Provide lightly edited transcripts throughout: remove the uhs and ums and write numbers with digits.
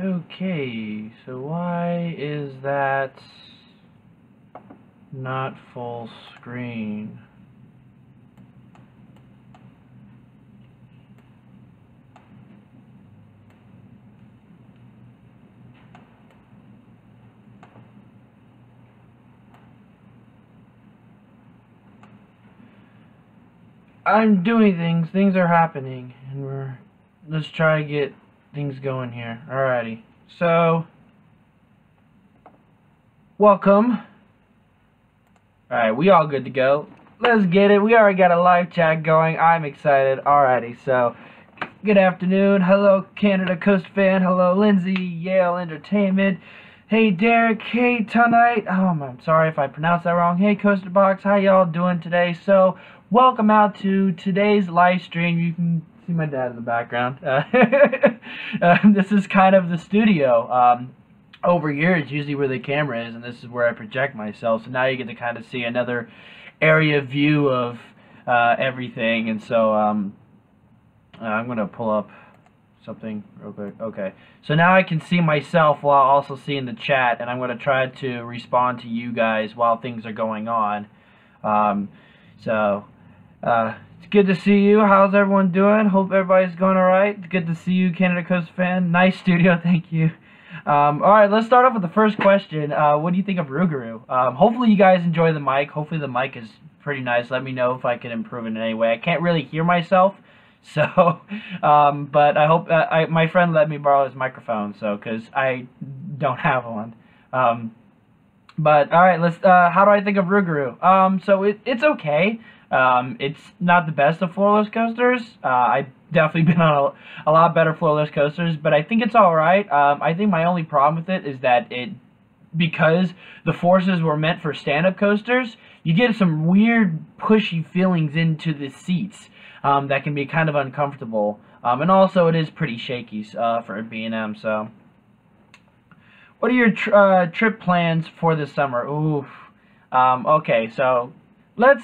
Okay, so why is that not full screen? I'm doing things. Things are happening, and let's try to get things going here. Alrighty. So, welcome. Alright, we all good to go. Let's get it. We already got a live chat going. I'm excited. Alrighty, so good afternoon. Hello, Canada Coast fan. Hello, Lindsay, Yale Entertainment. Hey, Derek. Hey, Tonight. I'm sorry if I pronounced that wrong. Hey, Coaster Box. How y'all doing today? So, welcome out to today's live stream. You can see my dad in the background. This is kind of the studio. Over here is usually where the camera is, and this is where I project myself. So now you get to kind of see another area view of everything. And so I'm going to pull up something real quick. Okay, so now I can see myself while also seeing the chat, and I'm going to try to respond to you guys while things are going on. It's good to see you. How's everyone doing? Hope everybody's going alright. It's good to see you, Canada Coast fan. Nice studio, thank you. Alright, let's start off with the first question. What do you think of Rougarou? Hopefully you guys enjoy the mic. Hopefully the mic is pretty nice. Let me know if I can improve it in any way. I can't really hear myself, so, but I hope, my friend let me borrow his microphone, so, because I don't have one. But, alright, let's, how do I think of Rougarou? So it's okay. It's not the best of floorless coasters. I've definitely been on a lot better floorless coasters, but I think it's alright. I think my only problem with it is that because the forces were meant for stand-up coasters, you get some weird pushy feelings into the seats that can be kind of uncomfortable. And also it is pretty shaky for B&M, so. What are your trip plans for this summer? Oof. Okay, so let's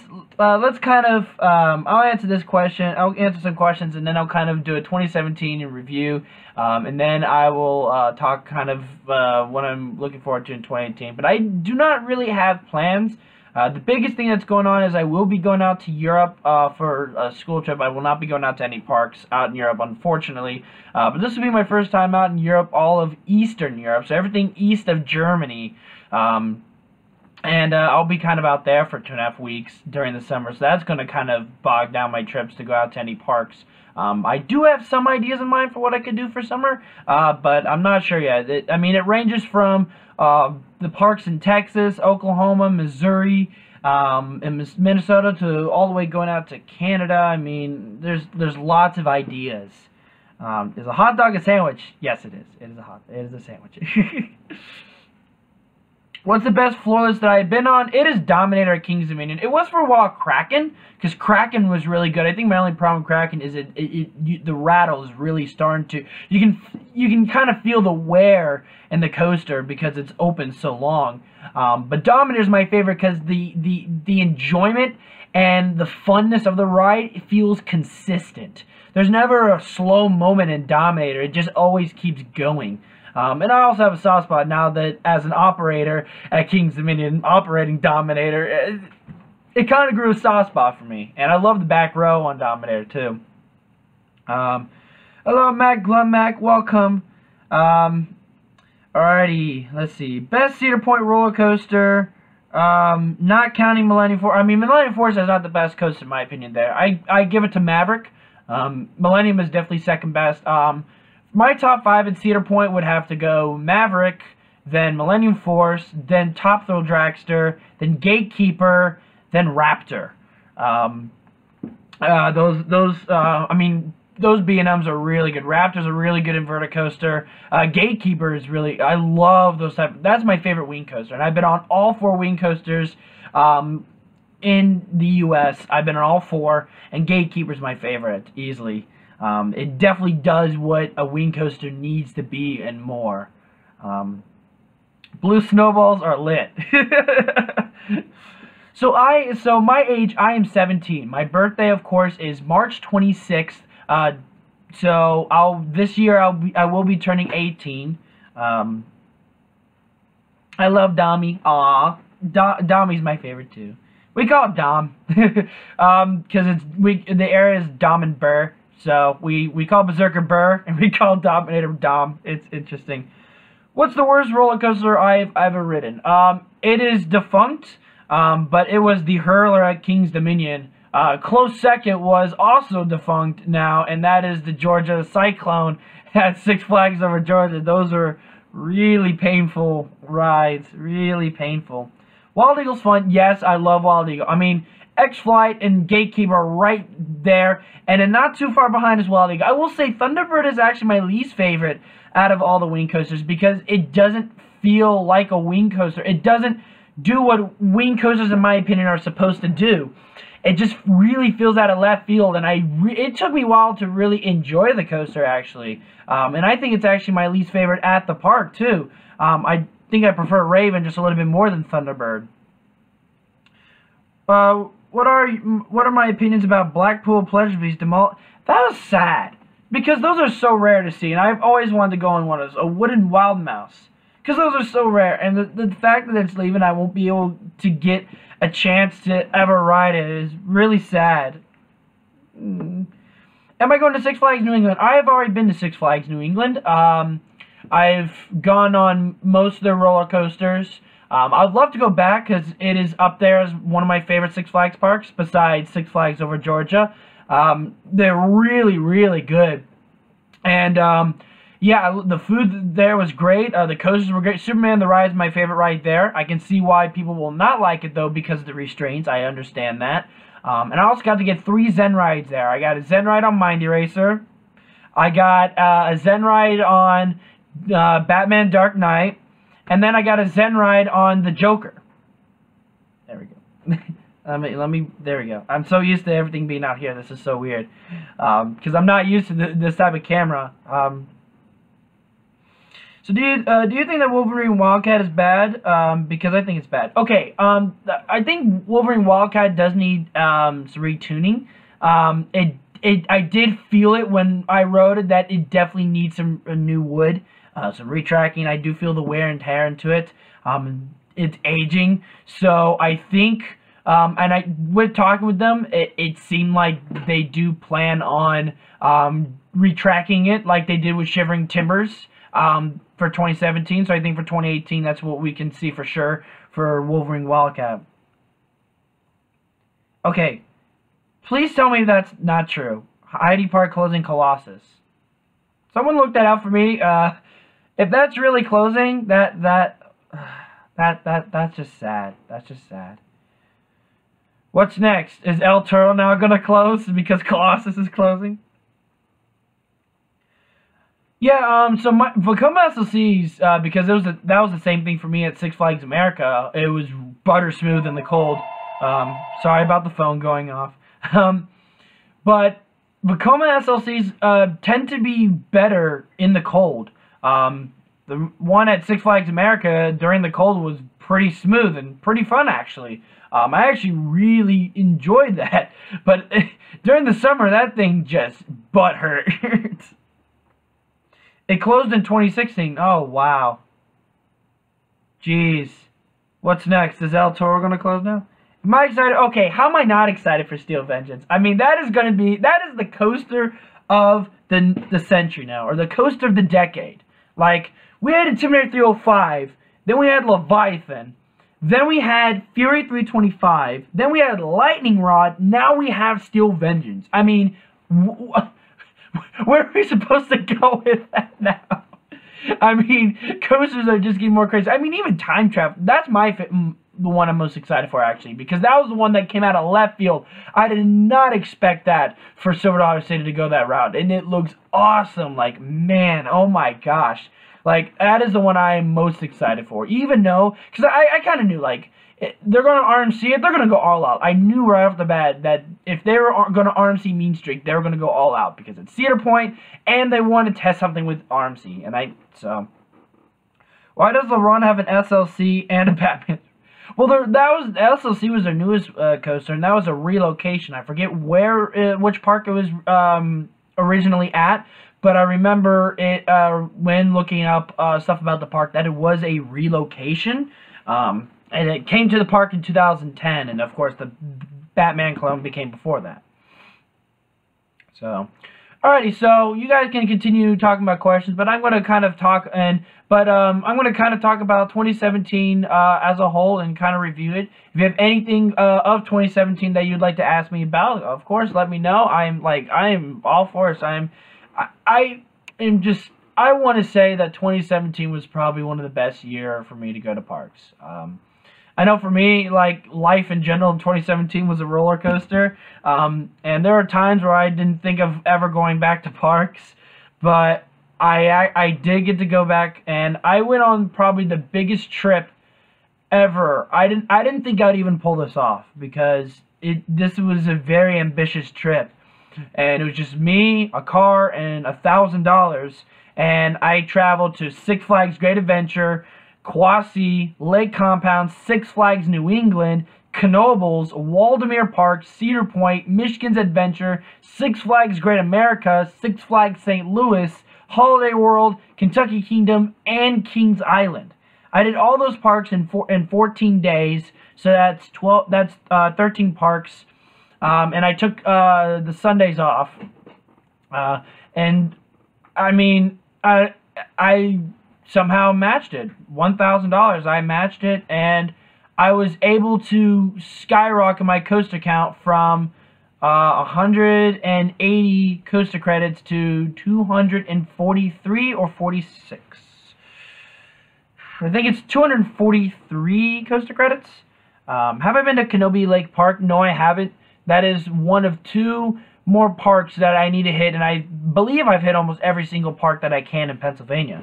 kind of I'll answer this question. I'll answer some questions, and then I'll kind of do a 2017 in review, and then I will talk kind of what I'm looking forward to in 2018. But I do not really have plans. The biggest thing that's going on is I will be going out to Europe for a school trip. I will not be going out to any parks out in Europe, unfortunately. But this will be my first time out in Europe, all of Eastern Europe, so everything east of Germany. And I'll be kind of out there for 2.5 weeks during the summer, so that's going to kind of bog down my trips to go out to any parks. I do have some ideas in mind for what I could do for summer, but I'm not sure yet. I mean, it ranges from the parks in Texas, Oklahoma, Missouri, and Minnesota to all the way going out to Canada. I mean, there's lots of ideas. Is a hot dog a sandwich? Yes, it is. It is a sandwich. What's the best floorless that I've been on? It is Dominator at King's Dominion. It was for a while Kraken, because Kraken was really good. I think my only problem with Kraken is the rattle is really starting to... You can kind of feel the wear in the coaster because it's open so long. But Dominator is my favorite because the enjoyment and the funness of the ride feels consistent. There's never a slow moment in Dominator. It just always keeps going. And I also have a soft spot now that, as an operator at King's Dominion, operating Dominator, it kind of grew a soft spot for me. And I love the back row on Dominator, too. Hello, Mac Glummac. Welcome. Alrighty, let's see. Best Cedar Point roller coaster, not counting Millennium Force. I mean, Millennium Force is not the best coaster, in my opinion, there. I give it to Maverick. Millennium is definitely second best. My top 5 at Cedar Point would have to go Maverick, then Millennium Force, then Top Thrill Dragster, then Gatekeeper, then Raptor. I mean, those B&Ms are really good. Raptor's a really good inverted coaster. Gatekeeper is really, I love those type. That's my favorite wing coaster, and I've been on all 4 wing coasters in the U.S. I've been on all 4, and Gatekeeper's my favorite, easily. It definitely does what a wing coaster needs to be and more. Blue snowballs are lit. So my age, I am 17. My birthday, of course, is March 26th. So this year I will be turning 18. I love Dommy. Aw, Dommy's my favorite too. We call it Dom, because the area is Dom and Burr, so we call Berserker Burr and we call Dominator Dom. It's interesting. What's the worst roller coaster I've ever ridden? It is defunct, but it was the Hurler at King's Dominion. Close second was also defunct now, and that is the Georgia Cyclone at Six Flags Over Georgia. Those are really painful rides, really painful. Wild Eagle's fun. Yes, I love Wild Eagle. I mean, X-Flight and Gatekeeper are right there, and then not too far behind is Wild Eagle. I will say Thunderbird is actually my least favorite out of all the wing coasters because it doesn't feel like a wing coaster. It doesn't do what wing coasters, in my opinion, are supposed to do. It just really feels out of left field, and it took me a while to really enjoy the coaster, actually. And I think it's actually my least favorite at the park, too. I think I prefer Raven just a little bit more than Thunderbird. What are my opinions about Blackpool Pleasure Beast That was sad, because those are so rare to see, and I've always wanted to go on one of those, a wooden wild mouse. Because those are so rare, and the fact that it's leaving, I won't be able to get a chance to ever ride it is really sad. Am I going to Six Flags New England? I have already been to Six Flags New England. I've gone on most of their roller coasters. I'd love to go back because it is up there as one of my favorite Six Flags parks besides Six Flags Over Georgia. They're really, really good. And yeah, the food there was great. The coasters were great. Superman the Ride is my favorite ride there. I can see why people will not like it, though, because of the restraints. I understand that. And I also got to get 3 Zen rides there. I got a Zen ride on Mind Eraser. I got a Zen ride on Batman Dark Knight. And then I got a Zen ride on the Joker. There we go. There we go. I'm so used to everything being out here. This is so weird. Because I'm not used to this type of camera. So do you think that Wolverine Wildcat is bad? Because I think it's bad. Okay, I think Wolverine Wildcat does need some retuning. I did feel it when I rode it that it definitely needs some new wood, some retracking. I do feel the wear and tear into it. It's aging, so I think. And with talking with them, it seemed like they do plan on retracking it like they did with Shivering Timbers. For 2017, so I think for 2018, that's what we can see for sure for Wolverine Wildcat. Okay, please tell me that's not true. Heidi Park closing Colossus. Someone look that out for me. If that's really closing, that's just sad. That's just sad. What's next? Is El Toro now gonna close because Colossus is closing? Yeah, so Vekoma SLCs, because that was the same thing for me at Six Flags America. It was butter smooth in the cold. Sorry about the phone going off. But Vekoma SLCs tend to be better in the cold. The one at Six Flags America during the cold was pretty smooth and pretty fun, actually. I actually really enjoyed that. But during the summer, that thing just butt hurt. It closed in 2016. Oh, wow. Jeez. What's next? Is El Toro going to close now? Am I excited? Okay, how am I not excited for Steel Vengeance? I mean, that is the coaster of the century now, or the coaster of the decade. Like, we had Intimidator 305, then we had Leviathan, then we had Fury 325, then we had Lightning Rod, now we have Steel Vengeance. I mean, where are we supposed to go with that now? I mean, coasters are just getting more crazy. I mean, even Time Travel. That's the one I'm most excited for, actually, because that was the one that came out of left field. I did not expect that for Silver Dollar City to go that route, and it looks awesome. Like, man, oh my gosh. Like, that is the one I am most excited for. Even though, because I kind of knew, like, they're going to RMC it, they're going to go all out. I knew right off the bat that if they were going to RMC Mean Streak, they were going to go all out because it's Cedar Point, and they want to test something with RMC. And so, why does LeBron have an SLC and a Batman? Well, SLC was their newest coaster, and that was a relocation. I forget which park it was originally at, but I remember it when looking up stuff about the park that it was a relocation, and it came to the park in 2010, and of course the Batman clone became before that. So, alrighty, so you guys can continue talking about questions, but I'm going to kind of talk I'm going to kind of talk about 2017 as a whole and kind of review it. If you have anything of 2017 that you'd like to ask me about, of course, let me know. I am all for it. I want to say that 2017 was probably one of the best year for me to go to parks. I know for me, like, life in general in 2017 was a roller coaster, and there are times where I didn't think of ever going back to parks, but I did get to go back, and I went on probably the biggest trip ever. I didn't think I'd even pull this off, because this was a very ambitious trip, and it was just me, a car, and $1,000, and I traveled to Six Flags Great Adventure, Quasi, Lake Compound, Six Flags New England, Knoebels, Waldemere Park, Cedar Point, Michigan's Adventure, Six Flags Great America, Six Flags St. Louis, Holiday World, Kentucky Kingdom, and Kings Island. I did all those parks in 14 days, so that's 13 parks, and I took the Sundays off, and I mean, I somehow matched it. $1,000. I matched it, and I was able to skyrocket my coaster count from 180 coaster credits to 243 or 46. I think it's 243 coaster credits. Have I been to Knoebels Lake Park? No, I haven't. That is one of two more parks that I need to hit, and I believe I've hit almost every single park that I can in Pennsylvania,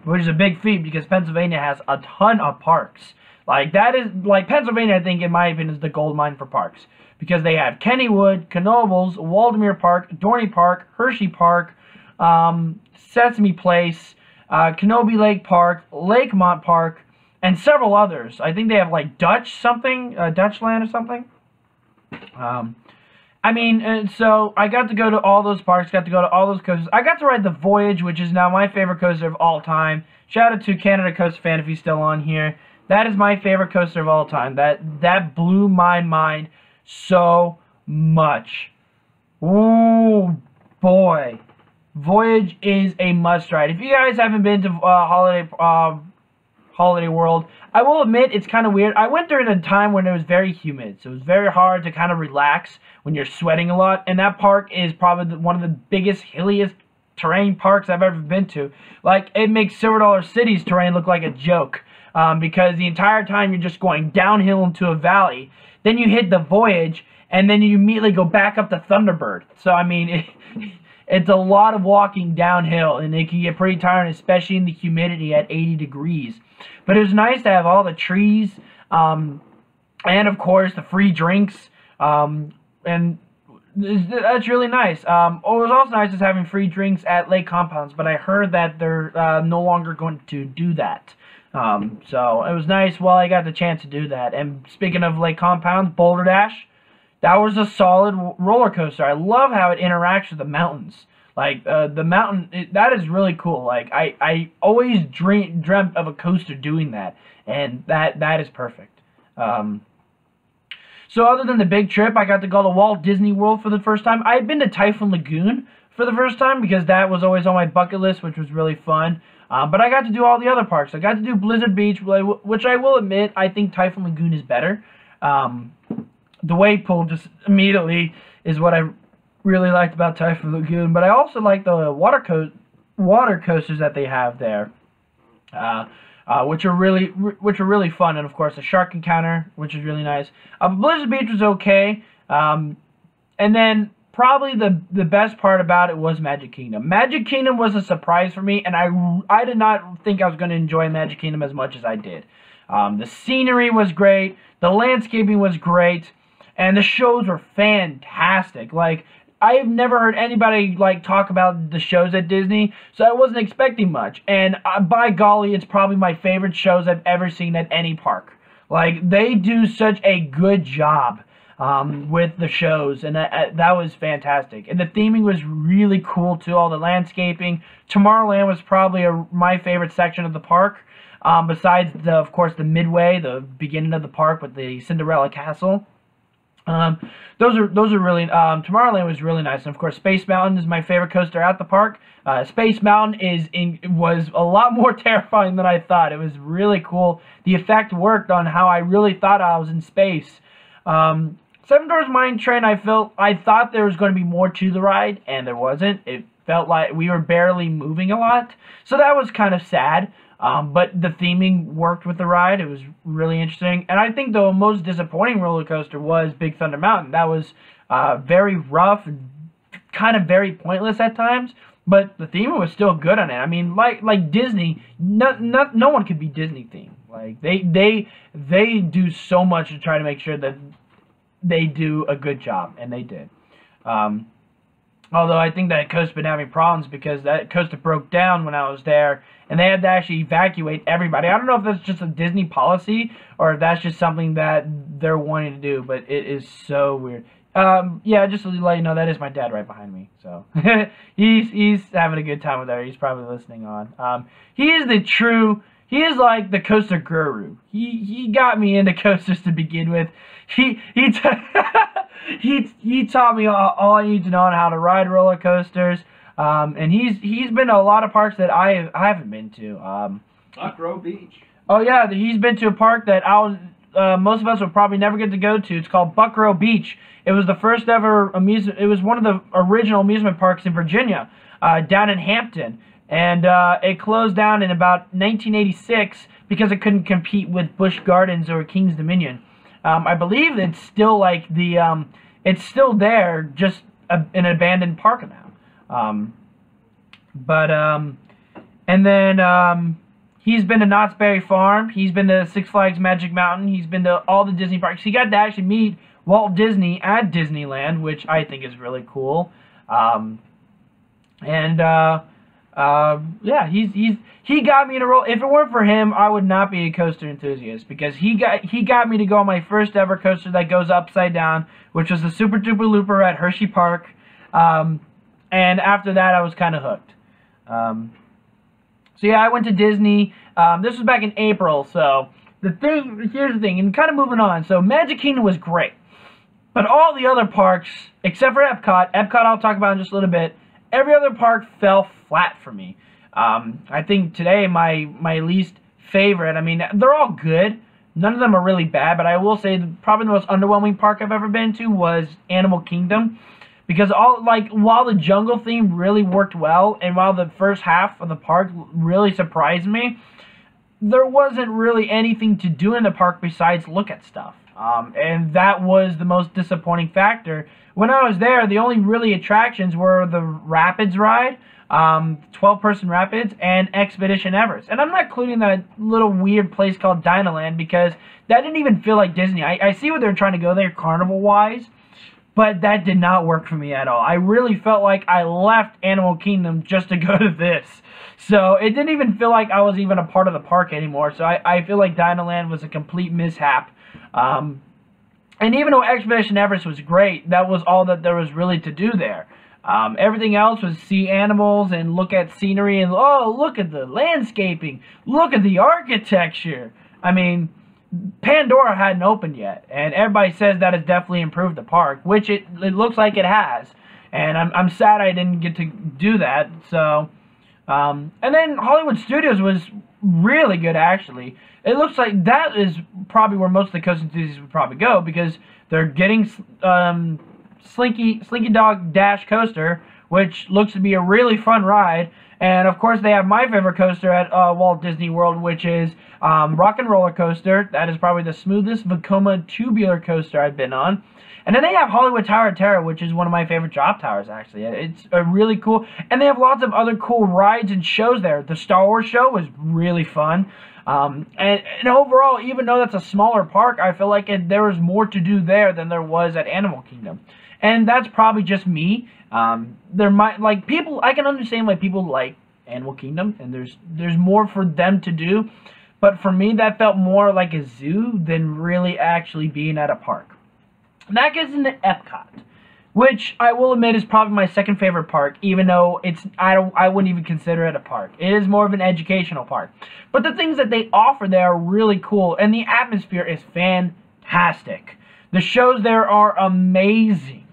which is a big feat because Pennsylvania has a ton of parks. Like, that is, like, Pennsylvania, I think, in my opinion, is the gold mine for parks, because they have Kennywood, Knoebels, Waldemere Park, Dorney Park, Hershey Park, Sesame Place, Knoebels Lake Park, Lakemont Park, and several others. I think they have, like, Dutchland or something. I mean, so I got to go to all those parks, got to go to all those coasters. I got to ride the Voyage, which is now my favorite coaster of all time. Shout out to Canada Coaster Fan if he's still on here. That is my favorite coaster of all time. That blew my mind so much. Ooh, boy. Voyage is a must ride. If you guys haven't been to Holiday World, I will admit it's kind of weird. I went during a time when it was very humid, so it was very hard to kind of relax when you're sweating a lot, and that park is probably one of the biggest, hilliest terrain parks I've ever been to. Like, it makes Silver Dollar City's terrain look like a joke, because the entire time you're just going downhill into a valley. Then you hit the Voyage, and then you immediately go back up to Thunderbird. So, I mean, it's a lot of walking downhill, and it can get pretty tiring, especially in the humidity at 80 degrees. But it was nice to have all the trees, and of course the free drinks, and that's really nice. What was also nice is having free drinks at Lake Compounds, but I heard that they're no longer going to do that. So it was nice while I got the chance to do that. And speaking of Lake Compounds, Boulder Dash, that was a solid roller coaster. I love how it interacts with the mountains. Like, the mountain, that is really cool. Like, I always dreamt of a coaster doing that, and that is perfect. So other than the big trip, I got to go to Walt Disney World for the first time. I had been to Typhoon Lagoon for the first time because that was always on my bucket list, which was really fun. But I got to do all the other parks. I got to do Blizzard Beach, which I will admit, I think Typhoon Lagoon is better. The wave pool just immediately is what I really liked about Typhoon Lagoon. But I also like the water coasters that they have there, which are really fun. And of course, the Shark Encounter, which is really nice. Blizzard Beach was okay. And then probably the best part about it was Magic Kingdom. Magic Kingdom was a surprise for me, and I did not think I was going to enjoy Magic Kingdom as much as I did. The scenery was great, the landscaping was great, and the shows were fantastic. Like, I have never heard anybody talk about the shows at Disney, so I wasn't expecting much. And by golly, it's probably my favorite shows I've ever seen at any park. Like, they do such a good job. with the shows, and that was fantastic. And the theming was really cool too. All the landscaping. Tomorrowland was probably my favorite section of the park. Besides of course, the midway, the beginning of the park with the Cinderella Castle. Those are really Tomorrowland was really nice, and of course Space Mountain is my favorite coaster at the park. Space Mountain was a lot more terrifying than I thought. It was really cool. The effect worked on how I really thought I was in space. Seven Dwarfs Mine Train, I thought there was going to be more to the ride, and there wasn't. It felt like we were barely moving a lot, so that was kind of sad. But the theming worked with the ride. It was really interesting. And I think the most disappointing roller coaster was Big Thunder Mountain. That was very rough and kind of very pointless at times. But the theming was still good on it. I mean, like Disney, no one could be Disney themed. Like they do so much to try to make sure that they do a good job, and they did. Although I think that coaster's been having problems because that coaster broke down when I was there, and they had to actually evacuate everybody. I don't know if that's just a Disney policy or if that's just something that they're wanting to do, but it is so weird. Yeah, just to let you know, that is my dad right behind me. So he's having a good time with there. He's probably listening on. He is like the coaster guru. He got me into coasters to begin with. He taught me all I need to know on how to ride roller coasters. And he's been to a lot of parks that I haven't been to. Buckrow Beach. Oh yeah, he's been to a park that most of us will probably never get to go to. It's called Buckrow Beach. It was the first ever amusement. It was one of the original amusement parks in Virginia, down in Hampton, and it closed down in about 1986 because it couldn't compete with Busch Gardens or King's Dominion. I believe it's still like it's still there, just an abandoned park now. And then he's been to Knott's Berry Farm. He's been to Six Flags Magic Mountain. He's been to all the Disney parks. He got to actually meet Walt Disney at Disneyland, which I think is really cool. Yeah, he got me to roll. If it weren't for him, I would not be a coaster enthusiast, because he got me to go on my first ever coaster that goes upside down, which was the Super Duper Looper at Hershey Park. And after that, I was kind of hooked. So yeah, I went to Disney. This was back in April. So here's the thing, and kind of moving on. So Magic Kingdom was great, but all the other parks, except for Epcot I'll talk about in just a little bit. Every other park fell flat for me. I think today my least favorite, I mean, they're all good. None of them are really bad, but I will say probably the most underwhelming park I've ever been to was Animal Kingdom. Because while the jungle theme really worked well, and while the first half of the park really surprised me, there wasn't really anything to do in the park besides look at stuff. And that was the most disappointing factor. When I was there, the only really attractions were the Rapids ride, 12-person Rapids, and Expedition Everest. And I'm not including that little weird place called Dinoland, because that didn't even feel like Disney. I see what they're trying to go there carnival-wise, but that did not work for me at all. I really felt like I left Animal Kingdom just to go to this. So it didn't even feel like I was even a part of the park anymore. So I feel like Dinoland was a complete mishap. And even though Expedition Everest was great, that was all that there was really to do there. Everything else was see animals and look at scenery and, oh, look at the landscaping. Look at the architecture. I mean, Pandora hadn't opened yet, and everybody says that has definitely improved the park, which it looks like it has. And I'm sad I didn't get to do that. So, and then Hollywood Studios was really good, actually. It looks like that is probably where most of the coaster enthusiasts would probably go, because they're getting Slinky Dog Dash Coaster, which looks to be a really fun ride. And of course, they have my favorite coaster at Walt Disney World, which is Rock and Roller Coaster. That is probably the smoothest Vekoma tubular coaster I've been on. And then they have Hollywood Tower of Terror, which is one of my favorite drop towers, actually. It's a really cool, and they have lots of other cool rides and shows there. The Star Wars show was really fun. And overall, even though that's a smaller park, I feel like there was more to do there than there was at Animal Kingdom. And that's probably just me. There might, like, people, I can understand why people like Animal Kingdom, and there's more for them to do. But for me, that felt more like a zoo than really actually being at a park. That gets into Epcot, which I will admit is probably my second favorite park, even though I wouldn't even consider it a park. It is more of an educational park. But the things that they offer there are really cool, and the atmosphere is fantastic. The shows there are amazing.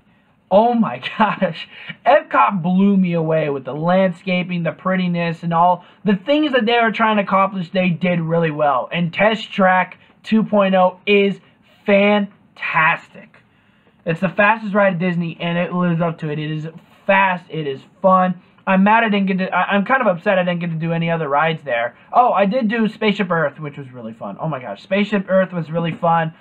Oh my gosh. Epcot blew me away with the landscaping, the prettiness, and all the things that they were trying to accomplish. They did really well. And Test Track 2.0 is fantastic. It's the fastest ride at Disney, and it lives up to it. It is fast. It is fun. I'm mad I didn't get to. I'm kind of upset I didn't get to do any other rides there. Oh, I did do Spaceship Earth, which was really fun. Oh my gosh, Spaceship Earth was really fun.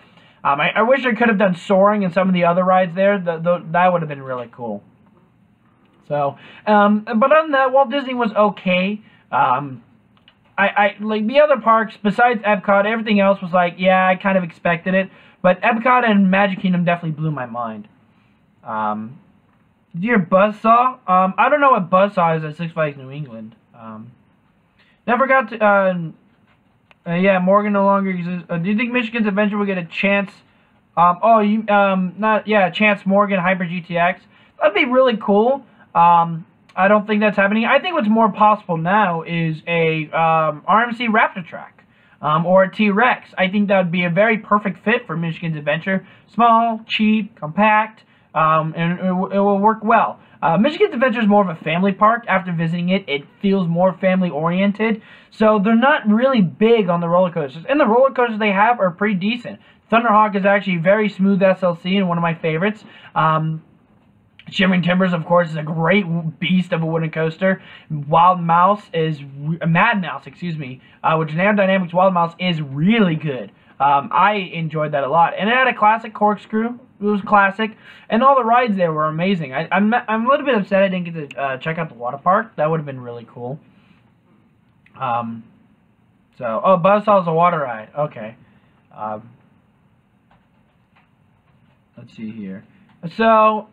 I wish I could have done Soaring and some of the other rides there. That would have been really cool. So, but other than that, Walt Disney was okay. I like the other parks besides Epcot. Everything else was like, yeah, I kind of expected it. But Epcot and Magic Kingdom definitely blew my mind. Dear Buzzsaw? I don't know what Buzzsaw is at Six Flags New England. Never got to... yeah, Morgan no longer exists. Do you think Michigan's Adventure will get a Chance... Chance Morgan Hyper GTX? That'd be really cool. I don't think that's happening. I think what's more possible now is a RMC Raptor Track. Or a T-Rex. I think that would be a very perfect fit for Michigan's Adventure. Small, cheap, compact, and it will work well. Michigan's Adventure is more of a family park. After visiting it, it feels more family-oriented. So they're not really big on the roller coasters. And the roller coasters they have are pretty decent. Thunderhawk is actually very smooth SLC and one of my favorites. Shivering Timbers, of course, is a great beast of a wooden coaster. Mad Mouse, which is Aerodynamics Wild Mouse, is really good. I enjoyed that a lot. And it had a classic corkscrew. It was classic. And all the rides there were amazing. I'm a little bit upset I didn't get to check out the water park. That would have been really cool. Buzzsaw's a water ride. Okay. Let's see here. So,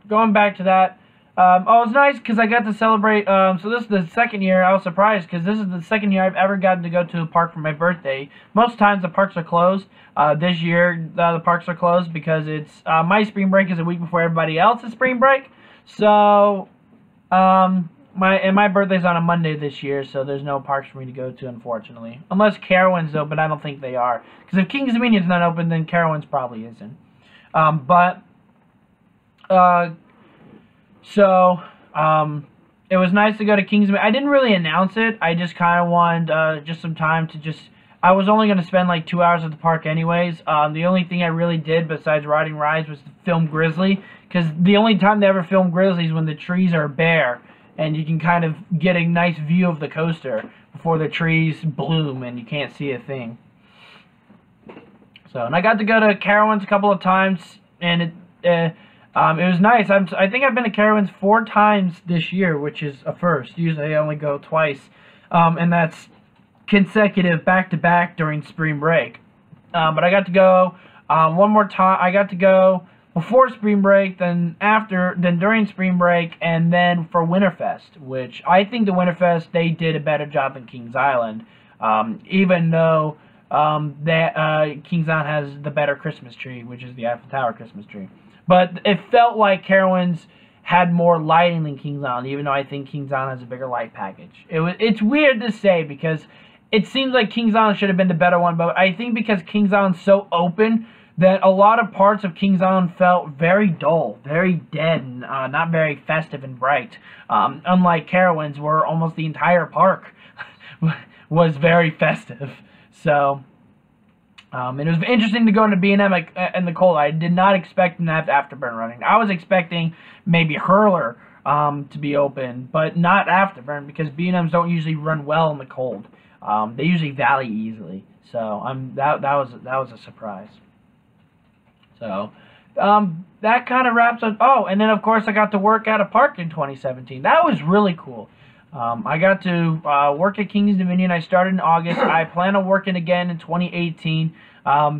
going back to that, it was nice because I got to celebrate, so this is the second year. I was surprised because this is the second year I've ever gotten to go to a park for my birthday. Most times the parks are closed. This year the parks are closed because it's, my spring break is a week before everybody else's spring break. So, my birthday's on a Monday this year, so there's no parks for me to go to, unfortunately. Unless Carowinds open, I don't think they are. Because if King's Dominion's not open, then Carowinds probably isn't. It was nice to go to King's Dominion. I didn't really announce it. I just kind of wanted just some time to I was only going to spend like 2 hours at the park anyways. The only thing I really did besides riding rides was to film Grizzly. Because the only time they ever film Grizzly is when the trees are bare. And you can kind of get a nice view of the coaster before the trees bloom and you can't see a thing. So, and I got to go to Carowinds a couple of times. And it was nice. I think I've been to Carowinds 4 times this year, which is a first. Usually I only go twice. And that's consecutive back-to-back during spring break. But I got to go one more time. I got to go before spring break, then during spring break, and then for Winterfest, which I think the Winterfest, they did a better job than Kings Island. Even though Kings Island has the better Christmas tree, which is the Eiffel Tower Christmas tree. But it felt like Carowinds had more lighting than Kings Island, even though I think Kings Island has a bigger light package. It's weird to say because it seems like Kings Island should have been the better one, but I think because Kings Island's so open that a lot of parts of Kings Island felt very dull, very dead, and not very festive and bright. Unlike Carowinds, where almost the entire park was very festive. So, it was interesting to go into B&M in the cold. I did not expect them to have Afterburn running. I was expecting maybe Hurler to be open, but not Afterburn because B&Ms don't usually run well in the cold. They usually valley easily. So that was a surprise. So that kind of wraps up. Oh, and then of course I got to work at a park in 2017. That was really cool. I got to work at King's Dominion. I started in August. I plan on working again in 2018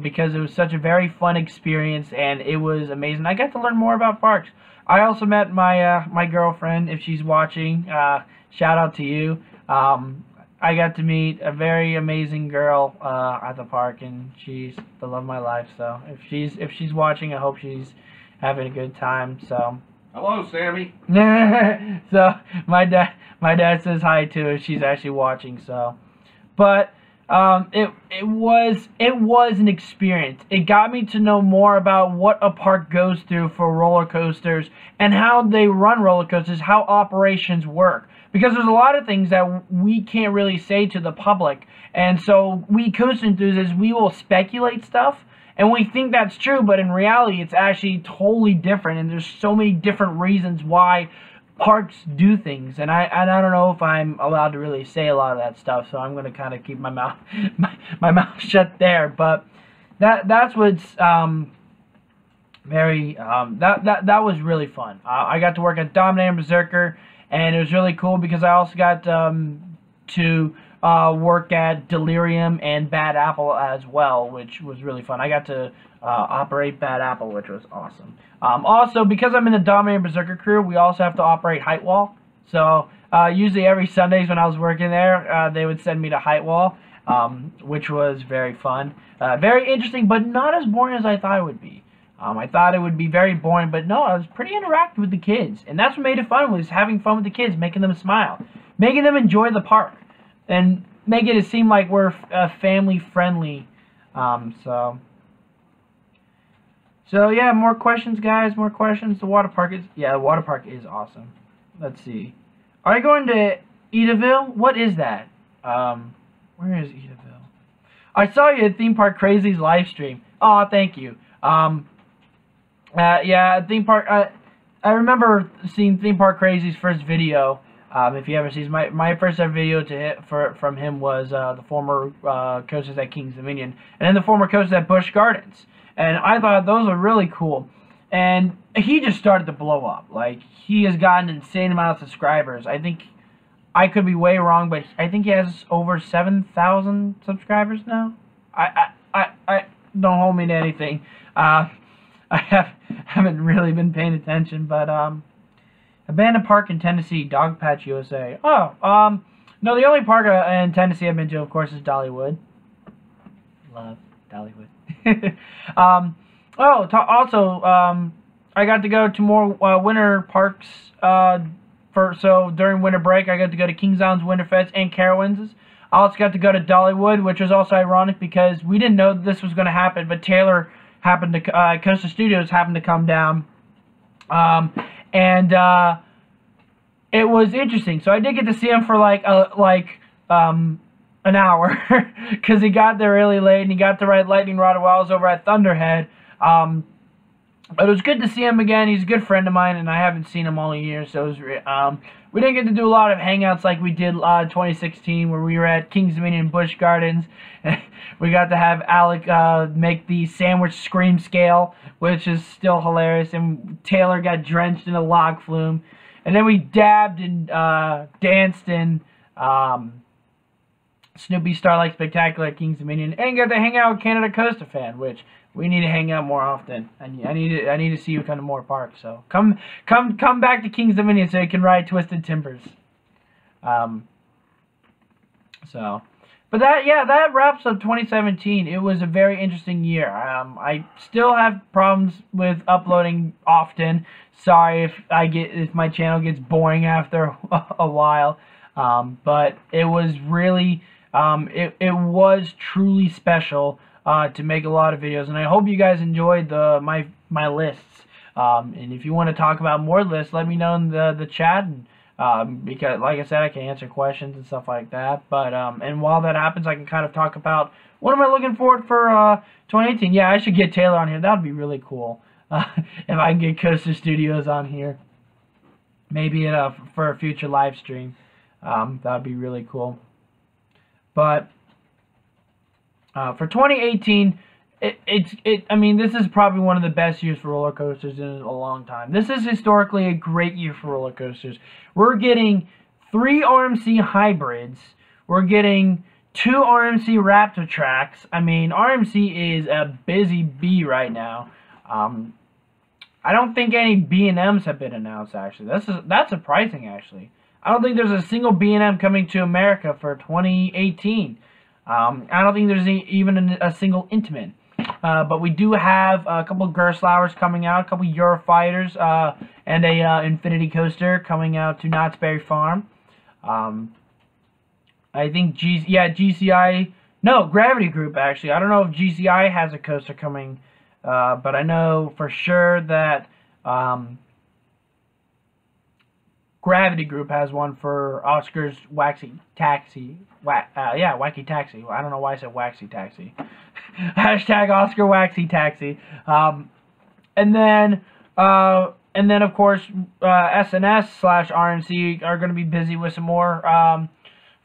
because it was such a very fun experience and it was amazing. I got to learn more about parks. I also met my my girlfriend. If she's watching, shout out to you. I got to meet a very amazing girl at the park, and she's the love of my life. So if she's watching, I hope she's having a good time. So Hello, Sammy. so my dad says hi to her. She's actually watching. So, but it was an experience. It got me to know more about what a park goes through for roller coasters and how they run roller coasters, how operations work. Because there's a lot of things that we can't really say to the public, and so we coaster enthusiasts, we will speculate stuff, and we think that's true, but in reality, it's actually totally different, and there's so many different reasons why parks do things, and I don't know if I'm allowed to really say a lot of that stuff, so I'm gonna kind of keep my mouth my mouth shut there. But that's what's that was really fun. I got to work at Dominator and Berserker, and it was really cool because I also got to work at Delirium and Bad Apple as well, which was really fun. I got to operate Bad Apple, which was awesome. Also, because I'm in the Dominator and Berserker crew, we also have to operate Height Wall. So usually every Sundays when I was working there, they would send me to Height Wall, which was very fun. Very interesting, but not as boring as I thought it would be. I thought it would be very boring, but no, I was pretty interactive with the kids. And that's what made it fun, was having fun with the kids, making them smile, making them enjoy the park, and making it seem like we're family-friendly. So yeah, more questions, guys, more questions. The water park is awesome. Let's see. Are you going to Edaville? What is that? Where is Edaville? I saw you at Theme Park Crazy's live stream. Oh, thank you. Yeah, Theme Park. I remember seeing Theme Park Crazy's first video. If you ever see my first ever video from him was the former coaches at King's Dominion, and then the former coaches at Busch Gardens, and I thought those were really cool. And he just started to blow up. Like, he has gotten an insane amount of subscribers. I think I could be way wrong, but I think he has over 7,000 subscribers now. I don't hold me to anything. I haven't really been paying attention, but abandoned park in Tennessee, Dogpatch, USA. Oh, no, the only park in Tennessee I've been to, of course, is Dollywood. Love Dollywood. Also, I got to go to more winter parks. So during winter break, I got to go to Kings Island's Winterfest and Carowinds. I also got to go to Dollywood, which was also ironic because we didn't know this was going to happen, but Taylor happened to Coaster Studios happened to come down, and it was interesting. So I did get to see him for like an hour because he got there really late and he got to ride Lightning Rod while I was over at Thunderhead. But it was good to see him again. He's a good friend of mine, and I haven't seen him all year. So it was, we didn't get to do a lot of hangouts like we did 2016, where we were at Kings Dominion and Busch Gardens. We got to have Alec make the sandwich scream scale, which is still hilarious. And Taylor got drenched in a log flume. And then we dabbed and danced in Snoopy Starlight Spectacular at Kings Dominion, and got to hang out with Canada Coaster Fan, which we need to hang out more often. I need to see you come to more parks. So come back to Kings Dominion so you can ride Twisted Timbers. But that wraps up 2017. It was a very interesting year. I still have problems with uploading often. Sorry if my channel gets boring after a while. But it was really it was truly special to make a lot of videos, and I hope you guys enjoyed my lists. And if you want to talk about more lists, let me know in the chat. Because, like I said, I can answer questions and stuff like that. But and while that happens, I can kind of talk about what am I looking forward for 2018. Yeah, I should get Taylor on here. That would be really cool if I can get Coaster Studios on here. Maybe for a future live stream. That would be really cool. But for 2018, I mean, this is probably one of the best years for roller coasters in a long time. This is historically a great year for roller coasters. We're getting 3 RMC hybrids. We're getting 2 RMC Raptor tracks. I mean, RMC is a busy bee right now. I don't think any B&Ms have been announced, actually. That's surprising, actually. I don't think there's a single B&M coming to America for 2018. I don't think there's even a single Intamin. But we do have a couple of Gerstlauers coming out, a couple of Eurofighters, and a Infinity Coaster coming out to Knott's Berry Farm. I think GCI, no, Gravity Group actually. I don't know if GCI has a coaster coming, but I know for sure that Gravity Group has one for Oscar's Waxy Taxi. Wacky Taxi. I don't know why I said Waxy Taxi. Hashtag Oscar Waxy Taxi. And then of course SNS/RMC are going to be busy with some more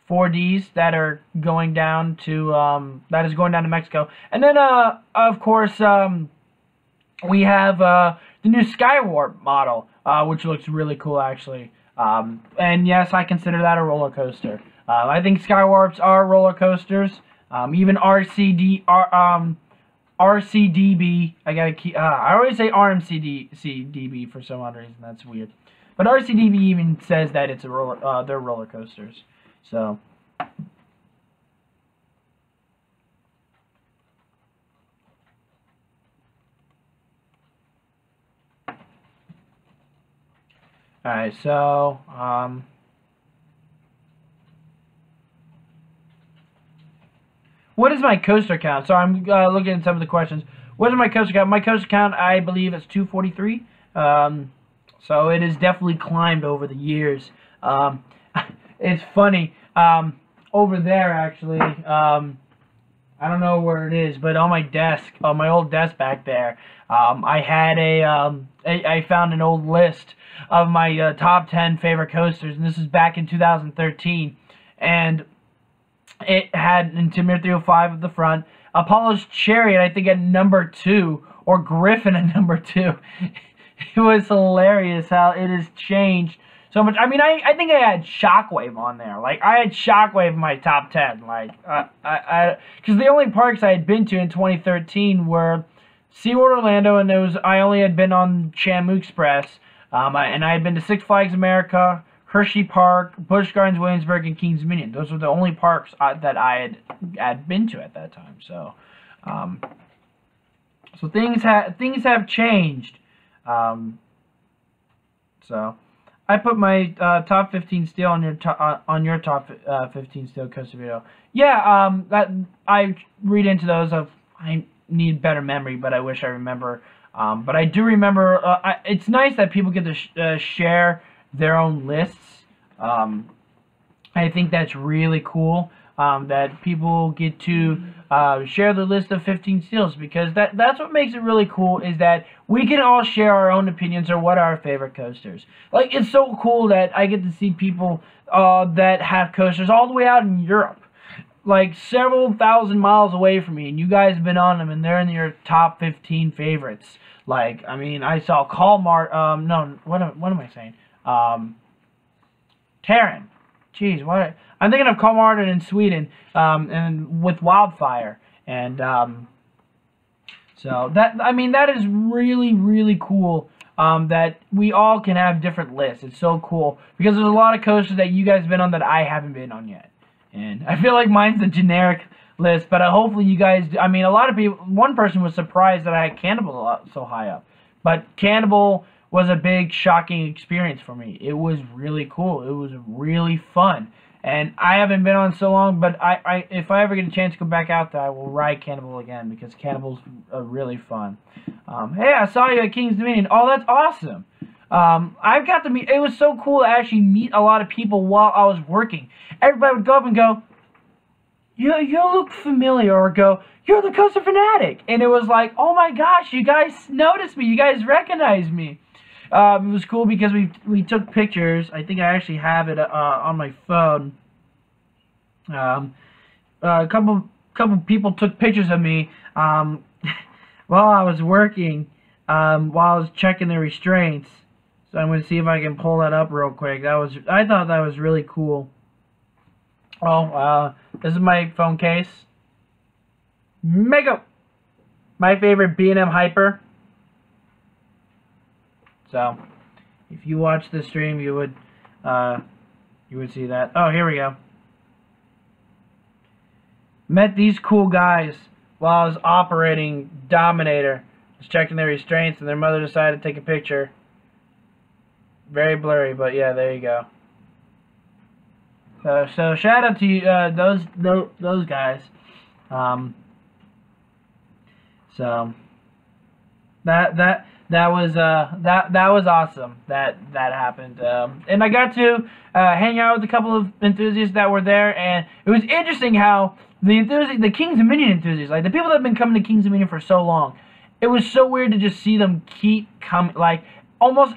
4Ds that are going down to Mexico. And then of course we have the new Skywarp model, which looks really cool actually. And yes, I consider that a roller coaster. I think Skywarps are roller coasters. Even RCDB. I gotta keep. I always say RMCDB for some odd reason. That's weird. But RCDB even says that it's a roller. They're roller coasters. So. Alright, so, what is my coaster count? So I'm looking at some of the questions. What is my coaster count? My coaster count, I believe, is 243. So it has definitely climbed over the years. It's funny. Over there, actually, I don't know where it is, but on my desk, on my old desk back there, I had I found an old list of my top 10 favorite coasters, and this is back in 2013, and it had Intimir 305 at the front, Apollo's Chariot, I think, at number 2, or Griffin at number 2. It was hilarious how it has changed so much. I mean, I think I had Shockwave on there. Like, I had Shockwave in my top 10. Like, because the only parks I had been to in 2013 were SeaWorld Orlando, and I only had been on Shamu Express, and I had been to Six Flags America, Hershey Park, Busch Gardens, Williamsburg, and Kings Dominion. Those were the only parks that I had been to at that time. So, so things have changed. So, I put my top 15 steel on your top 15 steel coaster video. Yeah, that I read into those. I need better memory, but I wish I remember. But I do remember. It's nice that people get to share their own lists. I think that's really cool. That people get to share the list of 15 steals, because that's what makes it really cool, is that we can all share our own opinions on what are our favorite coasters. Like, it's so cool that I get to see people that have coasters all the way out in Europe, like several thousand miles away from me, and you guys have been on them, and they're in your top 15 favorites. Like, I mean, I saw Kalmar, no, what am I saying? Terran. Jeez, what? I'm thinking of Kalmar in Sweden, and with Wildfire, and so that, I mean, that is really, really cool. That we all can have different lists. It's so cool, because there's a lot of coasters that you guys have been on that I haven't been on yet, and I feel like mine's the generic list. But hopefully you guys, I mean, a lot of people. One person was surprised that I had Cannibal so high up, but Cannibal was a big, shocking experience for me. It was really cool. It was really fun. And I haven't been on so long, but if I ever get a chance to go back out there, I will ride Cannibal again, because Cannibal's really fun. Hey, I saw you at King's Dominion. Oh, that's awesome. I've got to meet, it was so cool to actually meet a lot of people while I was working. Everybody would go up and go, you look familiar, or go, you're the Coaster Fanatic. And it was like, oh my gosh, you guys noticed me. You guys recognized me. It was cool because we took pictures. I think I actually have it on my phone. A couple people took pictures of me while I was working, while I was checking the restraints. So I'm going to see if I can pull that up real quick. I thought that was really cool. Oh, this is my phone case. Mega, my favorite B&M Hyper. So, if you watch the stream, you would You would see that. Oh, here we go. Met these cool guys while I was operating Dominator. Just checking their restraints, and their mother decided to take a picture. Very blurry, but yeah, there you go. So shout out to you, those guys. So that was awesome. That happened, and I got to hang out with a couple of enthusiasts that were there, and it was interesting how the Kings Dominion enthusiasts, like the people that have been coming to Kings Dominion for so long, it was so weird to just see them keep coming, like almost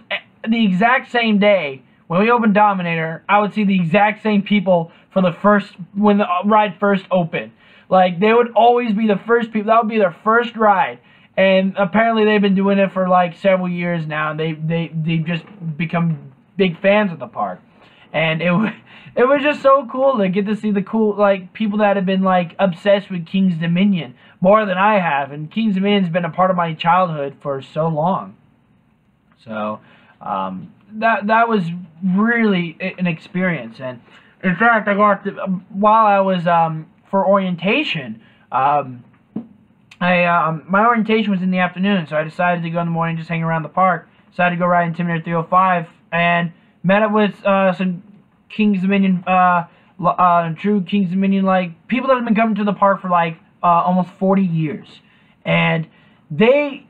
the exact same day. When we opened Dominator, I would see the exact same people for when the ride first opened. Like, they would always be the first people. That would be their first ride. And apparently they've been doing it for like several years now. And they've just become big fans of the park. And it was just so cool to get to see the cool, like, people that have been like obsessed with King's Dominion more than I have. And King's Dominion's been a part of my childhood for so long. So, that was really an experience. And in fact, I got while I was for orientation, my orientation was in the afternoon, so I decided to go in the morning, just hang around the park. Decided to go ride Intimidator 305 and met up with some Kings Dominion, true Kings Dominion, like people that have been coming to the park for like almost 40 years, and they,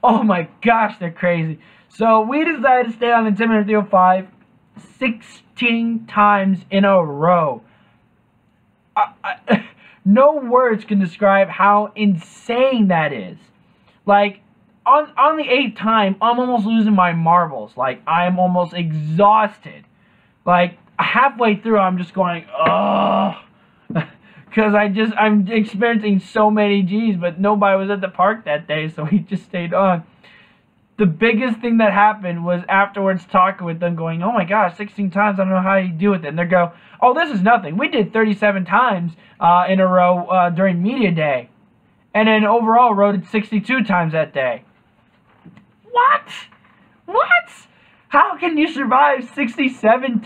oh my gosh, they're crazy. So we decided to stay on Intimidator 305 16 times in a row. No words can describe how insane that is. Like, on the 8th time, I'm almost losing my marbles. Like, I'm almost exhausted. Like, halfway through, I'm just going, ugh. Because I'm experiencing so many G's, but nobody was at the park that day, so we just stayed on. The biggest thing that happened was afterwards talking with them going, oh my gosh, 16 times, I don't know how you do it. And they go, oh, this is nothing. We did 37 times in a row during media day. And then overall rode it 62 times that day. What? What? How can you survive 62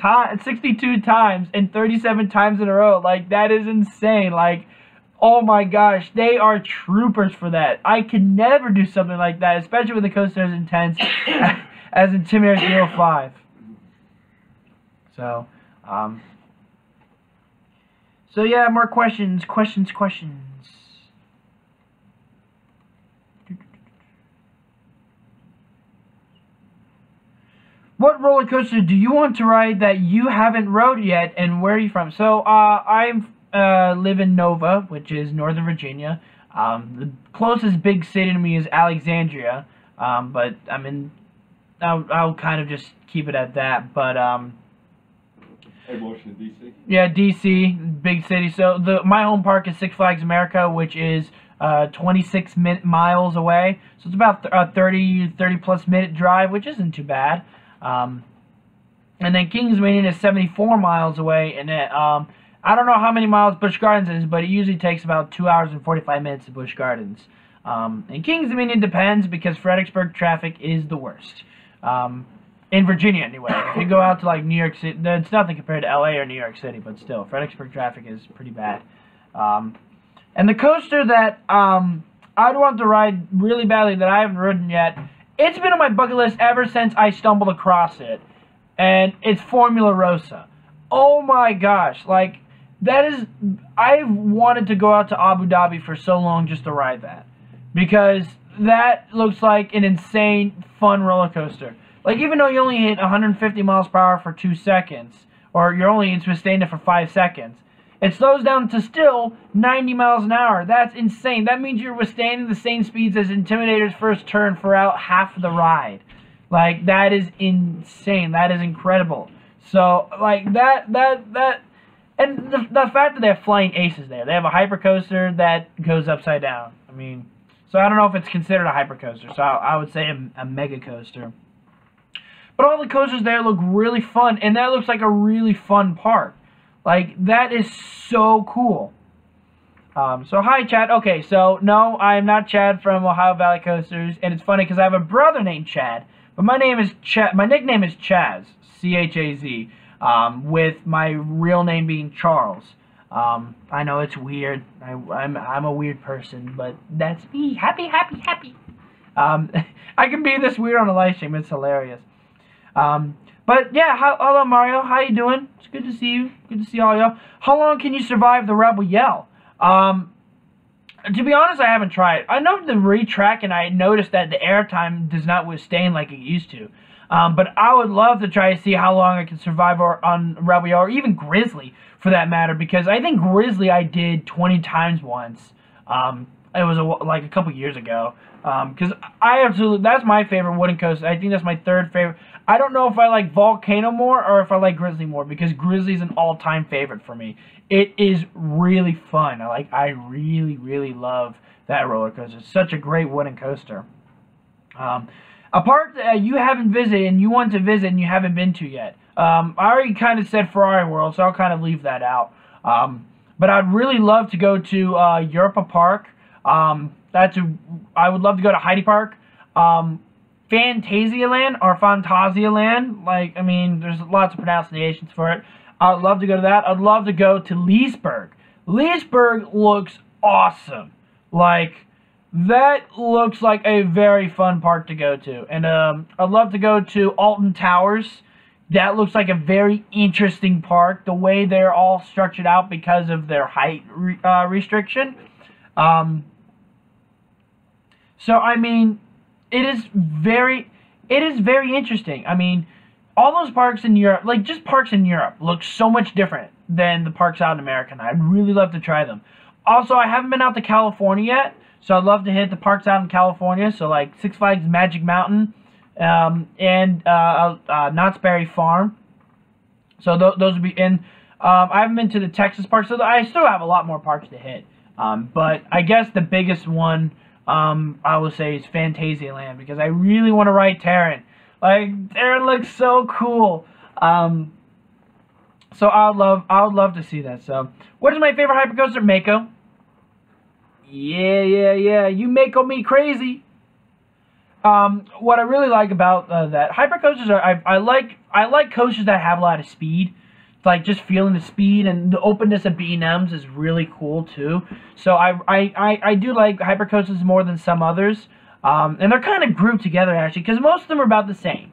times and 37 times in a row? Like, that is insane. Like, oh my gosh, they are troopers for that. I could never do something like that, especially with the coaster as intense as Intimidator 305. So, so yeah, more questions. What roller coaster do you want to ride that you haven't rode yet, and where are you from? So, I live in Nova, which is Northern Virginia. The closest big city to me is Alexandria, but I'll kind of just keep it at that. But Hey, Washington, D.C.? Yeah, D.C., big city. So my home park is Six Flags America, which is 26 miles away. So it's about a 30 plus minute drive, which isn't too bad. And then Kings Dominion is 74 miles away, and I don't know how many miles Busch Gardens is, but it usually takes about 2 hours and 45 minutes to Busch Gardens. And Kings Dominion depends because Fredericksburg traffic is the worst. In Virginia, anyway. If you go out to, like, New York City, it's nothing compared to L.A. or New York City, but still, Fredericksburg traffic is pretty bad. And the coaster that I'd want to ride really badly that I haven't ridden yet, it's been on my bucket list ever since I stumbled across it. And it's Formula Rossa. Oh my gosh, like, I've wanted to go out to Abu Dhabi for so long just to ride that. Because that looks like an insane, fun roller coaster. Like, even though you only hit 150 miles per hour for 2 seconds, or you're only sustained it for 5 seconds, it slows down to still 90 miles an hour. That's insane. That means you're withstanding the same speeds as Intimidator's first turn for out half the ride. Like, that is insane. That is incredible. So, like, and the fact that they have flying aces there. They have a hypercoaster that goes upside down. I mean, so I don't know if it's considered a hypercoaster. So I would say a mega coaster. But all the coasters there look really fun, and that looks like a really fun park. Like, that is so cool. So hi, Chad. Okay, so no, I am not Chad from Ohio Valley Coasters, and it's funny because I have a brother named Chad, but my name is Chad. My nickname is Chaz, C-H-A-Z. with my real name being Charles. I know it's weird. I'm a weird person, but that's me. Happy, happy, happy. I can be this weird on a live stream. It's hilarious. But yeah, hello Mario. How you doing? It's good to see you. Good to see all y'all. How long can you survive the Rebel Yell? To be honest, I haven't tried. I know the retrack, and I noticed that the airtime does not withstand like it used to. But I would love to try to see how long I can survive on Rebel Yell, or even Grizzly, for that matter, because I think Grizzly I did 20 times once. It was like a couple years ago. Because that's my favorite wooden coaster. I think that's my third favorite. I don't know if I like Volcano more or if I like Grizzly more, because Grizzly is an all-time favorite for me. It is really fun. I really, really love that roller coaster. It's such a great wooden coaster. A park that you haven't visited and you want to visit and you haven't been to yet. I already kind of said Ferrari World, so I'll kind of leave that out. But I'd really love to go to Europa Park. I would love to go to Heidi Park. Phantasialand or Phantasialand. There's lots of pronunciations for it. I'd love to go to that. I'd love to go to Leesburg. Leesburg looks awesome. That looks like a very fun park to go to. And I'd love to go to Alton Towers. That looks like a very interesting park. The way they're all structured out because of their height restriction. So, it is very interesting. All those parks in Europe, just parks in Europe, look so much different than the parks out in America, and I'd really love to try them. Also, I haven't been out to California yet, so I'd love to hit the parks out in California, so Six Flags Magic Mountain, and Knott's Berry Farm. So those would be in. I haven't been to the Texas park, so I still have a lot more parks to hit. But I guess the biggest one, I would say, is Phantasialand, because I really want to ride Terran. Terran looks so cool. So I would love to see that. So, what is my favorite hypercoaster? Mako. Yeah. You Mako me crazy. What I really like about that hypercoasters are, I like coasters that have a lot of speed. Just feeling the speed and the openness of B&Ms is really cool too. So I do like hypercoasters more than some others. And they're kind of grouped together actually, because most of them are about the same.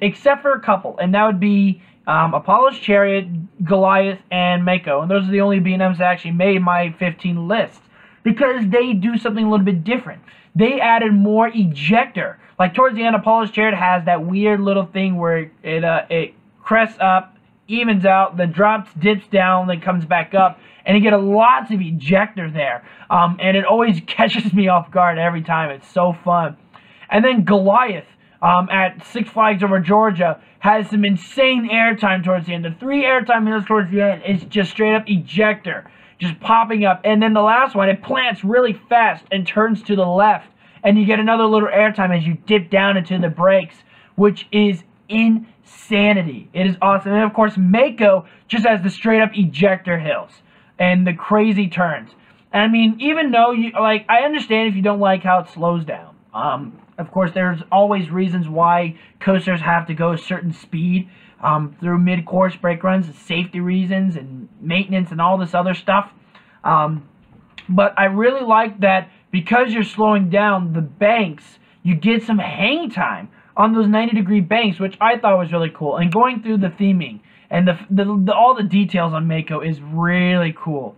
Except for a couple, and that would be Apollo's Chariot, Goliath, and Mako. And those are the only B&Ms that actually made my 15 list, because they do something a little bit different. They added more ejector. Towards the end, Apollo's Chariot has that weird little thing where it crests up, evens out, then drops, dips down, then comes back up, and you get lots of ejector there. And it always catches me off guard every time. It's so fun. And then Goliath at Six Flags Over Georgia has some insane airtime towards the end. The 3 airtime hills towards the end is just straight up ejector, just popping up. And then the last one, it plants really fast and turns to the left, and you get another little airtime as you dip down into the brakes, which is insanity. It is awesome. And of course, Mako just has the straight up ejector hills and the crazy turns. And even though I understand if you don't like how it slows down. Of course, there's always reasons why coasters have to go a certain speed through mid-course brake runs, safety reasons and maintenance and all this other stuff. But I really like that because you're slowing down the banks, you get some hang time on those 90-degree banks, which I thought was really cool. And going through the theming and all the details on Mako is really cool.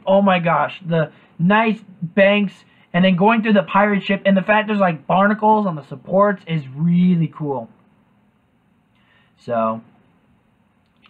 Oh my gosh, the nice banks, and then going through the pirate ship, and the fact there's barnacles on the supports is really cool. So,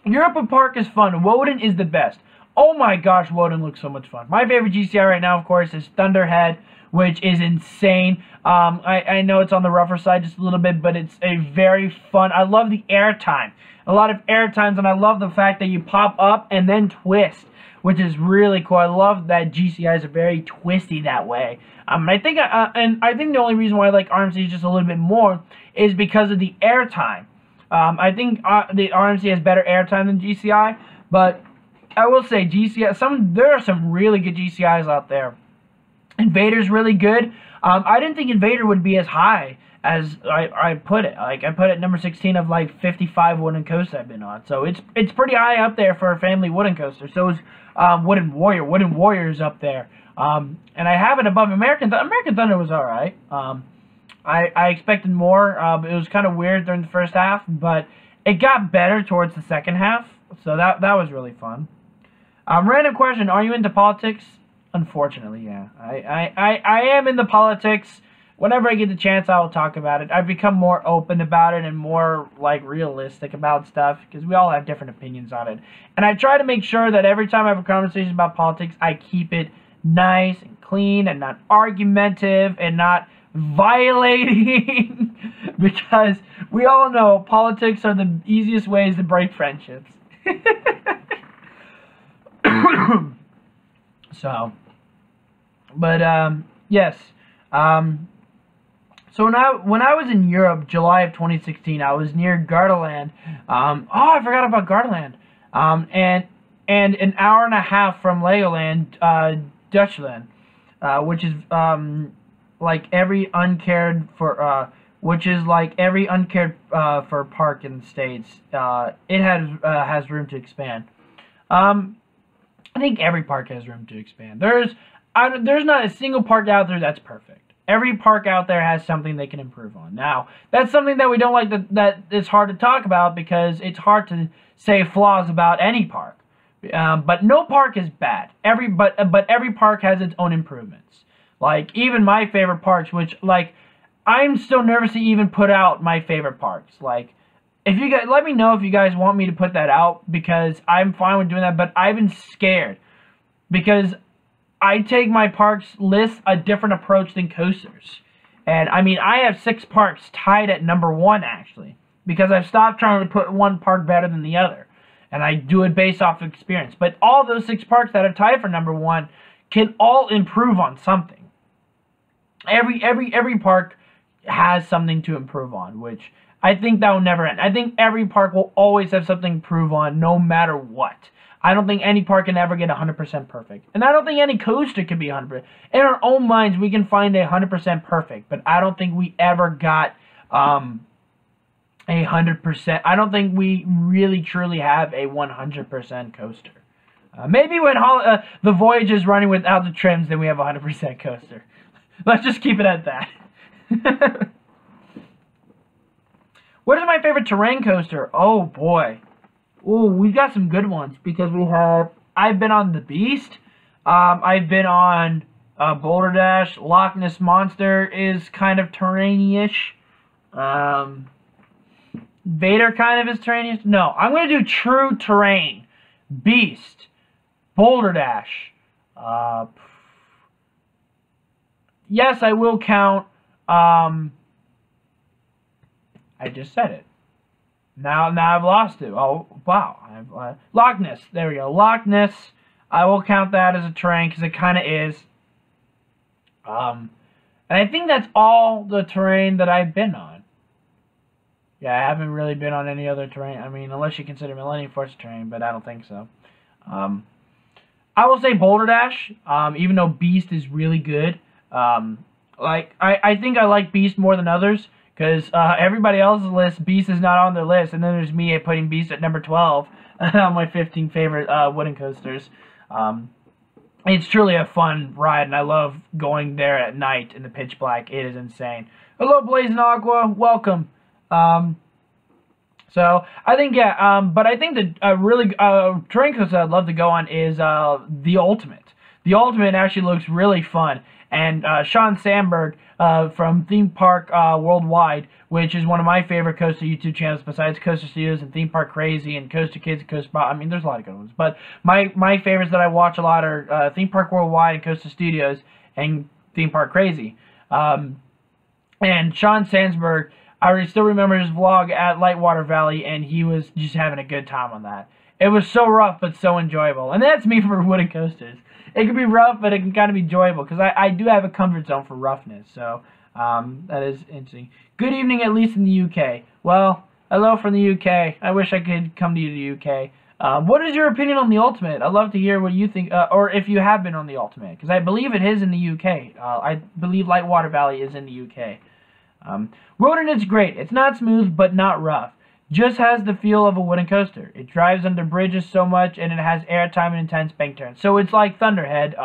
Europa Park is fun. Woden is the best. Oh my gosh, Woden looks so much fun. My favorite GCI right now, of course, is Thunderhead, which is insane. I know it's on the rougher side just a little bit, but it's a very fun. I love the airtime. A lot of airtimes, and I love the fact that you pop up and then twist, which is really cool. I love that GCIs are very twisty that way. I think the only reason why I like RMC just a little bit more is because of the airtime. I think the RMC has better airtime than GCI, but I will say GCI. There are some really good GCIs out there. Invader's really good. I didn't think Invader would be as high as I put it. Like, I put it number 16 of like 55 wooden coasters I've been on. So it's pretty high up there for a family wooden coaster. So is Wooden Warrior. Wooden Warrior's up there. And I have it above American Thunder. American Thunder was alright. I expected more. It was kind of weird during the first half, but it got better towards the second half. So that was really fun. Random question: are you into politics? Unfortunately, yeah. I am into politics. Whenever I get the chance, I will talk about it. I've become more open about it and more, like, realistic about stuff, because we all have different opinions on it. And I try to make sure that every time I have a conversation about politics, I keep it nice and clean and not argumentative and not violating, because we all know politics are the easiest ways to break friendships. So, but, yes. So when I was in Europe, July of 2016, I was near Gardaland. Oh, I forgot about Gardaland. And an hour and a half from Legoland, Dutchland, which is like every uncared for for park in the States. It has room to expand. I think every park has room to expand. There's not a single park out there that's perfect. Every park out there has something they can improve on. Now, that's something that we don't like, that it's hard to talk about, because it's hard to say flaws about any park. But no park is bad. But every park has its own improvements. Like, even my favorite parks, which, like, I'm still nervous to even put out my favorite parks. Like, if you guys, let me know if you guys want me to put that out, because I'm fine with doing that, but I've been scared, because I take my parks list a different approach than coasters. And, I mean, I have 6 parks tied at number 1, actually, because I've stopped trying to put one park better than the other. And I do it based off of experience. But all those 6 parks that are tied for number 1 can all improve on something. Every park has something to improve on, which I think that will never end. I think every park will always have something to improve on, no matter what. I don't think any park can ever get 100% perfect. And I don't think any coaster can be 100%. In our own minds, we can find 100% perfect, but I don't think we ever got 100%. I don't think we really truly have a 100% coaster. Maybe when the Voyage is running without the trims, then we have a 100% coaster. Let's just keep it at that. What is my favorite terrain coaster? Oh, boy. Oh, we've got some good ones, because I've been on the Beast. I've been on Boulder Dash. Loch Ness Monster is kind of terrain-ish. Vader kind of is terrain-ish. No, I'm going to do true terrain. Beast. Boulder Dash. Yes, I will count. I just said it. Now I've lost it. Oh, wow. Loch Ness. There we go. Loch Ness. I will count that as a terrain, because it kind of is. And I think that's all the terrain that I've been on. Yeah, I haven't really been on any other terrain. I mean, unless you consider Millennium Force terrain, but I don't think so. I will say Boulder Dash, even though Beast is really good. I think I like Beast more than others, because everybody else's list, Beast is not on their list, and then there's me putting Beast at number 12 on my 15 favorite wooden coasters. It's truly a fun ride, and I love going there at night in the pitch black. It is insane. Hello, Blazing Aqua. Welcome. So, I think, yeah, but I think the really terrain coaster I'd love to go on is the Ultimate. The Ultimate actually looks really fun. And Sean Sandberg from Theme Park Worldwide, which is one of my favorite coaster YouTube channels besides Coaster Studios and Theme Park Crazy and Coaster Kids and Coaster Bob. I mean, there's a lot of good ones. But my favorites that I watch a lot are Theme Park Worldwide and Coaster Studios and Theme Park Crazy. And Sean Sandberg, I still remember his vlog at Lightwater Valley, and he was just having a good time on that. It was so rough, but so enjoyable. And that's me for wooden coasters. It can be rough, but it can kind of be enjoyable, because I do have a comfort zone for roughness, so that is interesting. Good evening, at least in the UK. Well, hello from the UK. I wish I could come to the UK. What is your opinion on the Ultimate? I'd love to hear what you think, or if you have been on the Ultimate, because I believe it is in the UK. I believe Lightwater Valley is in the UK. Rodent is great. It's not smooth, but not rough. Just has the feel of a wooden coaster. It drives under bridges so much, and it has airtime and intense bank turns. So it's like Thunderhead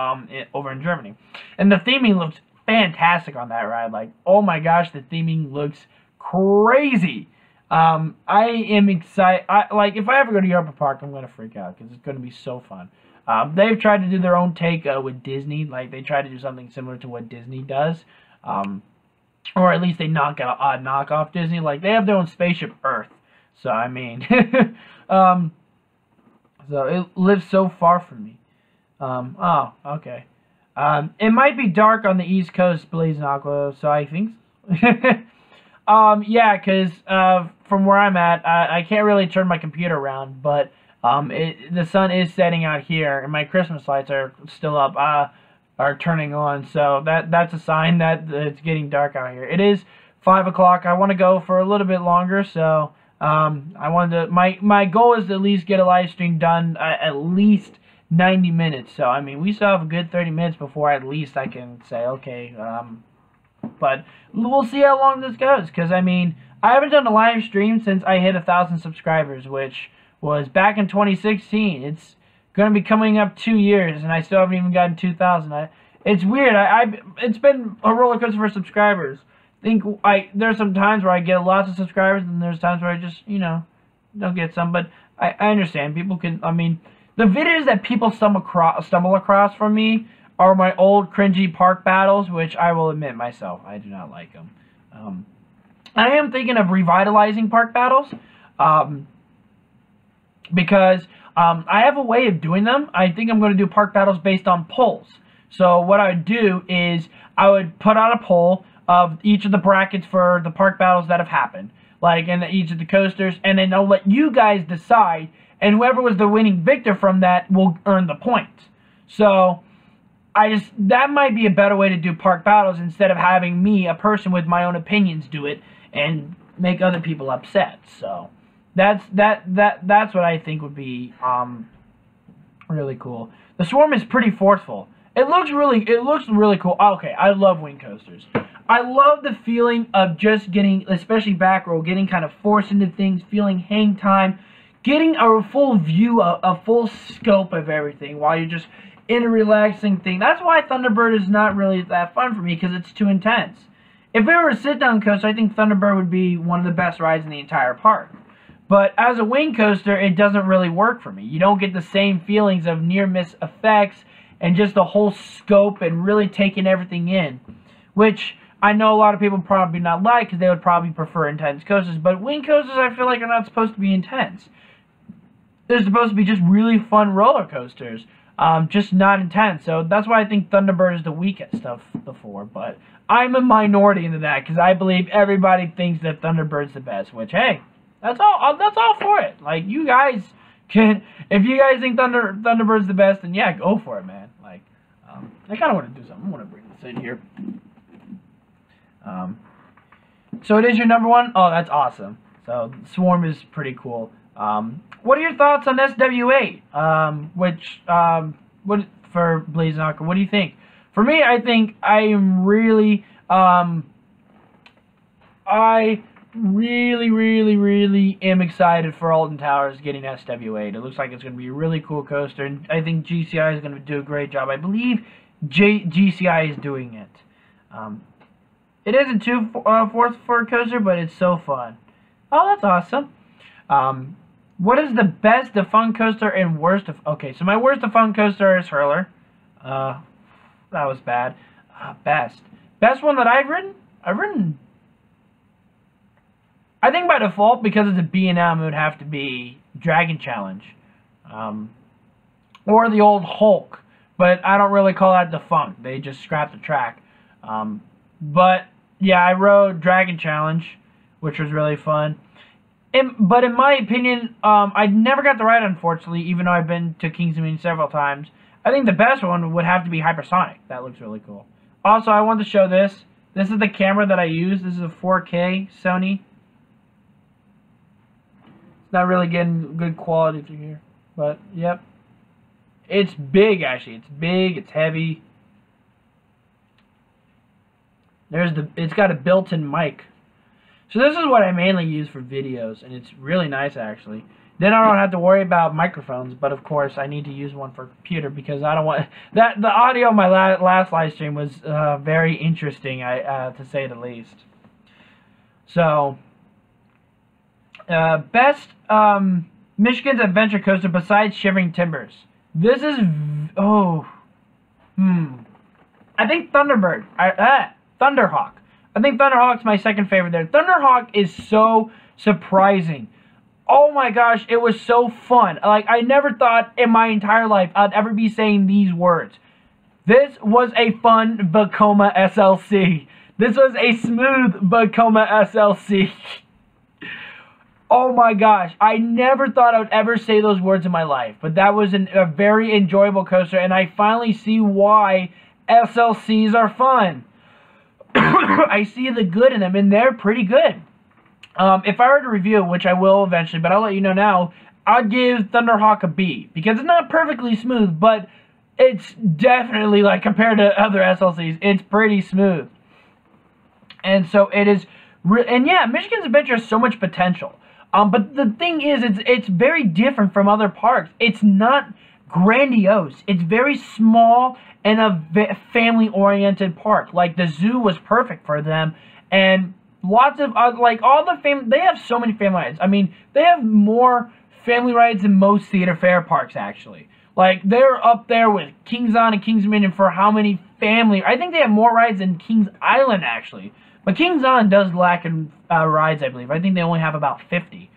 over in Germany. And the theming looks fantastic on that ride. Like, oh my gosh, the theming looks crazy. I am excited. Like, if I ever go to Europa Park, I'm going to freak out because it's going to be so fun. They've tried to do their own take with Disney. Like, they try to do something similar to what Disney does. Or at least they knock off Disney. Like, they have their own Spaceship Earth. So, I mean, so it lives so far from me. Oh, okay. It might be dark on the East Coast, Blazing Aqua, so I think so. Yeah, because from where I'm at, I can't really turn my computer around, but the sun is setting out here, and my Christmas lights are still up, are turning on, so that's a sign that it's getting dark out here. It is 5 o'clock. I want to go for a little bit longer, so I wanted to, my goal is to at least get a live stream done at least 90 minutes. So I mean, we still have a good 30 minutes before at least I can say okay. But we'll see how long this goes, because I mean, I haven't done a live stream since I hit 1,000 subscribers, which was back in 2016. It's gonna be coming up 2 years, and I still haven't even gotten 2,000. It's weird. It's been a roller coaster for subscribers. There's some times where I get lots of subscribers, and there's times where I just, don't get some. But I understand. People can, I mean, the videos that people stumble across from me are my old cringy park battles, which I will admit myself, I do not like them. I am thinking of revitalizing park battles, because I have a way of doing them. I think I'm going to do park battles based on polls. So what I would do is I would put out a poll of each of the brackets for the park battles that have happened, like in each of the coasters, and then I'll let you guys decide, and whoever was the winning victor from that will earn the points. So that might be a better way to do park battles, instead of having me, a person with my own opinions, do it and make other people upset. So that's what I think would be really cool. The Swarm is pretty forceful. It looks really cool. Okay, I love wing coasters. I love the feeling of just getting, especially back row, getting kind of forced into things, feeling hang time, getting a full view, a full scope of everything while you're just in a relaxing thing. That's why Thunderbird is not really that fun for me, because it's too intense. If it were a sit-down coaster, I think Thunderbird would be one of the best rides in the entire park. But as a wing coaster, it doesn't really work for me. You don't get the same feelings of near-miss effects and just the whole scope and really taking everything in, which I know a lot of people probably not like, because they would probably prefer intense coasters. But wing coasters, I feel like, are not supposed to be intense. They're supposed to be just really fun roller coasters, just not intense. So that's why I think Thunderbird is the weakest of the four. But I'm a minority into that, because I believe everybody thinks that Thunderbird's the best. Which, hey, that's all for it. Like, you guys can, if you guys think Thunderbird's the best, then yeah, go for it, man. Like, I kind of want to do something. I want to bring this in here. So it is your number one? Oh, that's awesome. So Swarm is pretty cool. What are your thoughts on SW8? What for Blazing Aqua? What do you think? For me, I think I am really, I really am excited for Alton Towers getting SW8. It looks like it's going to be a really cool coaster, and I think GCI is going to do a great job. I believe GCI is doing it. It isn't too forced for a coaster, but it's so fun. Oh, that's awesome. What is the best defunct coaster and worst of... Okay, so my worst defunct coaster is Hurler. That was bad. Best one that I've ridden... I think by default, because it's a B&M, it would have to be Dragon Challenge. Or the old Hulk. But I don't really call that defunct. They just scrapped the track. But, yeah, I rode Dragon Challenge, which was really fun. But in my opinion, I never got to ride, unfortunately, even though I've been to Kings Dominion several times. I think the best one would have to be Hypersonic. That looks really cool. Also, I wanted to show this. This is the camera that I use. This is a 4K Sony. It's not really getting good quality through here. But, yep. It's big, actually. It's big. It's heavy. It's got a built-in mic. So this is what I mainly use for videos, and it's really nice actually. Then I don't have to worry about microphones, but of course I need to use one for a computer because I don't want that. The audio of my last live stream was very interesting, to say the least. So, best Michigan's Adventure Coaster besides Shivering Timbers. This is I think Thunderbird. Thunderhawk. I think Thunderhawk's my second favorite there. Thunderhawk is so surprising. Oh my gosh, it was so fun. Like, I never thought in my entire life I'd ever be saying these words. This was a fun Vekoma SLC. This was a smooth Vekoma SLC. Oh my gosh, I never thought I would ever say those words in my life. But that was a very enjoyable coaster, and I finally see why SLCs are fun. I see the good in them, and they're pretty good. If I were to review, which I will eventually, but I'll let you know now, I'd give Thunderhawk a B. Because it's not perfectly smooth, but it's definitely, like, compared to other SLCs, it's pretty smooth. And so it is, and yeah, Michigan's Adventure has so much potential. But the thing is, it's very different from other parks. It's not grandiose. It's very small and a family-oriented park. Like, the zoo was perfect for them, and lots of, like, all the family, they have so many family rides. I mean, they have more family rides than most Cedar Fair parks, actually. Like, they're up there with Kings On and Kings Dominion for how many family, I think they have more rides than Kings Island, actually. But Kings On does lack in rides, I believe. I think they only have about 50,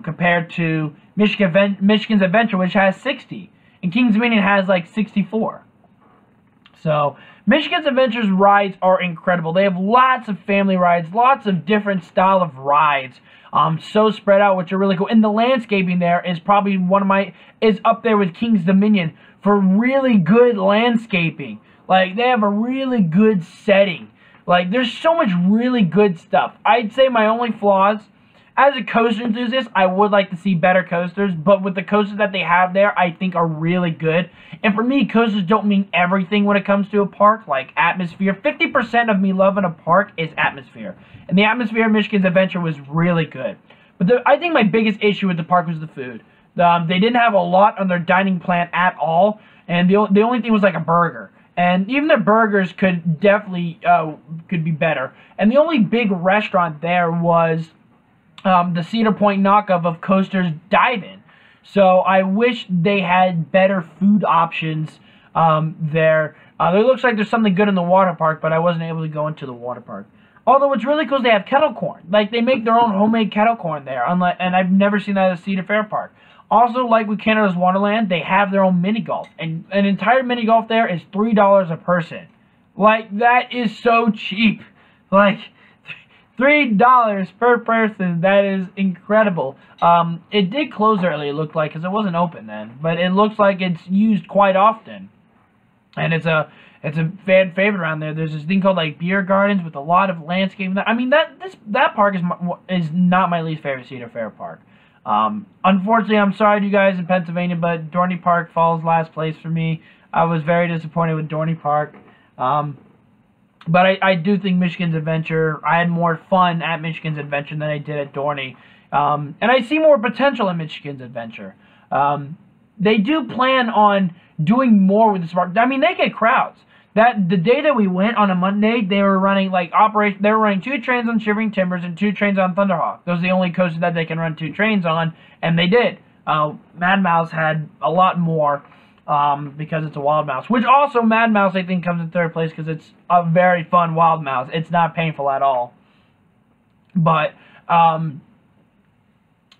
compared to Michigan's Adventure, which has 60. And Kings Dominion has, like, 64. So, Michigan's Adventure's rides are incredible. They have lots of family rides, lots of different style of rides, so spread out, which are really cool. And the landscaping there is probably is up there with King's Dominion for really good landscaping. Like, they have a really good setting. Like, there's so much really good stuff. I'd say my only flaws, as a coaster enthusiast, I would like to see better coasters, but with the coasters that they have there, I think are really good. And for me, coasters don't mean everything when it comes to a park, like atmosphere. 50% of me loving a park is atmosphere. And the atmosphere of Michigan's Adventure was really good. But I think my biggest issue with the park was the food. They didn't have a lot on their dining plan at all, and the only thing was like a burger. And even their burgers could definitely could be better. And the only big restaurant there was the Cedar Point knockoff of Coaster's Dive-In. So I wish they had better food options there. There looks like there's something good in the water park, but I wasn't able to go into the water park. Although what's really cool is they have kettle corn. Like, they make their own homemade kettle corn there, and I've never seen that at a Cedar Fair park. Also, like with Canada's Wonderland, they have their own mini golf. And an entire mini golf there is $3 a person. Like, that is so cheap. Like, $3 per person. That is incredible. It did close early, it looked like, because it wasn't open then. But it looks like it's used quite often. And it's a fan favorite around there. There's this thing called, like, beer gardens with a lot of landscaping. I mean, that park is not my least favorite Cedar Fair park. Unfortunately, I'm sorry to you guys in Pennsylvania, but Dorney Park falls last place for me. I was very disappointed with Dorney Park. But I do think Michigan's Adventure, I had more fun at Michigan's Adventure than I did at Dorney. And I see more potential in Michigan's Adventure. They do plan on doing more with this park. I mean, they get crowds. The day that we went on a Monday, they were running they were running 2 trains on Shivering Timbers and 2 trains on Thunderhawk. Those are the only coasters that they can run 2 trains on, and they did. Mad Mouse had a lot more because it's a Wild Mouse, which also Mad Mouse I think comes in 3rd place because it's a very fun Wild Mouse. It's not painful at all. But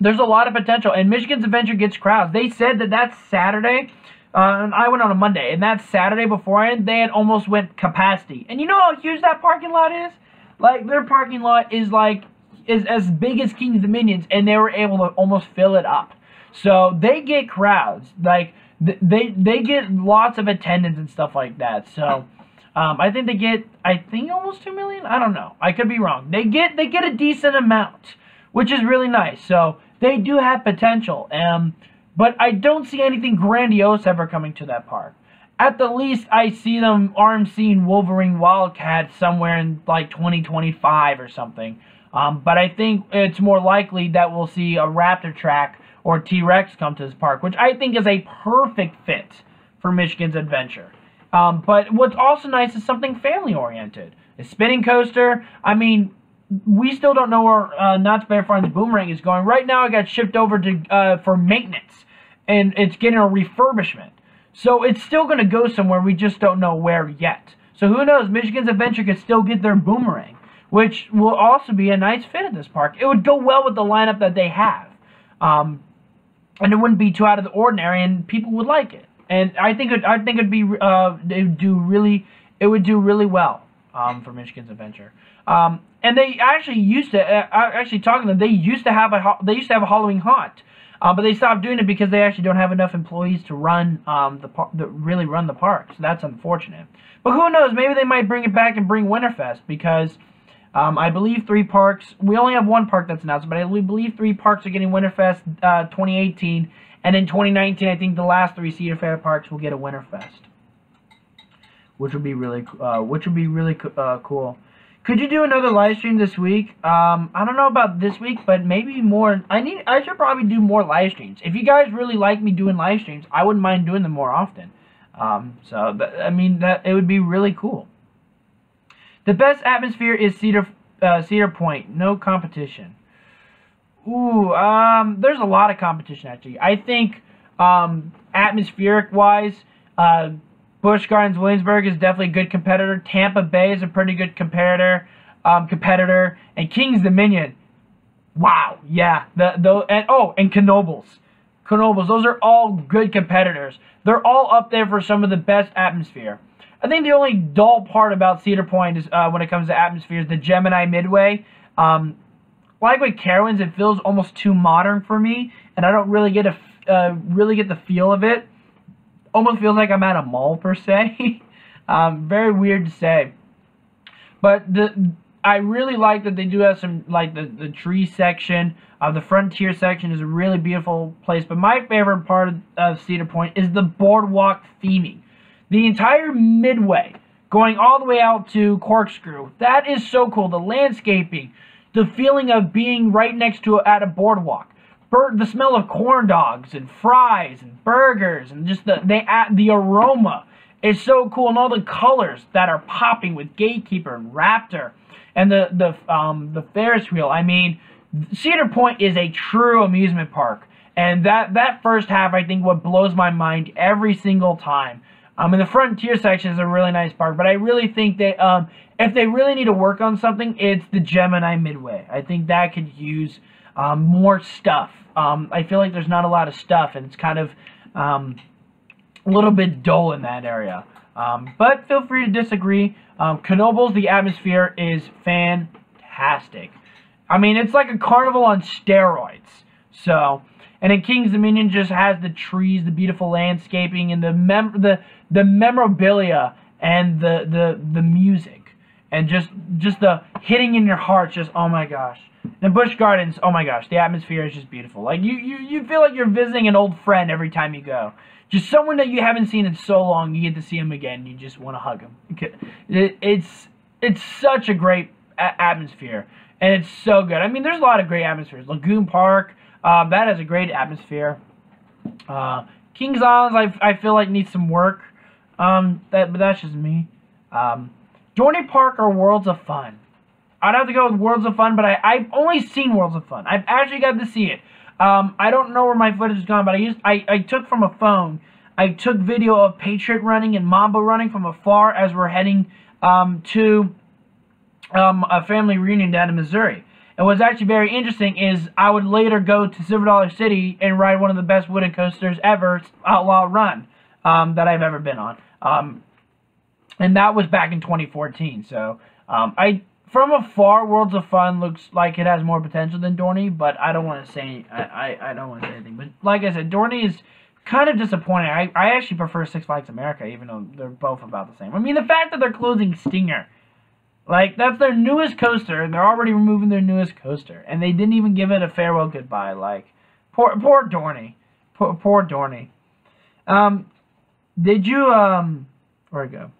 there's a lot of potential, and Michigan's Adventure gets crowds. They said that Saturday. And I went on a Monday, and that Saturday beforehand, they had almost went capacity. And you know how huge that parking lot is? Like, their parking lot is as big as King's Dominion's, and they were able to almost fill it up. So they get crowds. Like, they get lots of attendance and stuff like that. So I think they get, almost 2 million. I don't know. I could be wrong. They get a decent amount, which is really nice. So they do have potential. But I don't see anything grandiose ever coming to that park. at the least, I see them RMCing Wolverine Wildcat somewhere in like 2025 or something. But I think it's more likely that we'll see a Raptor track or T-Rex come to this park, which I think is a perfect fit for Michigan's Adventure. But what's also nice is something family-oriented. A spinning coaster, I mean, we still don't know where Knott's Berry Farms Boomerang is going. Right now, it got shipped over to for maintenance, and it's getting a refurbishment. So it's still going to go somewhere, we just don't know where yet. So who knows, Michigan's Adventure could still get their Boomerang, which will also be a nice fit at this park. It would go well with the lineup that they have. And it wouldn't be too out of the ordinary, and people would like it. And I think it would do really well for Michigan's Adventure. And they actually used to actually talking to them. They used to have a Halloween haunt, but they stopped doing it because they actually don't have enough employees to run really run the park. So that's unfortunate. But who knows? Maybe they might bring it back and bring Winterfest, because I believe 3 parks. We only have 1 park that's announced, but I believe 3 parks are getting Winterfest 2018. And in 2019, I think the last 3 Cedar Fair parks will get a Winterfest, which would be really cool. Could you do another live stream this week? I don't know about this week, but maybe more. I should probably do more live streams. If you guys really like me doing live streams, I wouldn't mind doing them more often. It would be really cool. The best atmosphere is Cedar Point. No competition. Ooh, there's a lot of competition, actually. I think, atmospheric-wise, Busch Gardens Williamsburg is definitely a good competitor. Tampa Bay is a pretty good competitor. And Kings Dominion. Wow, yeah. And Knoebels. Knoebels, those are all good competitors. They're all up there for some of the best atmosphere. I think the only dull part about Cedar Point is when it comes to atmosphere is the Gemini Midway. Like with Carowinds, it feels almost too modern for me, and I don't really get the feel of it. Almost feels like I'm at a mall per se. Very weird to say, but I really like that they do have some, like the tree section. The Frontier section is a really beautiful place. But my favorite part of Cedar Point is the boardwalk theming. The entire Midway, going all the way out to Corkscrew. That is so cool. The landscaping, the feeling of being right next to at a boardwalk. The smell of corn dogs and fries and burgers, and just the aroma is so cool, and all the colors that are popping with Gatekeeper and Raptor and the Ferris wheel. I mean, Cedar Point is a true amusement park, and that first half, I think, what blows my mind every single time. And the Frontier section is a really nice park, but I really think that if they really need to work on something, it's the Gemini Midway. I think that could use more stuff. I feel like there's not a lot of stuff, and it's kind of a little bit dull in that area. But feel free to disagree. Knoebels, the atmosphere is fantastic. I mean, it's like a carnival on steroids. So, and then Kings Dominion just has the trees, the beautiful landscaping, and the memorabilia and the music, and just the hitting in your heart. Just, oh my gosh. And Busch Gardens, oh my gosh, the atmosphere is just beautiful. Like you feel like you're visiting an old friend every time you go. Just someone that you haven't seen in so long, you get to see him again, and you just want to hug him. It's such a great atmosphere, and it's so good. I mean, there's a lot of great atmospheres. Lagoon Park, that has a great atmosphere. Kings Island, I feel like needs some work. But that's just me. Dorney Park or Worlds of Fun? I'd have to go with Worlds of Fun, but I've only seen Worlds of Fun. I've actually got to see it. I don't know where my footage is gone, but I took from a phone. I took video of Patriot running and Mambo running from afar as we're heading to a family reunion down in Missouri. And what's actually very interesting is I would later go to Silver Dollar City and ride one of the best wooden coasters ever, Outlaw Run, that I've ever been on. And that was back in 2014. So from afar, Worlds of Fun looks like it has more potential than Dorney, but I don't want to say I don't want to say anything. But like I said, Dorney is kind of disappointing. I actually prefer Six Flags America, even though they're both about the same. I mean, the fact that they're closing Stinger, like, that's their newest coaster, and they're already removing their newest coaster, and they didn't even give it a farewell goodbye. Like, poor Dorney, poor Dorney. Did you where'd it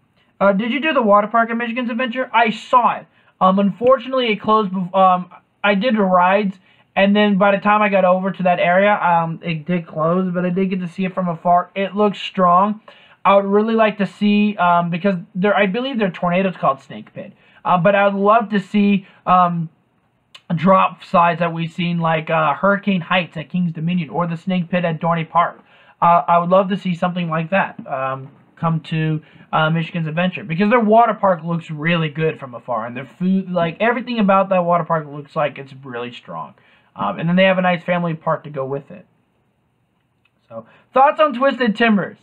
go? Did you do the water park at Michigan's Adventure? I saw it. Unfortunately, it closed. I did the rides, and then by the time I got over to that area, it did close. But I did get to see it from afar. It looks strong. I would really like to see because I believe their tornado's called Snake Pit. But I would love to see drop slides that we've seen like Hurricane Heights at King's Dominion or the Snake Pit at Dorney Park. I would love to see something like that come to Michigan's Adventure because their water park looks really good from afar, and their food, like everything about that water park looks like it's really strong. And then they have a nice family park to go with it. So, thoughts on Twisted Timbers?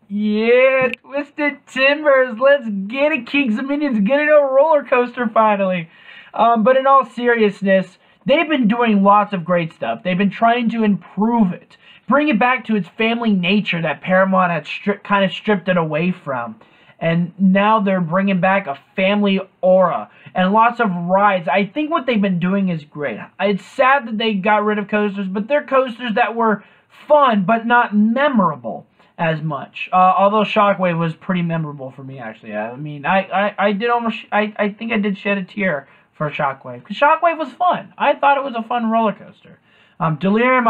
Yeah, Twisted Timbers. Let's get it, Kings of Minions. Get it a roller coaster finally. But in all seriousness, they've been doing lots of great stuff. They've been trying to improve it, bring it back to its family nature that Paramount had kind of stripped it away from. And now they're bringing back a family aura and lots of rides. I think what they've been doing is great. It's sad that they got rid of coasters, but they're coasters that were fun but not memorable as much. Although Shockwave was pretty memorable for me, actually. I mean, I think I did shed a tear for Shockwave because Shockwave was fun. I thought it was a fun roller coaster. Delirium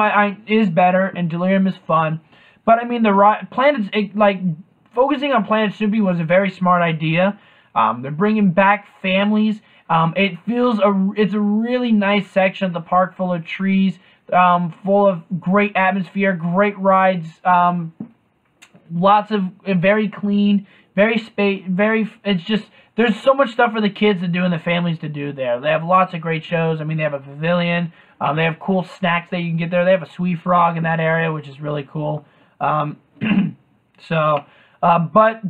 is better, and Delirium is fun. But I mean, focusing on Planet Snoopy was a very smart idea. They're bringing back families. It's a really nice section of the park full of trees, full of great atmosphere, great rides, lots of very clean, it's just, there's so much stuff for the kids to do and the families to do there. They have lots of great shows. I mean, they have a pavilion. They have cool snacks that you can get there. They have a Sweet Frog in that area, which is really cool. But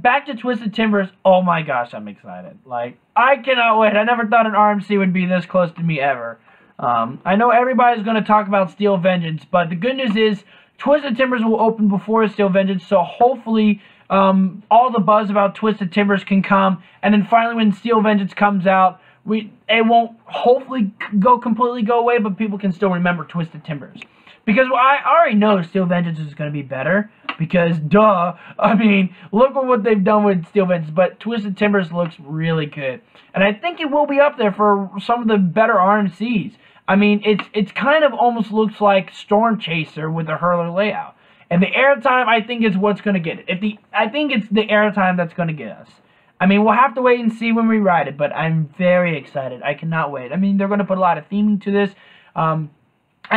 back to Twisted Timbers. Oh my gosh, I'm excited. Like, I cannot wait. I never thought an RMC would be this close to me ever. I know everybody's going to talk about Steel Vengeance, but the good news is Twisted Timbers will open before Steel Vengeance, so hopefully all the buzz about Twisted Timbers can come, and then finally when Steel Vengeance comes out, it won't hopefully completely go away, but people can still remember Twisted Timbers. Because I already know Steel Vengeance is going to be better, because duh, I mean, look at what they've done with Steel Vengeance, but Twisted Timbers looks really good. And I think it will be up there for some of the better RMCs. I mean, it's kind of almost looks like Storm Chaser with the Hurler layout. And the airtime, I think, is what's going to get it. I think it's the airtime that's going to get us. I mean, we'll have to wait and see when we ride it, but I'm very excited. I cannot wait. I mean, they're going to put a lot of theming to this. I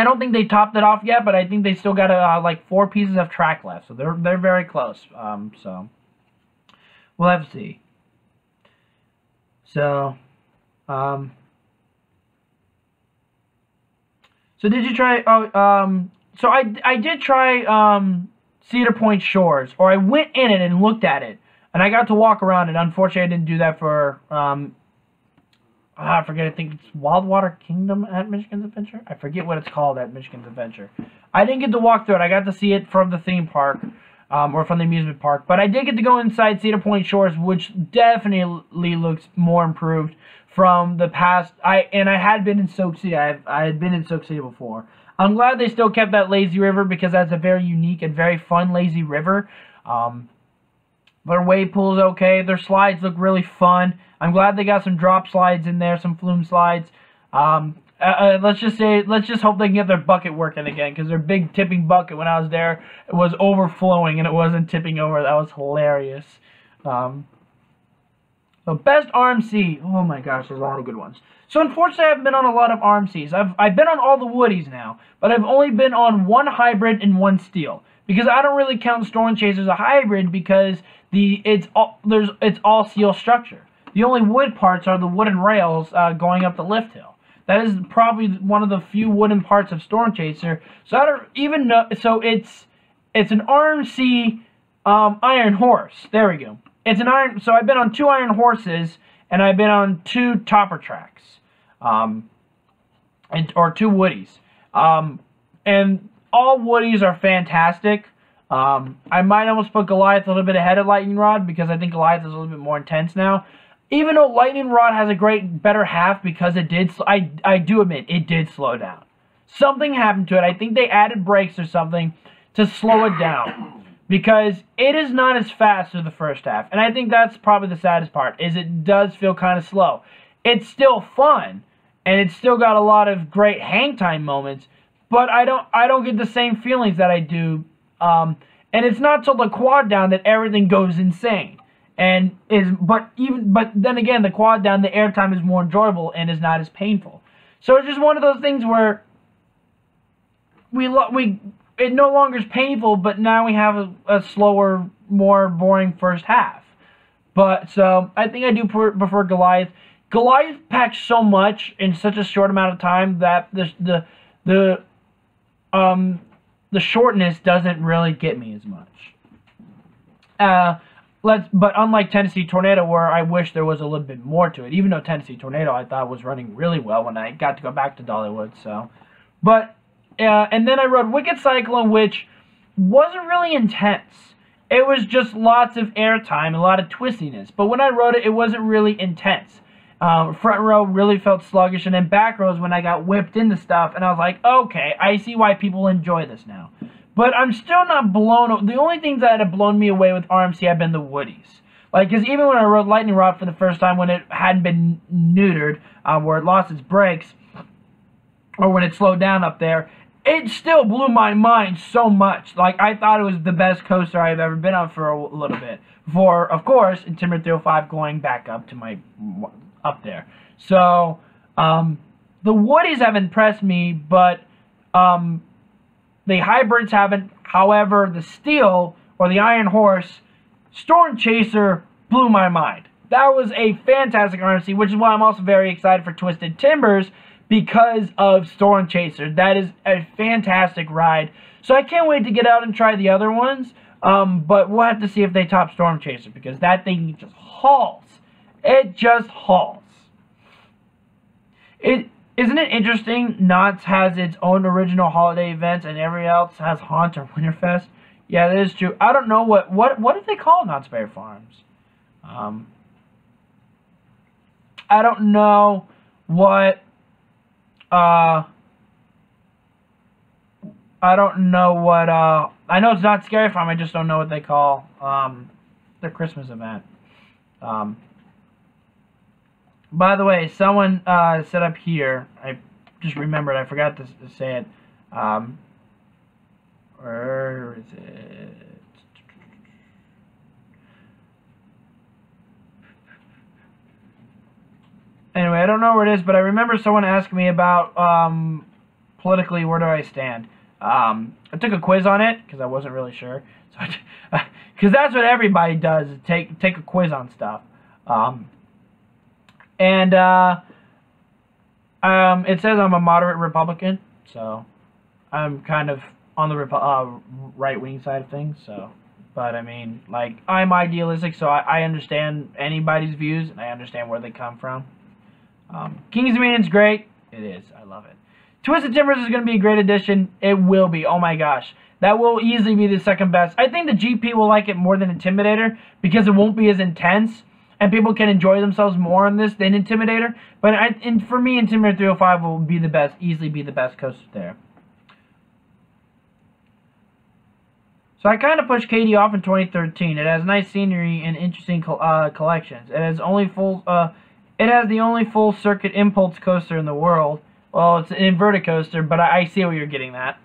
don't think they topped it off yet, but I think they still got like 4 pieces of track left, so they're very close. So we'll have to see. So, so did you try? So I did try Cedar Point Shores, or I went in it and looked at it, and I got to walk around it. Unfortunately, I didn't do that for I forget. I think it's Wildwater Kingdom at Michigan's Adventure. I forget what it's called at Michigan's Adventure. I didn't get to walk through it. I got to see it from the theme park, or from the amusement park. But I did get to go inside Cedar Point Shores, which definitely looks more improved from the past. I had been in Soak City. I had been in Soak City before. I'm glad they still kept that lazy river, because that's a very unique and very fun lazy river. Their wave pool is okay. Their slides look really fun. I'm glad they got some drop slides in there, some flume slides. Let's just hope they can get their bucket working again, because their big tipping bucket when I was there, it was overflowing and it wasn't tipping over. That was hilarious. So best RMC. Oh my gosh, there's a lot of good ones. So unfortunately, I haven't been on a lot of RMCs. I've been on all the Woodies now, but I've only been on 1 hybrid and 1 steel, because I don't really count Storm Chaser as a hybrid, because it's all steel structure. The only wood parts are the wooden rails going up the lift hill. That is probably one of the few wooden parts of Storm Chaser. So I don't even know. So it's an RMC Iron Horse. There we go. It's an iron. So I've been on 2 Iron Horses, and I've been on 2 Topper Tracks, or 2 Woodies. And all Woodies are fantastic. I might almost put Goliath a little bit ahead of Lightning Rod, because I think Goliath is a little bit more intense now. Even though Lightning Rod has a better half, because it did, I do admit, it did slow down. Something happened to it. I think they added brakes or something to slow it down. because it is not as fast as the first half. And I think that's probably the saddest part, is it does feel kind of slow. It's still fun, and it's still got a lot of great hang time moments, but I don't get the same feelings that I do. And it's not till the quad down that everything goes insane. But then again, the quad down, the airtime is more enjoyable and is not as painful. So it's just one of those things where it no longer is painful, but now we have a slower, more boring first half. But so I think I do prefer Goliath. Goliath packs so much in such a short amount of time that the shortness doesn't really get me as much. But unlike Tennessee Tornado, where I wish there was a little bit more to it, even though Tennessee Tornado I thought was running really well when I got to go back to Dollywood. So, and then I rode Wicked Cyclone, which wasn't really intense. It was just lots of airtime and a lot of twistiness. But when I rode it, it wasn't really intense. Front row really felt sluggish, and then back rows when I got whipped into stuff, and I was like, okay, I see why people enjoy this now. But I'm still not blown. The only things that have blown me away with RMC have been the woodies. Like, because even when I rode Lightning Rod for the first time, when it hadn't been neutered, where it lost its brakes, or when it slowed down up there, it still blew my mind so much. Like, I thought it was the best coaster I've ever been on for a little bit. For, of course, Intimidator 305 going back up to my... up there. So, the woodies have impressed me, but the hybrids haven't. However, the steel, or the Iron Horse, Storm Chaser blew my mind. That was a fantastic RMC, which is why I'm also very excited for Twisted Timbers, because of Storm Chaser. That is a fantastic ride. So I can't wait to get out and try the other ones, but we'll have to see if they top Storm Chaser, because that thing just hauls. It just hauls. Isn't it interesting? Knott's has its own original holiday events, and every else has Haunt or Winterfest. Yeah, that is true. I don't know what did they call Knott's Berry Farms? I don't know what. I don't know what. I know it's not Scary Farm. I just don't know what they call their Christmas event. By the way, someone set up here. I just remembered. I forgot to say it. Where is it? Anyway, I don't know where it is, but I remember someone asking me about politically, where do I stand? I took a quiz on it because I wasn't really sure. So, because that's what everybody does, is take a quiz on stuff. It says I'm a moderate Republican, so I'm kind of on the right-wing side of things. So, but I mean, like, I'm idealistic, so I understand anybody's views, and I understand where they come from. King's Dominion's great. It is. I love it. Twisted Timbers is going to be a great addition. It will be. Oh my gosh. That will easily be the second best. I think the GP will like it more than Intimidator because it won't be as intense. And people can enjoy themselves more on this than Intimidator. But for me, Intimidator 305 will be the best, easily be the best coaster there. So I kind of pushed Katie off in 2013. It has nice scenery and interesting collections. It has the only full circuit impulse coaster in the world. Well, it's an inverted coaster, but I see what you're getting at.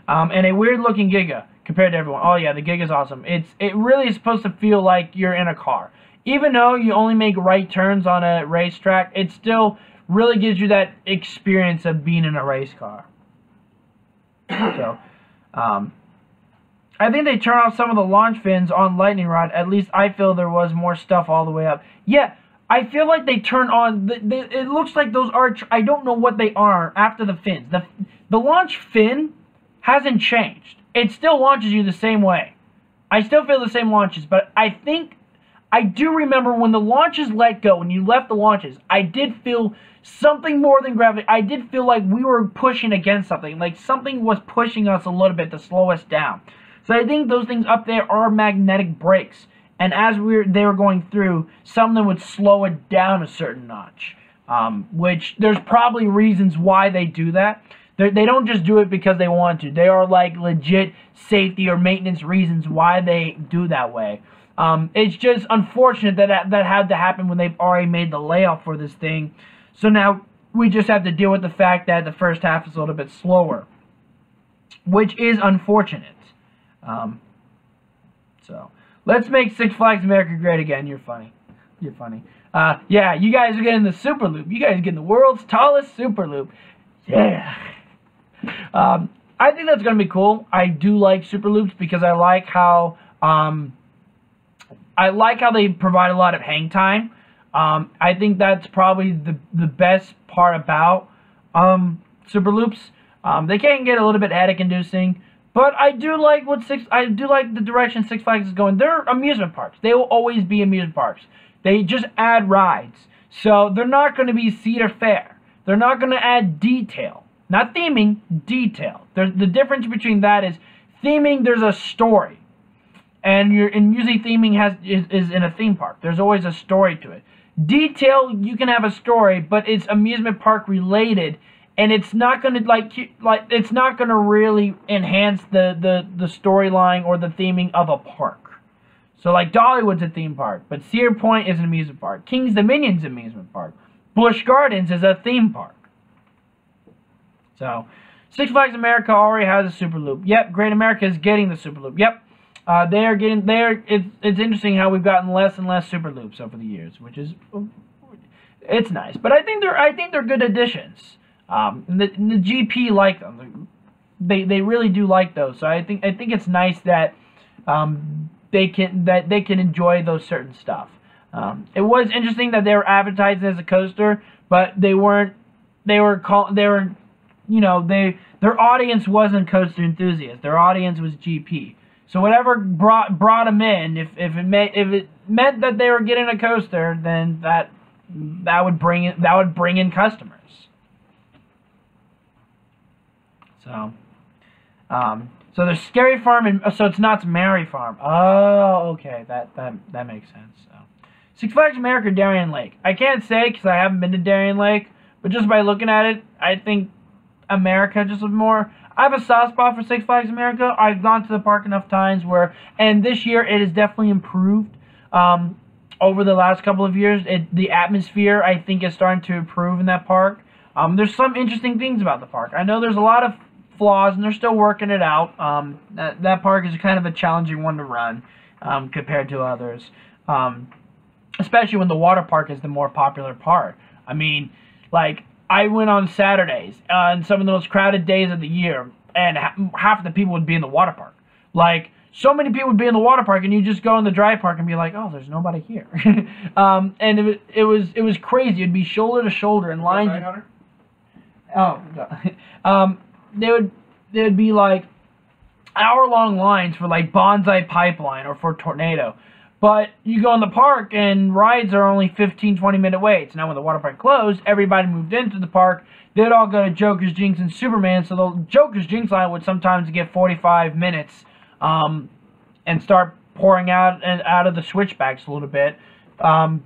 And a weird looking Giga compared to everyone. Oh yeah, the Giga's awesome. It really is supposed to feel like you're in a car. Even though you only make right turns on a racetrack, it still really gives you that experience of being in a race car. So, I think they turn off some of the launch fins on Lightning Rod. At least I feel there was more stuff all the way up. Yeah, I feel like they turn on... it looks like those are... I don't know what they are after the fins. The launch fin hasn't changed. It still launches you the same way. I still feel the same launches, but I think... I do remember when the launches let go, when you left the launches, I did feel something more than gravity. I did feel like we were pushing against something. Like something was pushing us a little bit to slow us down. So I think those things up there are magnetic brakes. And as they were going through, something would slow it down a certain notch. Which there's probably reasons why they do that. They don't just do it because they want to. They are like legit safety or maintenance reasons why they do that way. It's just unfortunate that that had to happen when they've already made the layoff for this thing. So now we just have to deal with the fact that the first half is a little bit slower, which is unfortunate. So let's make Six Flags America great again. You're funny. You're funny. Yeah, you guys are getting the Super Loop. You guys are getting the world's tallest Super Loop. Yeah. I think that's going to be cool. I do like Super Loops because I like how they provide a lot of hang time. I think that's probably the best part about Super Loops. They can get a little bit headache inducing, but I do like the direction Six Flags is going. They're amusement parks. They will always be amusement parks. They just add rides. So they're not going to be Cedar Fair. They're not going to add detail. Not theming, detail. The difference between that is theming, there's a story. And usually theming is in a theme park. There's always a story to it. Detail, you can have a story, but it's amusement park related, and it's not going to it's not going to really enhance the storyline or the theming of a park. So like Dollywood's a theme park, but Cedar Point is an amusement park. King's Dominion's an amusement park. Busch Gardens is a theme park. So Six Flags America already has a Super Loop. Yep, Great America is getting the Super Loop. Yep. It's interesting how we've gotten less and less Super Loops over the years, which is, it's nice. But I think they're good additions. The GP like them. They really do like those. So I think it's nice that they can enjoy those certain stuff. It was interesting that they were advertised as a coaster, but they weren't. Their audience wasn't coaster enthusiasts. Their audience was GP. So whatever brought them in, if it meant that they were getting a coaster, then that would bring in customers. So so there's Scary Farm, and so it's not Mary Farm. Oh, okay, that makes sense. So Six Flags America, Darien Lake. I can't say because I haven't been to Darien Lake, but just by looking at it, I think America just more. I have a soft spot for Six Flags America. I've gone to the park enough times and this year it has definitely improved over the last couple of years. The atmosphere, I think, is starting to improve in that park. There's some interesting things about the park. I know there's a lot of flaws, and they're still working it out. That park is kind of a challenging one to run compared to others, especially when the water park is the more popular part. I mean, like, I went on Saturdays, on some of the most crowded days of the year, and half the people would be in the water park. Like, so many people would be in the water park, and you just go in the dry park and be like, oh, there's nobody here. And it was crazy. It'd be shoulder to shoulder in lines. Hunter? Oh, there'd be like hour-long lines for like Bonsai Pipeline or for Tornado. But you go in the park and rides are only 15-20 minute waits. Now when the water park closed, everybody moved into the park. They'd all go to Joker's, Jinx, and Superman. So the Joker's Jinx line would sometimes get 45 minutes and start pouring out of the switchbacks a little bit. But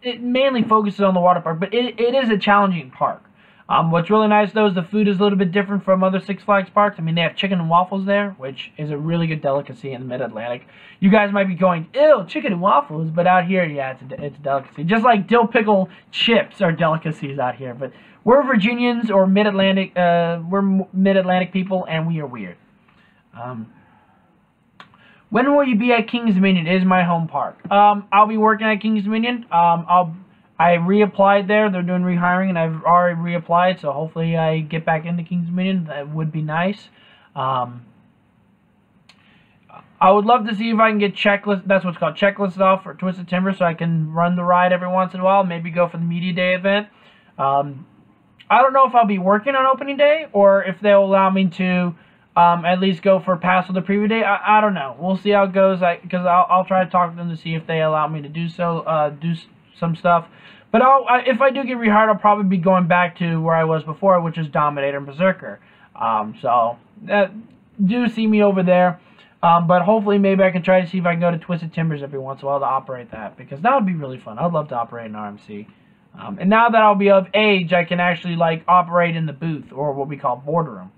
it mainly focuses on the water park, but it is a challenging park. What's really nice, though, is the food is a little bit different from other Six Flags parks. I mean, they have chicken and waffles there, which is a really good delicacy in the Mid-Atlantic. You guys might be going, ew, chicken and waffles, but out here, yeah, it's a delicacy. Just like dill pickle chips are delicacies out here. But we're Virginians or Mid-Atlantic, we're Mid-Atlantic people, and we are weird. When will you be at King's Dominion? It is my home park. I'll be working at King's Dominion. I reapplied there. They're doing rehiring, and I've already reapplied, so hopefully I get back into King's Dominion. That would be nice. I would love to see if I can get checklist. That's what's called checklists off for Twisted Timber, so I can run the ride every once in a while. Maybe go for the media day event. I don't know if I'll be working on opening day or if they'll allow me to at least go for pass on the preview day. I don't know. We'll see how it goes. Because I'll try to talk to them to see if they allow me to do so. Do some stuff. But if I do get rehired, I'll probably be going back to where I was before, which is Dominator and Berserker. So do see me over there. But hopefully maybe I can try to see if I can go to Twisted Timbers every once in a while to operate that, because that would be really fun. I'd love to operate an RMC. And now that I'll be of age, I can actually like operate in the booth, or what we call boardroom,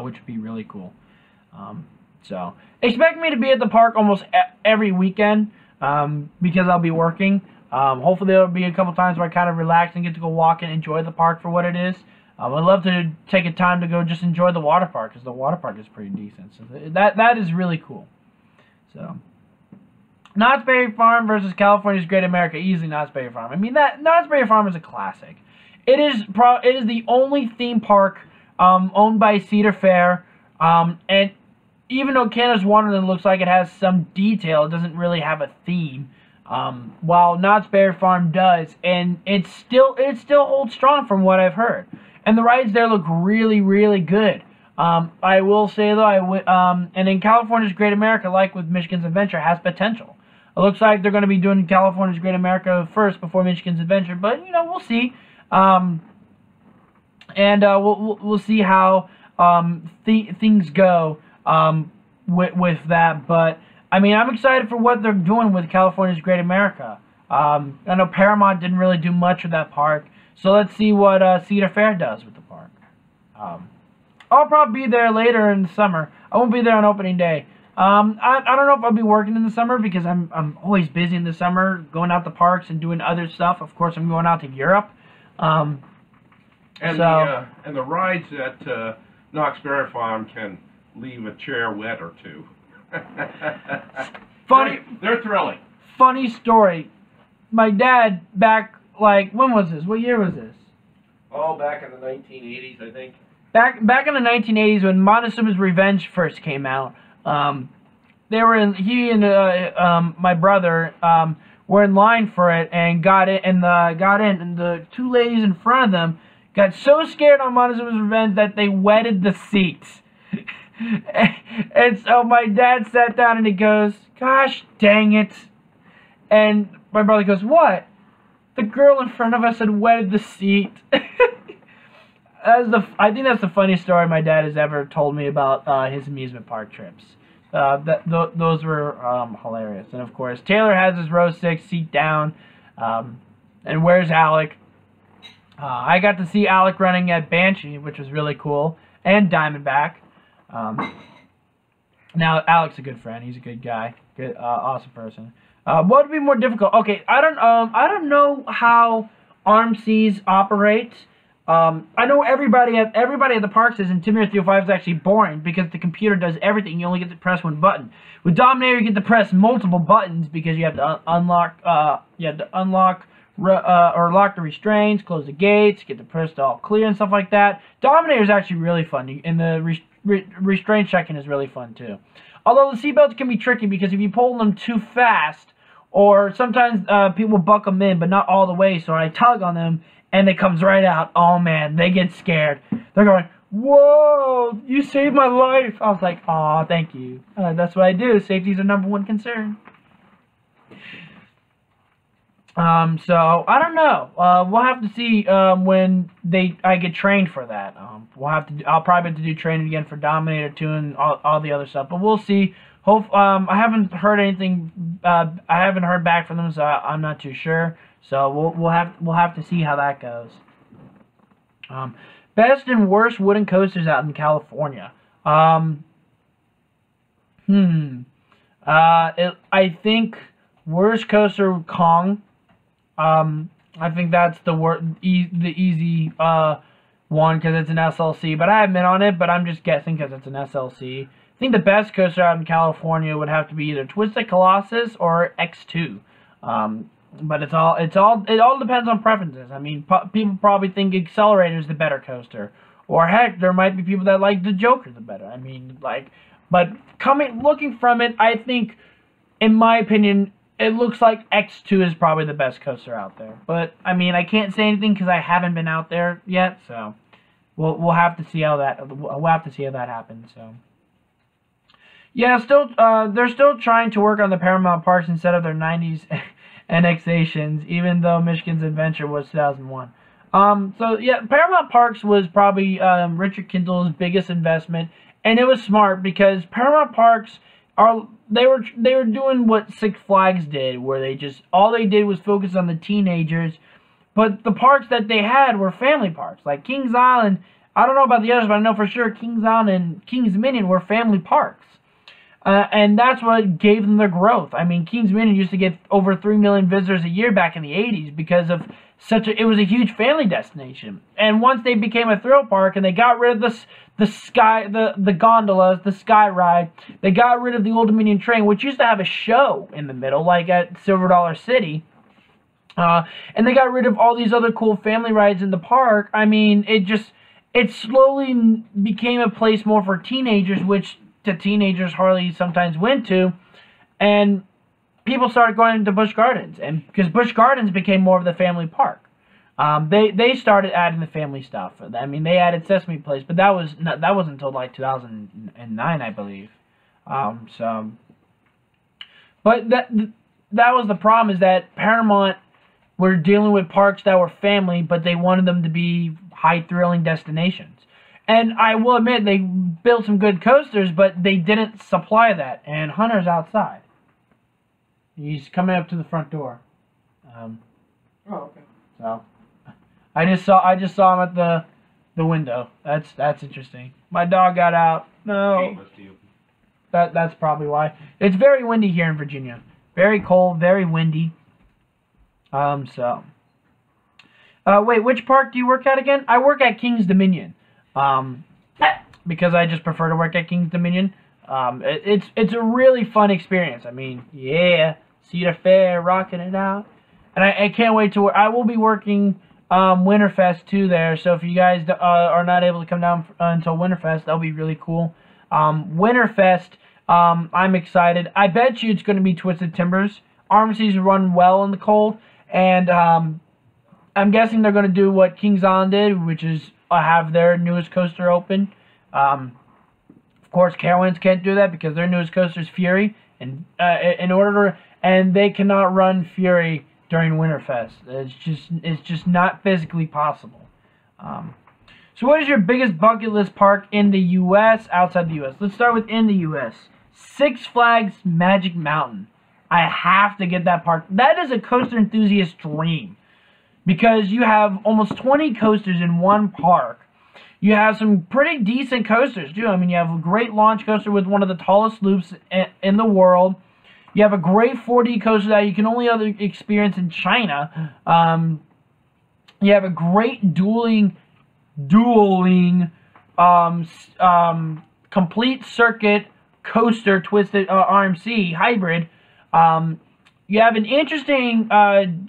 which would be really cool. So expect me to be at the park almost every weekend because I'll be working. Hopefully there'll be a couple times where I kind of relax and get to go walk and enjoy the park for what it is. I'd love to take a time to go just enjoy the water park, because the water park is pretty decent. So that is really cool. So Knott's Berry Farm versus California's Great America. Easily Knott's Berry Farm. I mean, that Knott's Berry Farm is a classic. It is the only theme park owned by Cedar Fair, and even though Canada's Wonderland looks like it has some detail, it doesn't really have a theme. While Knott's Berry Farm does, and it still holds strong from what I've heard. And the rides there look really, really good. I will say though, and in California's Great America, like with Michigan's Adventure, has potential. It looks like they're going to be doing California's Great America first before Michigan's Adventure, but you know, we'll see. We'll see how things go with that. But I mean, I'm excited for what they're doing with California's Great America. I know Paramount didn't really do much with that park. So let's see what Cedar Fair does with the park. I'll probably be there later in the summer. I won't be there on opening day. I don't know if I'll be working in the summer because I'm always busy in the summer, going out to parks and doing other stuff. Of course, I'm going out to Europe. And the rides at Knott's Berry Farm can leave a chair wet or two. Funny, they're thrilling. Funny story. My dad back. Like, when was this? What year was this? Oh, back in the 1980s, I think. Back in the 1980s, when Montezuma's Revenge first came out, he and my brother were in line for it and got in, and the two ladies in front of them got so scared on Montezuma's Revenge that they wetted the seats. And so my dad sat down and he goes, "Gosh dang it!" And my brother goes, "What?" The girl in front of us had wetted the seat. I think that's the funniest story my dad has ever told me about his amusement park trips. Those were hilarious. And of course, Taylor has his row 6 seat down. And where's Alec? I got to see Alec running at Banshee, which was really cool, and Diamondback. Now Alec's a good friend. He's a good guy. Good, awesome person. What would be more difficult? Okay, I don't know how ARMCs operate. I know everybody at the park says Intimidator 305 is actually boring because the computer does everything. You only get to press one button. With Dominator, you get to press multiple buttons because you have to unlock or lock the restraints, close the gates, get the press to all clear and stuff like that. Dominator is actually really fun, and the restraint checking is really fun too. Although the seatbelts can be tricky because if you pull them too fast, or sometimes people buck them in, but not all the way, so I tug on them, and it comes right out. Oh, man, they get scared. They're going, "Whoa, you saved my life." I was like, "Aw, thank you." That's what I do. Safety's our number 1 concern. So, I don't know. We'll have to see when I get trained for that. I'll probably have to do training again for Dominator 2 and all the other stuff, but we'll see. I haven't heard anything. I haven't heard back from them, so I'm not too sure. So we'll have to see how that goes. Best and worst wooden coasters out in California. I think worst coaster Kong. I think that's the easy one because it's an SLC. But I haven't been on it, but I'm just guessing because it's an SLC. I think the best coaster out in California would have to be either Twisted Colossus or X2. But it all depends on preferences. I mean, people probably think Accelerator is the better coaster, or heck, there might be people that like the Joker the better. I mean, but looking from it, I think, in my opinion, it looks like X2 is probably the best coaster out there. But I mean, I can't say anything because I haven't been out there yet. So we'll have to see how that happens. So. Yeah, they're still trying to work on the Paramount Parks instead of their 90s annexations, even though Michigan's Adventure was 2001. So yeah, Paramount Parks was probably Richard Kindle's biggest investment, and it was smart because Paramount Parks they were doing what Six Flags did, where all they did was focus on the teenagers. But the parks that they had were family parks, like Kings Island. I don't know about the others, but I know for sure Kings Island and Kings Dominion were family parks. And that's what gave them their growth. I mean, Kings Dominion used to get over 3 million visitors a year back in the 80s because of it was a huge family destination. And once they became a thrill park and they got rid of the gondolas, the sky ride, they got rid of the Old Dominion train, which used to have a show in the middle, like at Silver Dollar City. And they got rid of all these other cool family rides in the park. I mean, it slowly became a place more for teenagers, which the teenagers hardly sometimes went to. And people started going to Busch Gardens, and because Busch Gardens became more of the family park. They started adding the family stuff. I mean, they added Sesame Place, but that wasn't until like 2009, I believe. But that was the problem, is that Paramount were dealing with parks that were family, but they wanted them to be high thrilling destinations. And I will admit, they built some good coasters, but they didn't supply that. And Hunter's outside. He's coming up to the front door. Oh, okay. So I just saw him at the window. That's interesting. My dog got out. No. That's probably why. It's very windy here in Virginia. Very cold, very windy. Wait, which park do you work at again? I work at Kings Dominion. Because I just prefer to work at Kings Dominion. It's a really fun experience. I mean, yeah, Cedar Fair, rocking it out. And I can't wait to work. I will be working Winterfest too there. So if you guys are not able to come down until Winterfest, that'll be really cool. Winterfest, I'm excited. I bet you it's going to be Twisted Timbers. Armseas run well in the cold. And I'm guessing they're going to do what Kings Island did, which is have their newest coaster open. Of course, Carowinds can't do that because their newest coaster is Fury, and and they cannot run Fury during Winterfest. It's just not physically possible. So, what is your biggest bucket list park in the U.S. outside the U.S.? Let's start with in the U.S. Six Flags Magic Mountain. I have to get that park. That is a coaster enthusiast dream, because you have almost 20 coasters in one park. You have some pretty decent coasters, too. I mean, you have a great launch coaster with one of the tallest loops in the world. You have a great 4D coaster that you can only experience in China. You have a great dueling complete circuit coaster twisted RMC hybrid. You have an interesting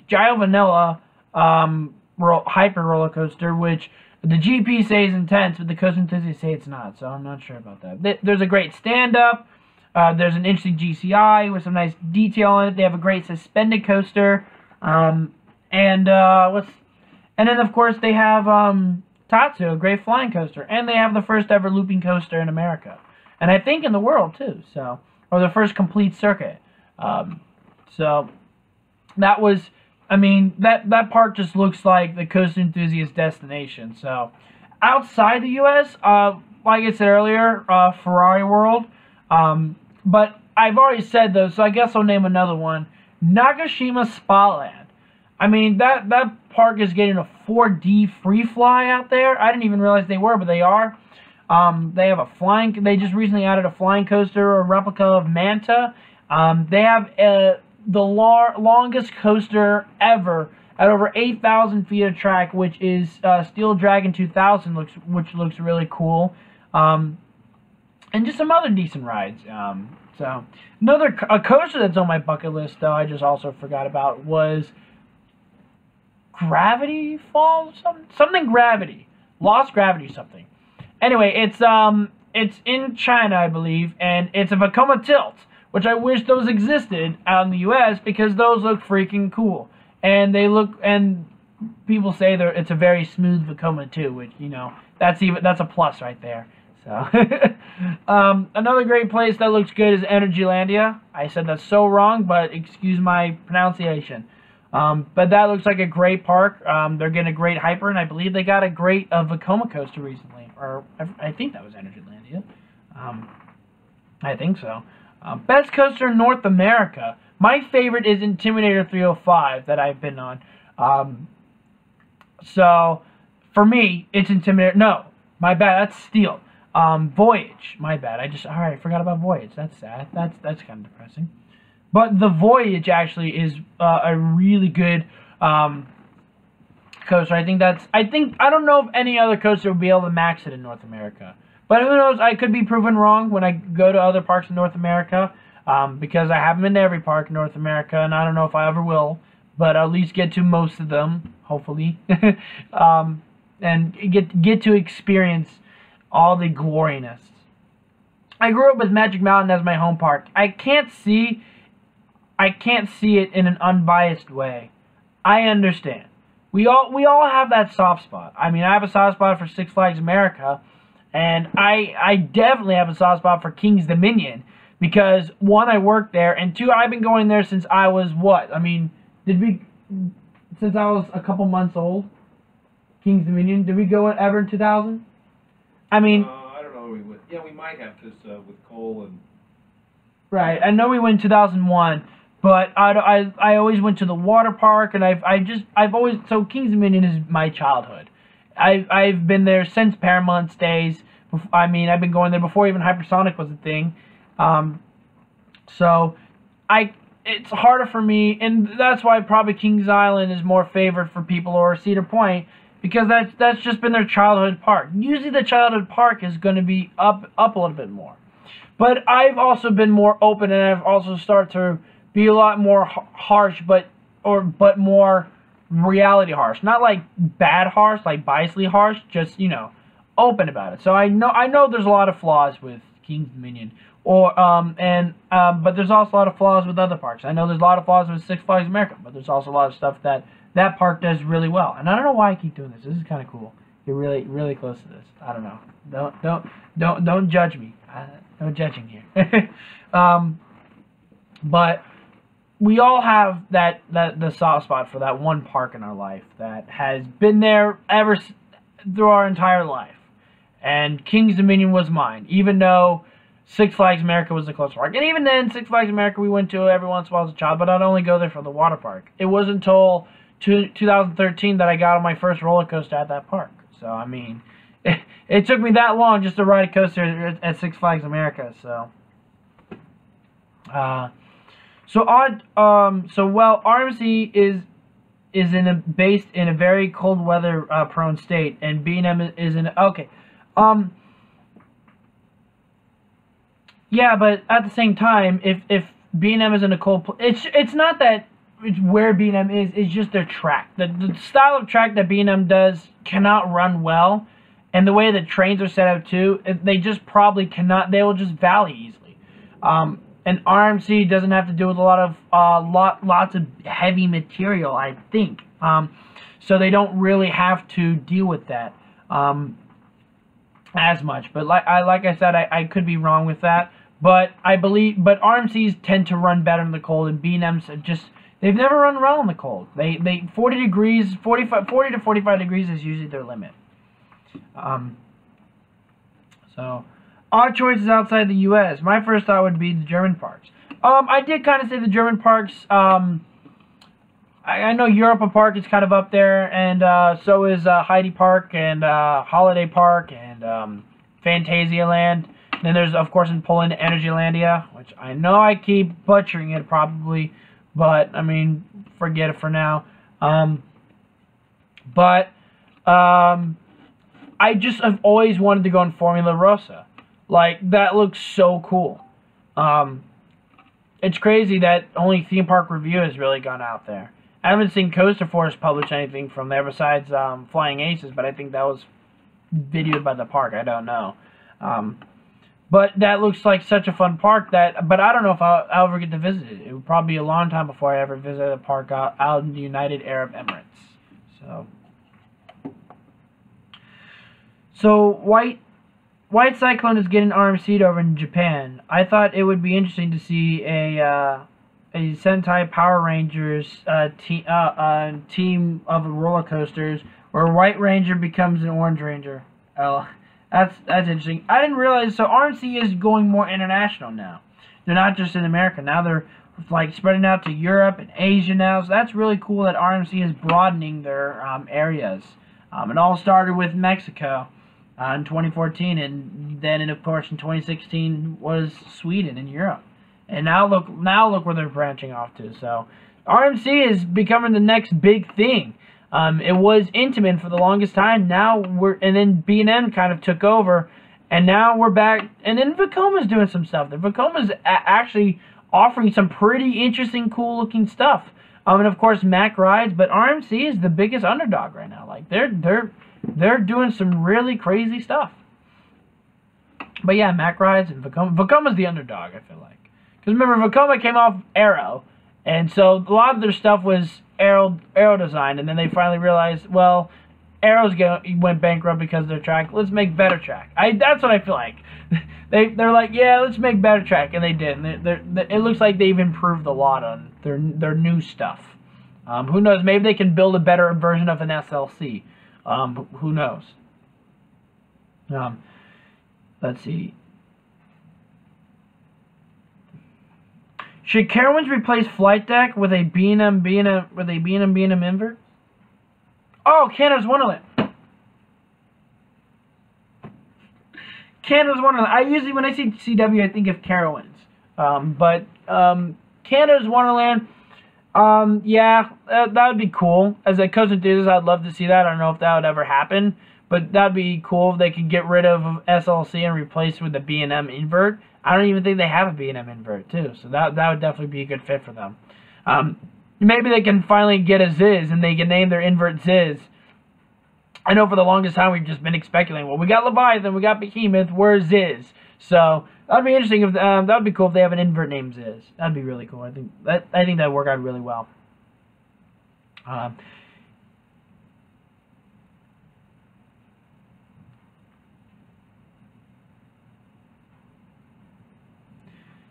Gyro Vanilla hyper roller coaster, which the GP says is intense, but the coaster enthusiasts say it's not, so I'm not sure about that. There's a great stand-up. There's an interesting GCI with some nice detail on it. They have a great suspended coaster. And then, of course, they have Tatsu, a great flying coaster. And they have the first ever looping coaster in America. And I think in the world, too. So, or the first complete circuit. So, that was... I mean, that park just looks like the coaster enthusiast destination. So, outside the U.S., like I said earlier, Ferrari World. But I've already said those, so I guess I'll name another one. Nagashima Spaland. I mean, that park is getting a 4D free fly out there. I didn't even realize they were, but they are. They have they just recently added a flying coaster, a replica of Manta. They have the longest coaster ever at over 8,000 feet of track, which is Steel Dragon 2000, which looks really cool. And just some other decent rides. So a coaster that's on my bucket list, though, I just also forgot about, was Gravity Falls, something Gravity, Lost Gravity, something. Anyway, it's in China, I believe, and it's a Vekoma Tilt, which I wish those existed out in the U.S. because those look freaking cool, and people say it's a very smooth Vekoma too, which, you know, that's a plus right there. So another great place that looks good is Energylandia. I said that's so wrong, but excuse my pronunciation. But that looks like a great park. They're getting a great hyper, and I believe they got a great Vekoma coaster recently, or I think that was Energylandia. I think so. Best coaster in North America. My favorite is Intimidator 305 that I've been on. So, for me, it's Intimidator. No, my bad. That's Steel. Voyage. My bad. I forgot about Voyage. That's sad. That's kind of depressing. But the Voyage actually is a really good coaster. I don't know if any other coaster would be able to max it in North America. But who knows? I could be proven wrong when I go to other parks in North America, because I haven't been to every park in North America, and I don't know if I ever will. But I'll at least get to most of them, hopefully, and get to experience all the gloriness. I grew up with Magic Mountain as my home park. I can't see it in an unbiased way. I understand. We all have that soft spot. I mean, I have a soft spot for Six Flags America, and I definitely have a soft spot for King's Dominion, because one, I worked there, and two, I've been going there since I was what? I mean, since I was a couple months old? King's Dominion. Did we go ever in 2000? I mean, I don't know. Yeah, we might have, because with Cole and. Right. I know we went in 2001, but I always went to the water park, and I've always, so King's Dominion is my childhood. I've been there since Paramount's days. I mean, I've been going there before even Hypersonic was a thing. So it's harder for me, and that's why probably Kings Island is more favored for people, or Cedar Point, because that's just been their childhood park. Usually the childhood park is going to be up a little bit more. But I've also been more open, and I've also started to be a lot more harsh, but more reality harsh. Not like bad harsh, like biasly harsh, just, you know, open about it. So I know there's a lot of flaws with King's Dominion, but there's also a lot of flaws with other parks. I know there's a lot of flaws with Six Flags America, but there's also a lot of stuff that park does really well. And I don't know why I keep doing this. This is kind of cool. You're really, really close to this. I don't know. Don't judge me. No judging here. But we all have the soft spot for that one park in our life that has been there through our entire life. And King's Dominion was mine, even though Six Flags America was the closest park. And even then, Six Flags America we went to every once in a while as a child, but I'd only go there for the water park. It wasn't until 2013 that I got on my first roller coaster at that park. So, I mean, it took me that long just to ride a coaster at Six Flags America. So, RMC is based in a very cold weather prone state, and B&M is in okay. Yeah, but at the same time, if B&M is in a cold place, it's not that it's where B&M is, it's just their track. The style of track that B&M does cannot run well, and the way the trains are set up too, they just probably cannot, they will just valley easily. And RMC doesn't have to do with a lot of lots of heavy material, I think. So they don't really have to deal with that as much. But like I said, I could be wrong with that. But RMCs tend to run better in the cold, and B&Ms they've never run well in the cold. They 40 to 45 degrees is usually their limit. So odd choices outside the U.S. My first thought would be the German parks. I did kind of say the German parks. I know Europa Park is kind of up there, and so is Heidi Park and Holiday Park and Phantasialand. Then there's, of course, in Poland, Energylandia, which I know I keep butchering it probably, but, I mean, forget it for now. I've always wanted to go in Formula Rossa. Like, that looks so cool. It's crazy that only Theme Park Review has really gone out there. I haven't seen Coaster Force publish anything from there besides Flying Aces, but I think that was videoed by the park. I don't know. But that looks like such a fun park but I don't know if I'll ever get to visit it. It would probably be a long time before I ever visit a park out in the United Arab Emirates. So White Cyclone is getting RMC'd over in Japan. I thought it would be interesting to see a Sentai Power Rangers team of roller coasters where White Ranger becomes an Orange Ranger. That's interesting. I didn't realize, so RMC is going more international now. They're not just in America. Now they're like spreading out to Europe and Asia now. So that's really cool that RMC is broadening their areas. It all started with Mexico in 2014, and then, of course, in 2016 was Sweden and Europe. And now look where they're branching off to. So RMC is becoming the next big thing. It was Intamin for the longest time. Now and then B&M kind of took over, and now we're back. And then Vacoma's doing some stuff. Vacoma's actually offering some pretty interesting, cool-looking stuff. And of course, Mac Rides, but RMC is the biggest underdog right now. Like they're doing some really crazy stuff. But yeah, Mac Rides and Vacoma. Vacoma's the underdog, I feel like. Because remember, Vacoma came off Aero, and so a lot of their stuff was Aero design, and then they finally realized, well, Aero's went bankrupt because of their track. Let's make better track. That's what I feel like. They're like, yeah, let's make better track, and they did. And it looks like they've improved a lot on their new stuff. Who knows? Maybe they can build a better version of an SLC. Who knows? Let's see. Should Carowinds replace Flight Deck with a B&M invert? Oh, Canada's Wonderland. Canada's Wonderland. I usually, when I see CW, I think of Carowinds. But Canada's Wonderland, yeah, that would be cool. As a cousin do this, I'd love to see that. I don't know if that would ever happen. But that'd be cool if they could get rid of SLC and replace it with a B&M invert. I don't even think they have a B&M invert, too. So that would definitely be a good fit for them. Maybe they can finally get a Ziz, and they can name their invert Ziz. I know for the longest time we've just been speculating. Well, we got Leviathan, we got Behemoth, where's Ziz? So that'd be interesting. If that'd be cool if they have an invert named Ziz. That'd be really cool. I think that'd work out really well.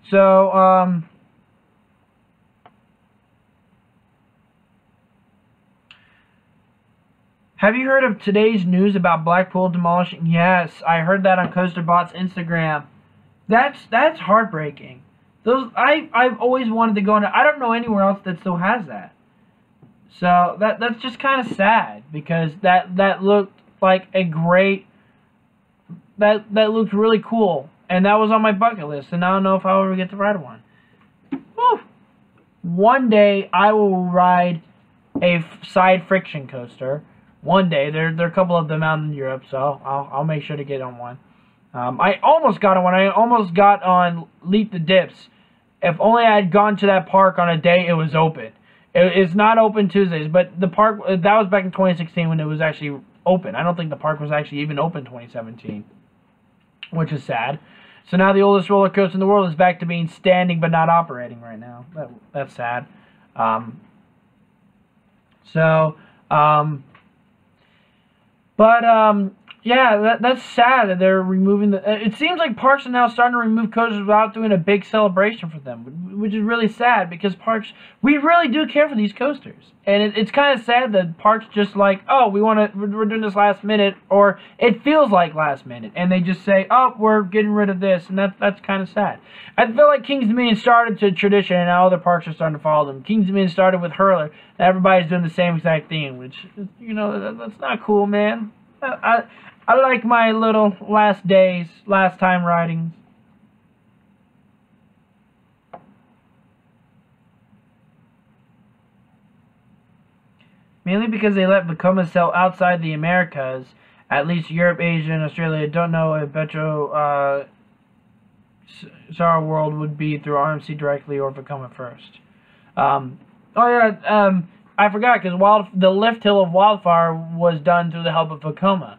So, have you heard of today's news about Blackpool demolishing? Yes, I heard that on CoasterBot's Instagram. That's heartbreaking. I've always wanted to go into. I don't know anywhere else that still has that. So that's just kind of sad because that looked like a great. That looked really cool. And that was on my bucket list, and I don't know if I'll ever get to ride one. Woo. One day, I will ride a side friction coaster. One day. There are a couple of them out in Europe, so I'll make sure to get on one. I almost got on one. I almost got on Leap the Dips. If only I had gone to that park on a day it was open. It's not open Tuesdays, but the park, that was back in 2016 when it was actually open. I don't think the park was actually even open 2017, which is sad. So now the oldest roller coaster in the world is back to being standing but not operating right now. That's sad. Yeah, that's sad that they're removing the. It seems like parks are now starting to remove coasters without doing a big celebration for them, which is really sad because parks, we really do care for these coasters, and it's kind of sad that parks just like, oh, we're doing this last minute, or it feels like last minute, and they just say, oh, we're getting rid of this, and that's kind of sad. I feel like Kings Dominion started to tradition, and now other parks are starting to follow them. Kings Dominion started with Hurler, and everybody's doing the same exact thing, which that's not cool, man. I like my little last time ridings. Mainly because they let Vekoma sell outside the Americas, at least Europe, Asia, and Australia. Don't know if Petro Star World would be through RMC directly or Vekoma first. I forgot because the lift hill of Wildfire was done through the help of Vekoma.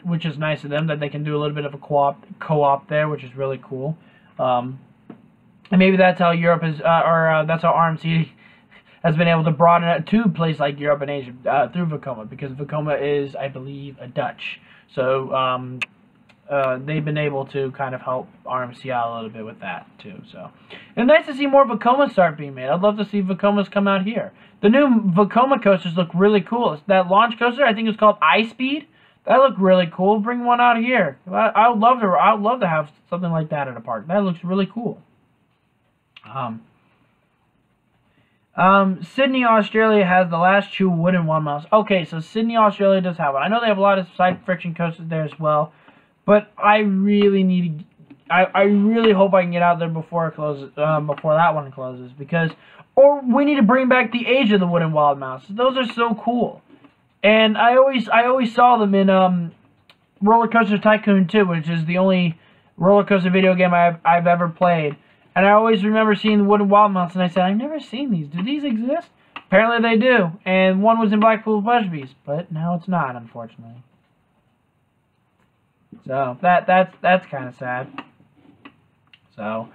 Which is nice of them that they can do a little bit of a co-op there, which is really cool. And maybe that's how Europe is, that's how RMC has been able to broaden it to a place like Europe and Asia through Vekoma, because Vekoma is, I believe, a Dutch. So they've been able to kind of help RMC out a little bit with that too. So it's nice to see more Vekomas start being made. I'd love to see Vekomas come out here. The new Vekoma coasters look really cool. That launch coaster, I think it's called iSpeed. That looked really cool. Bring one out here. I would love to have something like that at a park. That looks really cool. Sydney, Australia has the last true wooden wild mouse. Okay, so Sydney, Australia does have one. I know they have a lot of side friction coasters there as well, but I really need to. I really hope I can get out there before it closes, before that one closes, because, or we need to bring back the age of the wooden wild mouse. Those are so cool, and I always saw them in Roller Coaster Tycoon 2, which is the only roller coaster video game I've ever played. And I always remember seeing the wooden wild mouse, and I said, I've never seen these. Do these exist? Apparently they do. And one was in Blackpool Pleasure Beast, but now it's not, unfortunately. So that's kind of sad. So,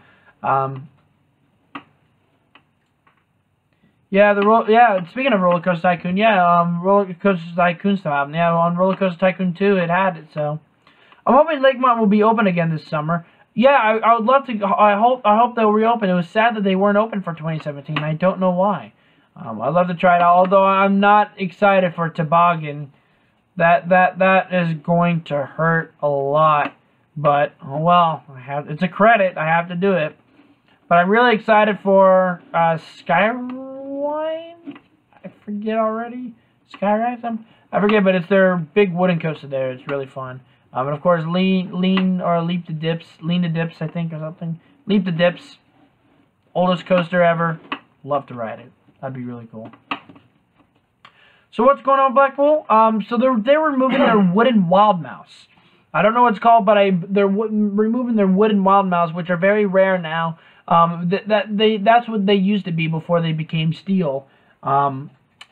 yeah, speaking of Roller Coaster Tycoon, Roller Coaster Tycoon still happened. Yeah, on Roller Coaster Tycoon 2, it had it. So, I'm hoping Lakemont will be open again this summer. Yeah, I would love to. I hope they'll reopen. It was sad that they weren't open for 2017. I don't know why. I'd love to try it out. Although I'm not excited for Toboggan. That is going to hurt a lot. But oh well, it's a credit. I have to do it. But I'm really excited for Skywine. I forget already. Skyrise. I forget, but it's their big wooden coaster there. It's really fun. And of course, Lean to Dips, I think, or something. Leap to Dips, oldest coaster ever. Love to ride it. That'd be really cool. So what's going on, Blackpool? So they're removing their wooden wild mouse. I don't know what it's called, but they're removing their wooden wild mouse, which are very rare now. That's what they used to be before they became steel.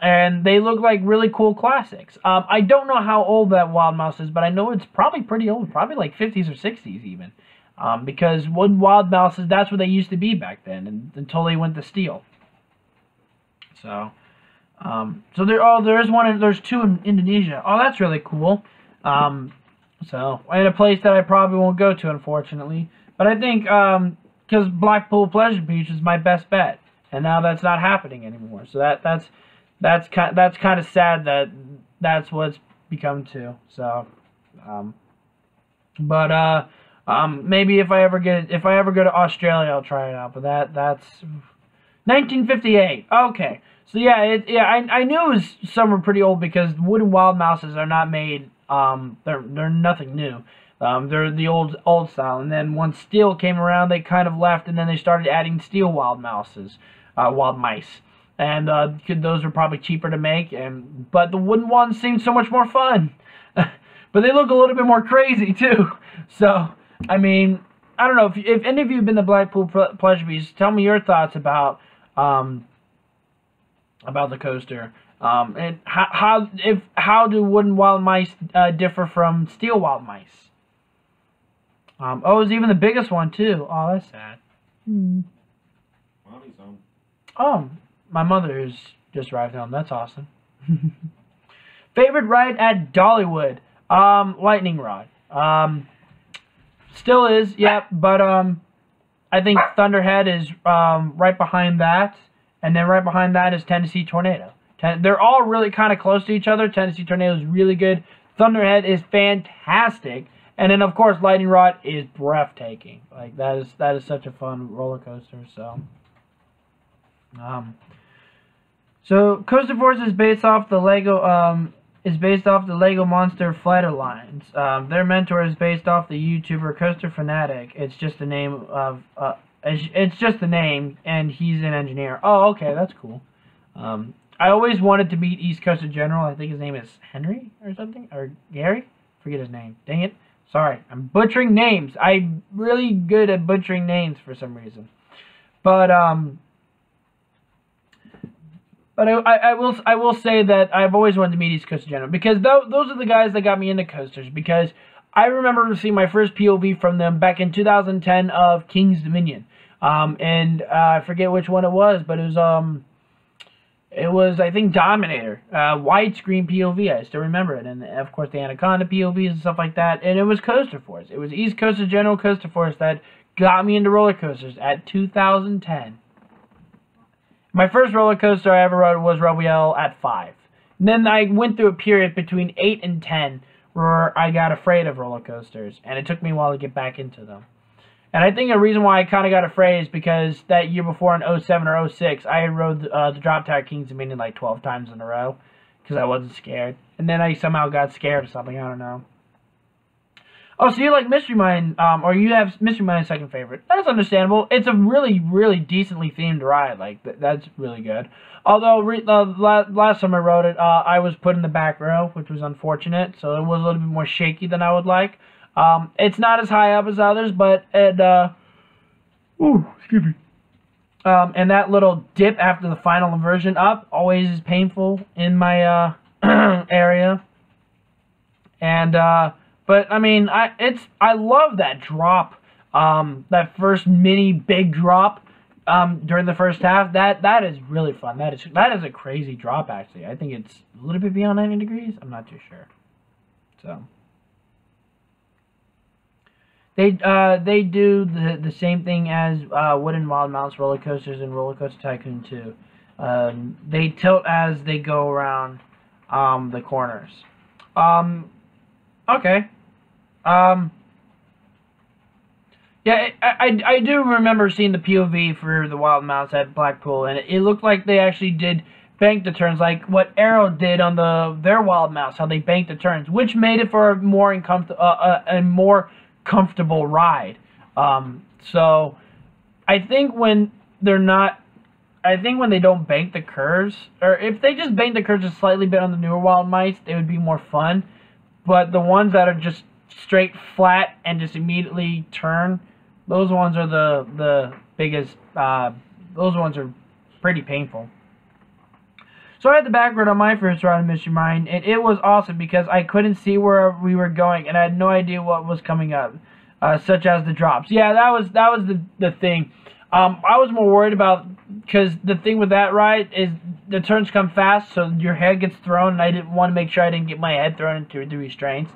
And they look like really cool classics. I don't know how old that wild mouse is, but I know it's probably pretty old, probably like 50s or 60s even. Because wooden wild mouses, that's what they used to be back then, until they went to steel. So, there's two in Indonesia. Oh, that's really cool. So, in a place that I probably won't go to, unfortunately. But I think, because Blackpool Pleasure Beach is my best bet, and now that's not happening anymore. So that's kind of sad that that's what it's become too. So, maybe if I ever go to Australia, I'll try it out. But that's 1958. Okay, so I knew it was somewhere pretty old because wooden wild mouses are not made. They're nothing new. They're the old style. And then once steel came around, they kind of left, and then they started adding steel wild mice. And those are probably cheaper to make, but the wooden ones seem so much more fun. But they look a little bit more crazy too. So, I mean, I don't know if any of you have been to Blackpool Pleasure Beach. Tell me your thoughts about the coaster. And how do wooden wild mice differ from steel wild mice? Oh, it's even the biggest one too. Oh, that's sad. Mommy's home. Oh. My mother has just arrived home. That's awesome. Favorite ride at Dollywood? Lightning Rod. Still is, yeah, but I think Thunderhead is right behind that, and then right behind that is Tennessee Tornado. They're all really kind of close to each other. Tennessee Tornado is really good. Thunderhead is fantastic, and then of course Lightning Rod is breathtaking. Like that is such a fun roller coaster. So. So Coaster Force is based off the Lego Monster Flight Alliance. Their mentor is based off the YouTuber Coaster Fanatic. It's just the name of it's just the name, and he's an engineer. Oh, okay, that's cool. I always wanted to meet East Coaster General. I think his name is Henry or something, or Gary. Forget his name. Dang it. Sorry, I'm butchering names. I'm really good at butchering names for some reason. But I will say that I've always wanted to meet East Coaster General because those are the guys that got me into coasters. Because I remember seeing my first POV from them back in 2010 of King's Dominion, and I forget which one it was, but it was I think Dominator, widescreen POV. I still remember it, and of course the Anaconda POVs and stuff like that. And it was Coaster Force. It was East Coaster General Coaster Force that got me into roller coasters at 2010. My first roller coaster I ever rode was Rebel Yell at 5. And then I went through a period between 8 and 10 where I got afraid of roller coasters, and it took me a while to get back into them. And I think a reason why I kind of got afraid is because that year before in 07 or 06, I rode the Drop Tower Kings Dominion like 12 times in a row because I wasn't scared. And then I somehow got scared or something. I don't know. Oh, so you like Mystery Mine, or you have Mystery Mine second favorite. That's understandable. It's a really, really decently themed ride. Like, that's really good. Although, last time I rode it, I was put in the back row, which was unfortunate. So it was a little bit more shaky than I would like. It's not as high up as others, but it, ooh, excuse me. And that little dip after the final inversion up always is painful in my, area. And, but I mean, I love that drop, that first mini big drop, during the first half. That is really fun. That is a crazy drop actually. I think it's a little bit beyond 90 degrees. I'm not too sure. So they do the same thing as Wooden Wild Mounts roller coasters and Roller Coaster Tycoon 2. They tilt as they go around the corners. Okay. Yeah, I do remember seeing the POV for the Wild Mouse at Blackpool, and it looked like they actually did bank the turns, like what Arrow did on their Wild Mouse, how they banked the turns, which made it for a more comfortable ride. So I think when they don't bank the curves, or if they just bank the curves a slightly bit on the newer Wild Mice, it would be more fun. But the ones that are just straight flat and just immediately turn, those ones are the biggest, those ones are pretty painful. So I had the back road on my first ride in Mystery Mine, and it was awesome because I couldn't see where we were going, and I had no idea what was coming up, such as the drops. Yeah, that was the thing. I was more worried about, because the thing with that ride is the turns come fast, so your head gets thrown, and I didn't want to make sure I didn't get my head thrown into the restraints.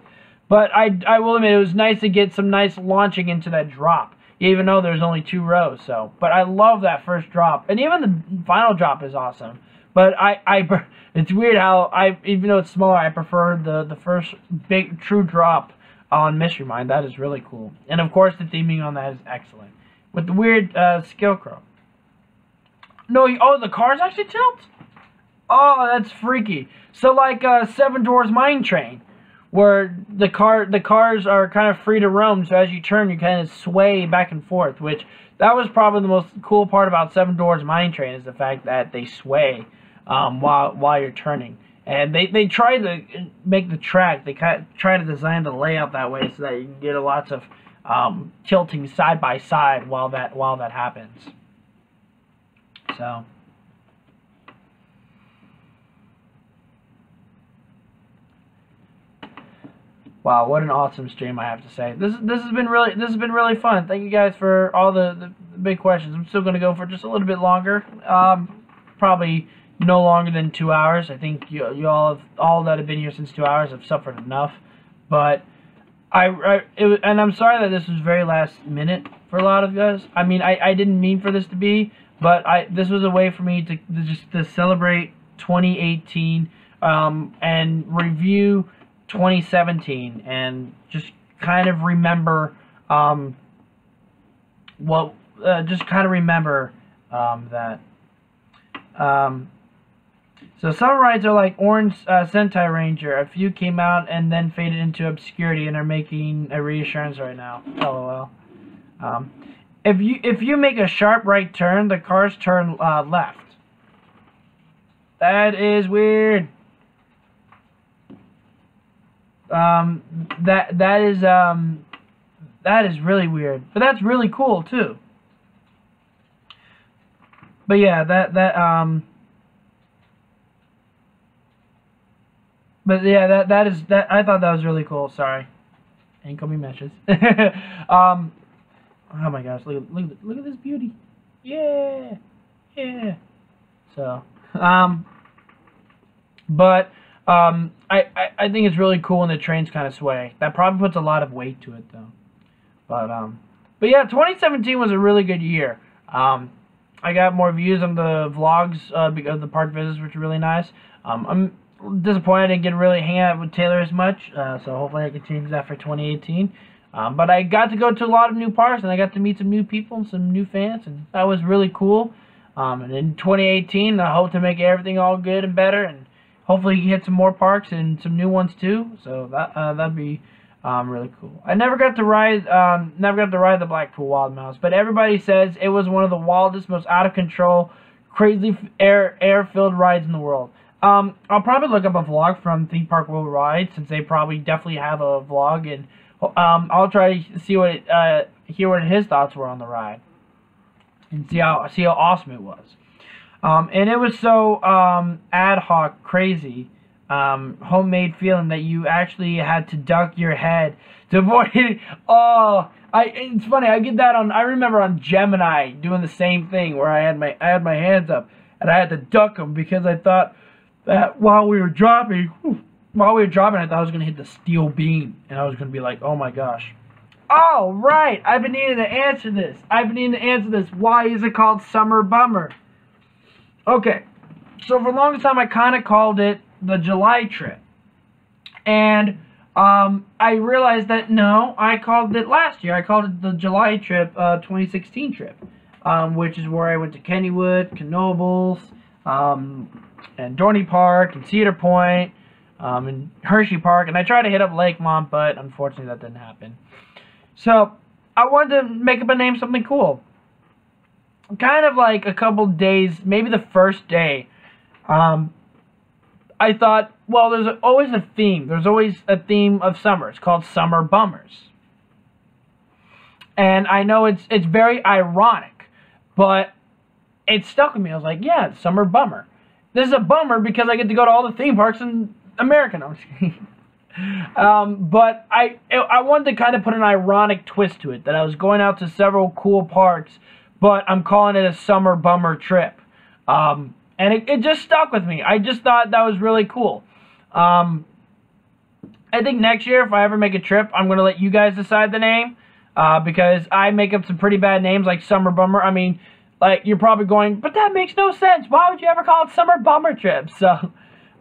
But I will admit, it was nice to get some nice launching into that drop, even though there's only 2 rows. So, but I love that first drop, and even the final drop is awesome. But it's weird how even though it's smaller, I prefer the first big true drop on Mystery Mine. That is really cool, and of course the theming on that is excellent with the weird Scarecrow. No, oh, the cars actually tilt. Oh, that's freaky. So like Seven Dwarfs Mine Train, where the cars are kind of free to roam, so as you turn, you kind of sway back and forth, which that was probably the most cool part about Seven Dwarfs Mine Train, is the fact that they sway while you're turning. And they try to make the track, they try to design the layout that way so that you can get lots of tilting side by side while that happens. So wow, what an awesome stream, I have to say. This has been really fun. Thank you guys for all the big questions. I'm still going to go for just a little bit longer. Probably no longer than 2 hours. I think you all that have been here since 2 hours have suffered enough. But and I'm sorry that this was very last minute for a lot of you guys. I mean, I didn't mean for this to be, but this was a way for me to celebrate 2018 and review 2017 and just kind of remember that. So some rides are like Orange Sentai Ranger. A few came out and then faded into obscurity and are making a reassurance right now. LOL. If you make a sharp right turn, the cars turn left. That is weird. That is really weird, but that's really cool too. But yeah, I thought that was really cool. Sorry, incoming messages. Oh my gosh, look at this beauty. Yeah. So, but I think it's really cool when the trains kind of sway. That probably puts a lot of weight to it though. But yeah, 2017 was a really good year. I got more views on the vlogs because of the park visits, which are really nice. I'm disappointed I didn't get to really hang out with Taylor as much, so hopefully I can change that for 2018. But I got to go to a lot of new parks, and I got to meet some new people and some new fans, and that was really cool. And in 2018, I hope to make everything all good and better, and hopefully hit some more parks and some new ones too. So that'd be really cool. I never got to ride the Blackpool Wild Mouse, but everybody says it was one of the wildest, most out of control, crazy air-filled rides in the world. I'll probably look up a vlog from Theme Park World Ride, since they probably definitely have a vlog, and I'll try to see hear what his thoughts were on the ride, and see how awesome it was. And it was so ad hoc, crazy, homemade feeling that you actually had to duck your head to avoid it. Oh, it's funny. I remember on Gemini doing the same thing, where I had my hands up and I had to duck them because I thought that while we were dropping, I thought I was gonna hit the steel beam, and I was gonna be like, oh my gosh. Oh right, I've been needing to answer this. Why is it called Summer Bummer? Okay, so for the longest time I kind of called it the July trip, and I realized that no, I called it last year. I called it the July trip, 2016 trip, which is where I went to Kennywood, Knoebels, and Dorney Park, and Cedar Point, and Hershey Park, and I tried to hit up Lakemont, but unfortunately that didn't happen. So I wanted to make up a name, something cool. Kind of like a couple days, maybe the first day, I thought, well, there's always a theme. There's always a theme of summer. It's called Summer Bummers. And I know it's very ironic, but it stuck with me. I was like, yeah, it's Summer Bummer. This is a bummer because I get to go to all the theme parks in America. No, I'm just kidding. But I wanted to kind of put an ironic twist to it, that I was going out to several cool parks, but I'm calling it a Summer Bummer trip. And it just stuck with me. I just thought that was really cool. I think next year, if I ever make a trip, I'm going to let you guys decide the name, because I make up some pretty bad names like Summer Bummer. I mean, like, you're probably going, but that makes no sense. Why would you ever call it Summer Bummer Trip? So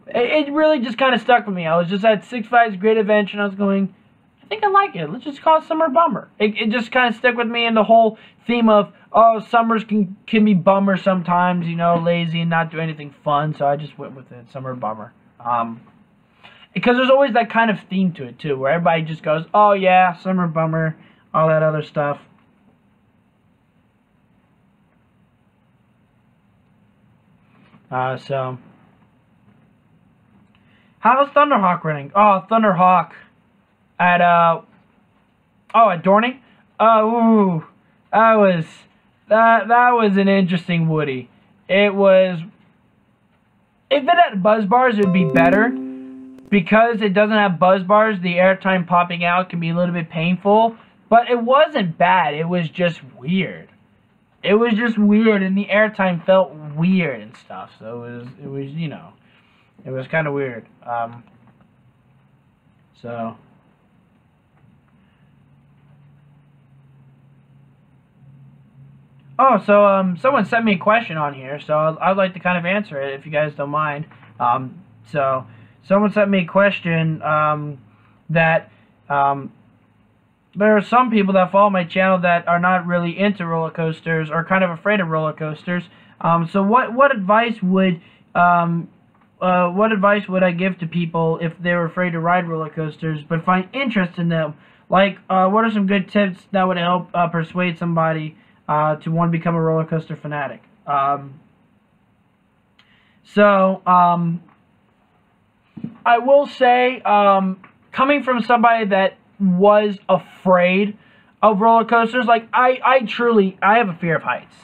it really just kind of stuck with me. I was just at Six Flags Great Adventure, and I was going, I think I like it. Let's just call it Summer Bummer. It just kind of stuck with me, and the whole theme of, oh, summers can be bummer sometimes, you know, lazy and not do anything fun. So I just went with it, Summer Bummer. Because there's always that kind of theme to it, too, where everybody just goes, oh, yeah, Summer Bummer, all that other stuff. So, how's Thunderhawk running? Oh, Thunderhawk at Dorney? Ooh, that was an interesting Woody. It was, if it had buzz bars, it would be better. Because it doesn't have buzz bars, the airtime popping out can be a little bit painful. But it wasn't bad, it was just weird. It was just weird, and the airtime felt weird and stuff. So it was, you know, it was kind of weird. So someone sent me a question on here, so I'd like to kind of answer it if you guys don't mind. So someone sent me a question that there are some people that follow my channel that are not really into roller coasters or kind of afraid of roller coasters. So what advice would I give to people if they were afraid to ride roller coasters but find interest in them? Like, what are some good tips that would help persuade somebody to want to become a roller coaster fanatic? I will say, coming from somebody that was afraid of roller coasters, like, I have a fear of heights.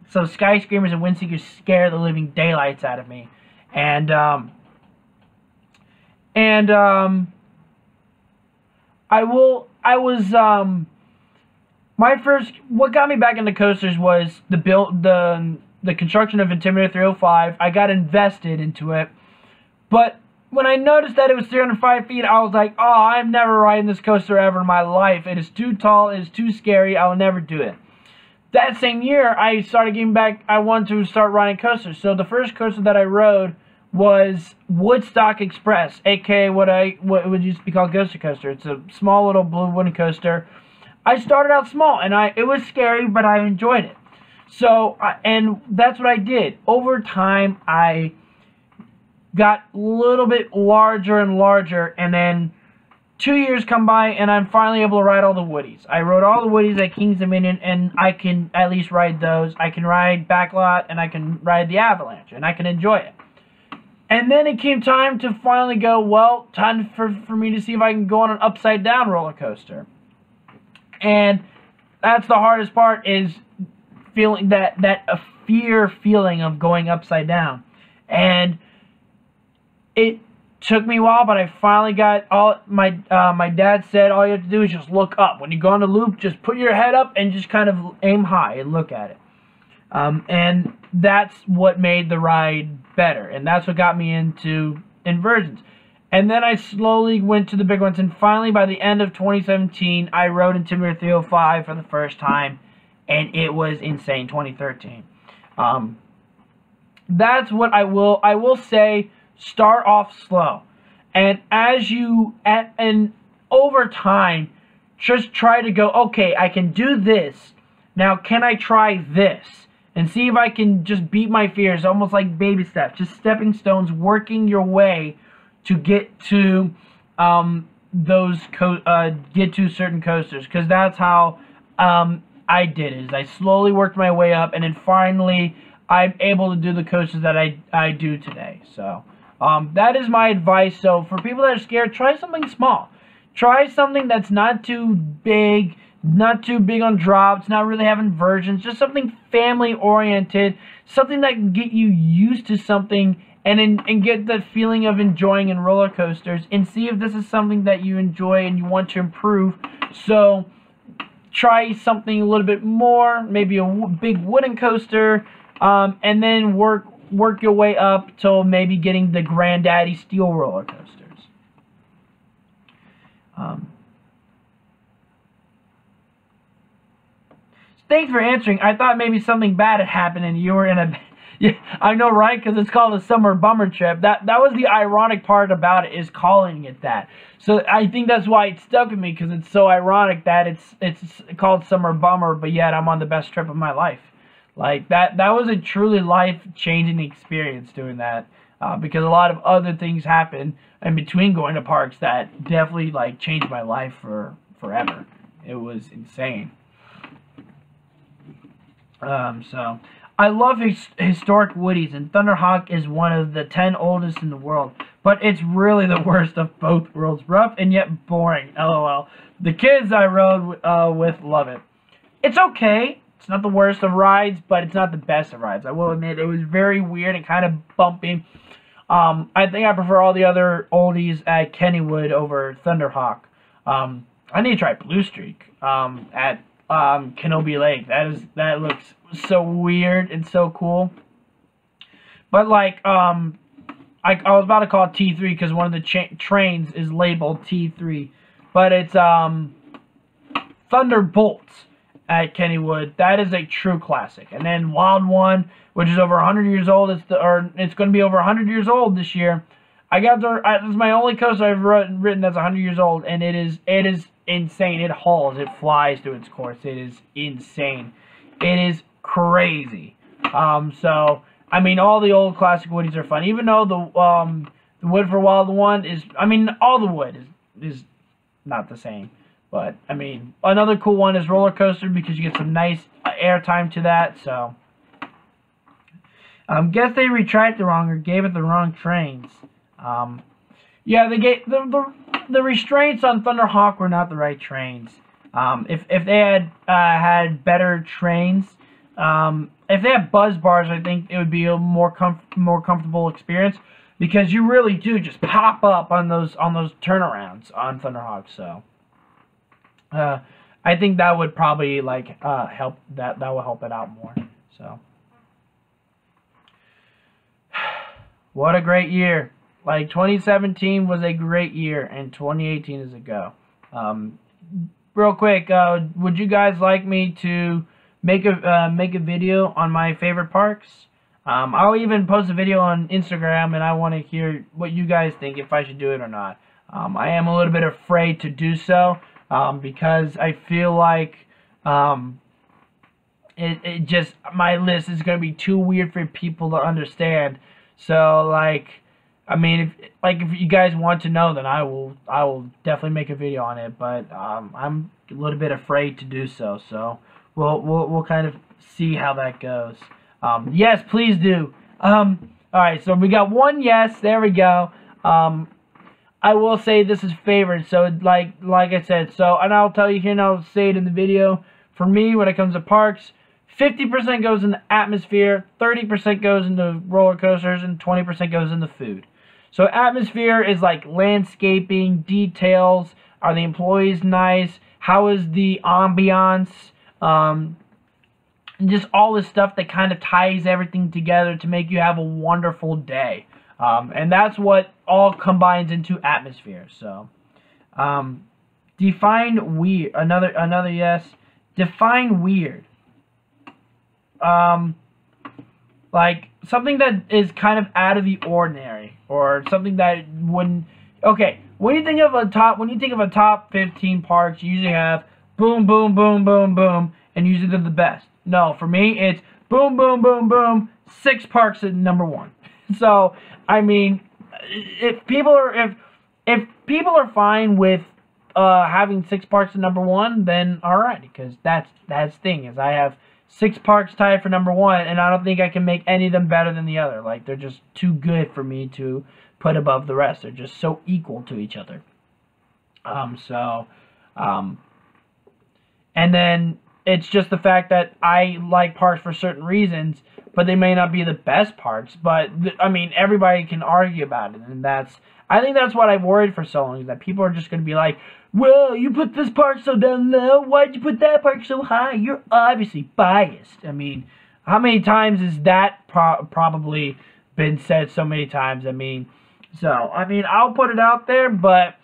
So skyscrapers and windseekers scare the living daylights out of me. What got me back into coasters was the construction of Intimidator 305. I got invested into it, but when I noticed that it was 305 feet, I was like, oh, I'm never riding this coaster ever in my life. It is too tall, it is too scary, I will never do it. That same year, I started getting back, I wanted to start riding coasters. So the first coaster that I rode was Woodstock Express, aka what would used to be called Ghoster Coaster. It's a small little blue wooden coaster. I started out small, and it was scary, but I enjoyed it. So, and that's what I did. Over time, I got a little bit larger and larger, and then 2 years come by, and I'm finally able to ride all the Woodies. I rode all the Woodies at Kings Dominion, and I can at least ride those. I can ride Backlot, and I can ride the Avalanche, and I can enjoy it. And then it came time to finally go, well, time for me to see if I can go on an upside-down roller coaster. And that's the hardest part, is feeling that fear feeling of going upside down. And it took me a while, but I finally got my dad said all you have to do is just look up. When you go on the loop, just put your head up and just kind of aim high and look at it. And that's what made the ride better, and that's what got me into inversions. And then I slowly went to the big ones, and finally by the end of 2017, I rode Intimidator 305 for the first time, and it was insane. 2013. That's what I will say. Start off slow, and and over time, just try to go, okay, I can do this. Now, can I try this? And see if I can just beat my fears, almost like baby steps, just stepping stones, working your way to get to get to certain coasters, because that's how I did it. Is I slowly worked my way up, and then finally I'm able to do the coasters that I do today. So that is my advice. So for people that are scared, try something small. Try something that's not too big. Not too big on drops, not really having versions, just something family oriented, something that can get you used to something, and get that feeling of enjoying in roller coasters, and see if this is something that you enjoy and you want to improve. So try something a little bit more, maybe a big wooden coaster, and then work your way up till maybe getting the granddaddy steel roller coasters. Thanks for answering. I thought maybe something bad had happened and you were in a... Yeah, I know, right? Because it's called a summer bummer trip. That was the ironic part about it, is calling it that. So I think that's why it stuck with me, because it's so ironic that it's called summer bummer, but yet I'm on the best trip of my life. Like, that was a truly life-changing experience doing that, because a lot of other things happen in between going to parks that definitely, like, changed my life forever. It was insane. So I love historic Woodies, and Thunderhawk is one of the 10 oldest in the world, but it's really the worst of both worlds. Rough and yet boring, LOL. The kids I rode with love it. It's okay. It's not the worst of rides, but it's not the best of rides. I will admit, it was very weird and kind of bumpy. I think I prefer all the other oldies at Kennywood over Thunderhawk. I need to try Blue Streak at Kenobi Lake. That looks so weird and so cool. But like I was about to call it T3 because one of the trains is labeled T3, but it's Thunderbolts at Kennywood. That is a true classic. And then Wild One, which is over 100 years old. It's going to be over 100 years old this year. It's my only coaster I've ridden that's 100 years old, and it is insane. It hauls. It flies through its course. It is insane. It is crazy. So I mean, all the old classic Woodies are fun. Even though the wood for Wild One is, I mean, all the wood is not the same. But I mean, another cool one is Roller Coaster, because you get some nice airtime to that. So guess they retracted wrong or gave it the wrong trains. Yeah, they gave the restraints on Thunderhawk were not the right trains. If they had had better trains, if they had buzz bars, I think it would be a more comfortable experience, because you really do just pop up on those turnarounds on Thunderhawk. So I think that would probably help that will help it out more. So what a great year. Like, 2017 was a great year, and 2018 is a go. Real quick, would you guys like me to make a video on my favorite parks? I'll even post a video on Instagram, and I want to hear what you guys think, if I should do it or not. I am a little bit afraid to do so, because I feel like it just, my list is going to be too weird for people to understand. So, like, I mean, if you guys want to know, then I will definitely make a video on it. But I'm a little bit afraid to do so. So we'll kind of see how that goes. Yes, please do. All right, so we got one yes. There we go. I will say this is favored. So like I said. So, and I'll tell you here, and I'll say it in the video. For me, when it comes to parks, 50% goes in the atmosphere, 30% goes into roller coasters, and 20% goes into food. So atmosphere is like landscaping, details, are the employees nice, how is the ambiance, and just all this stuff that kind of ties everything together to make you have a wonderful day. And that's what all combines into atmosphere. So, define weird. Another yes. Define weird. Like something that is kind of out of the ordinary, or something that wouldn't. Okay, when you think of a top 15 parks, you usually have boom, boom, boom, boom, boom, and usually they're the best. No, for me, it's boom, boom, boom, boom. 6 parks at number 1. So, I mean, if people are fine with having 6 parks at number 1, then alright, because that's the thing, is I have 6 parks tied for number 1, and I don't think I can make any of them better than the other. Like, they're just too good for me to put above the rest. They're just so equal to each other. And then it's just the fact that I like parks for certain reasons, but they may not be the best parks. But, I mean, everybody can argue about it, and I think that's what I've worried for so long, is that people are just going to be like, well, you put this park so down low, why'd you put that park so high? You're obviously biased. I mean, how many times has that probably been said so many times? I mean, I'll put it out there, but,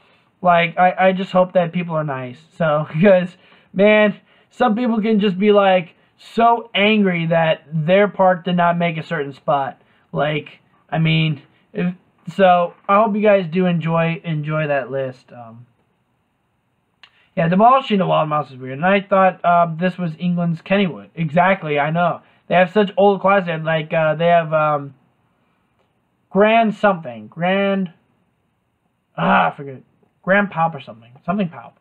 like, I just hope that people are nice. So, because, man, some people can just be, like, so angry that their park did not make a certain spot. Like, I mean, so I hope you guys do enjoy that list. Yeah, demolishing the Wild Mouse is weird. And I thought this was England's Kennywood. Exactly, I know. They have such old classes. Like, they have Grand something. I forget. Grand Palp or something. Something Palp.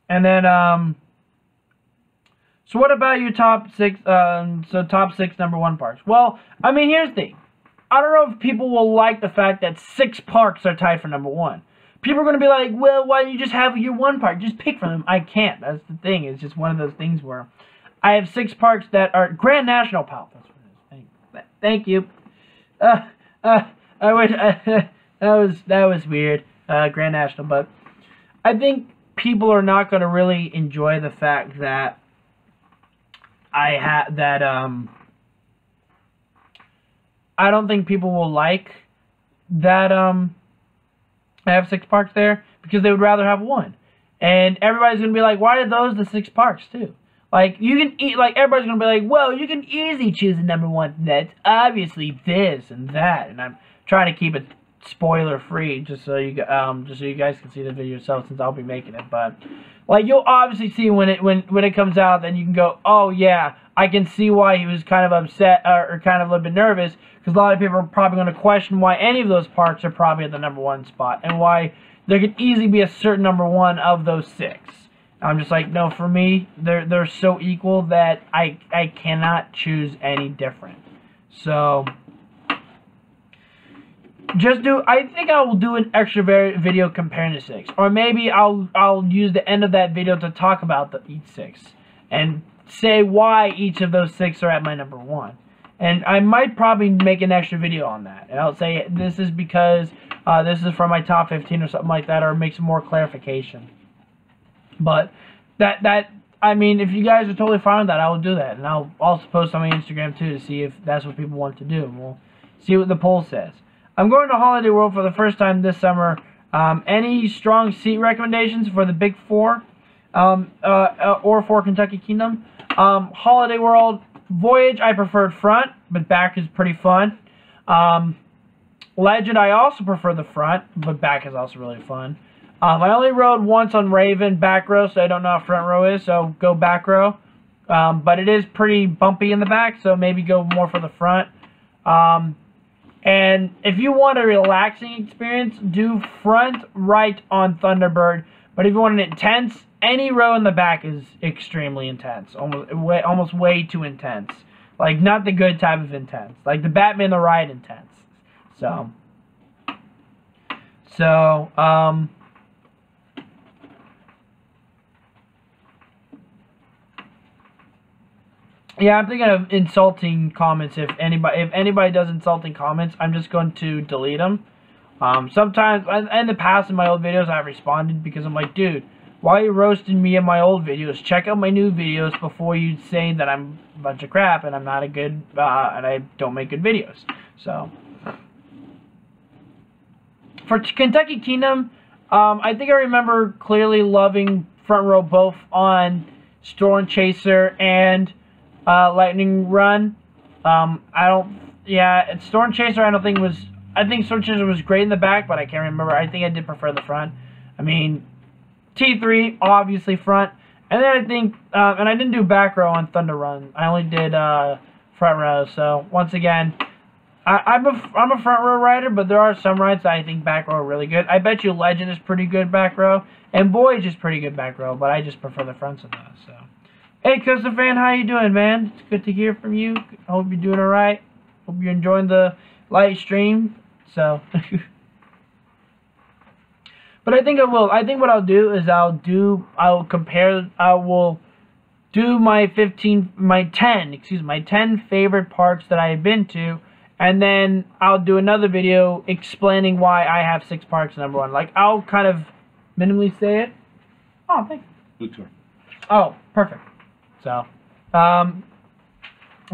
And then, so what about your top 6, top 6 number 1 parks? Well, I mean, here's the thing. I don't know if people will like the fact that 6 parks are tied for number 1. People are going to be like, well, why don't you just have your 1 park? Just pick from them. I can't. That's the thing. It's just one of those things where I have 6 parks that are Grand National Palp. That's what it is. Thank you. I wish that was weird. Grand National, but I think people are not going to really enjoy the fact that I don't think people will like that I have 6 parks there, because they would rather have 1. And everybody's going to be like, why are those the 6 parks too? Like, you can eat, like, everybody's going to be like, well, you can easily choose a number 1 that's obviously this and that. And I'm trying to keep it spoiler free, just so you guys can see the video yourself, since I'll be making it. But, like, you'll obviously see when it comes out, then you can go, oh yeah, I can see why he was kind of upset, or kind of a little bit nervous, because a lot of people are probably going to question why any of those parks are probably at the number 1 spot, and why there could easily be a certain number 1 of those 6. I'm just like, no, for me, they're so equal that I cannot choose any different. So, I think I will do an extra video comparing the 6, or maybe I'll use the end of that video to talk about each 6, and say why each of those 6 are at my number 1. And I might probably make an extra video on that. And I'll say this is because this is from my top 15 or something like that, or make some more clarification. But I mean, if you guys are totally fine with that, I will do that. And I'll also post on my Instagram too, to see if that's what people want to do. And we'll see what the poll says. I'm going to Holiday World for the first time this summer. Any strong seat recommendations for the Big 4 or for Kentucky Kingdom? Holiday World, Voyage, I preferred front, but back is pretty fun. Legend, I also prefer the front, but back is also really fun. I only rode once on Raven back row, so I don't know how front row is, so go back row. But it is pretty bumpy in the back, so maybe go more for the front. And if you want a relaxing experience, do front right on Thunderbird. But if you want an intense, any row in the back is extremely intense. Almost way too intense. Like, not the good type of intense. Like the Batman the Ride intense. Yeah, I'm thinking of insulting comments. If anybody does insulting comments, I'm just going to delete them. Sometimes, in the past, in my old videos, I've responded because I'm like, dude, why are you roasting me in my old videos? Check out my new videos before you say that I'm a bunch of crap and I'm not a good, and I don't make good videos. So, for Kentucky Kingdom, I think I remember clearly loving front row both on Storm Chaser and Lightning Run. Storm Chaser I think Storm Chaser was great in the back, but I can't remember. I think I did prefer the front. I mean, T3, obviously front. And then I think, and I didn't do back row on Thunder Run. I only did front row. So, once again, I'm a front row rider, but there are some rides that I think back row are really good. I bet you Legend is pretty good back row, and Voyage is pretty good back row, but I just prefer the fronts of those, so. Hey, Coaster fan, how you doing, man? It's good to hear from you. I hope you're doing all right. Hope you're enjoying the live stream. So, but I think I will. I think what I'll do is I will do my 10 favorite parks that I have been to, and then I'll do another video explaining why I have 6 parks number 1. Like, I'll kind of minimally say it. Oh, thank you. Blue tour. Oh, perfect. So, I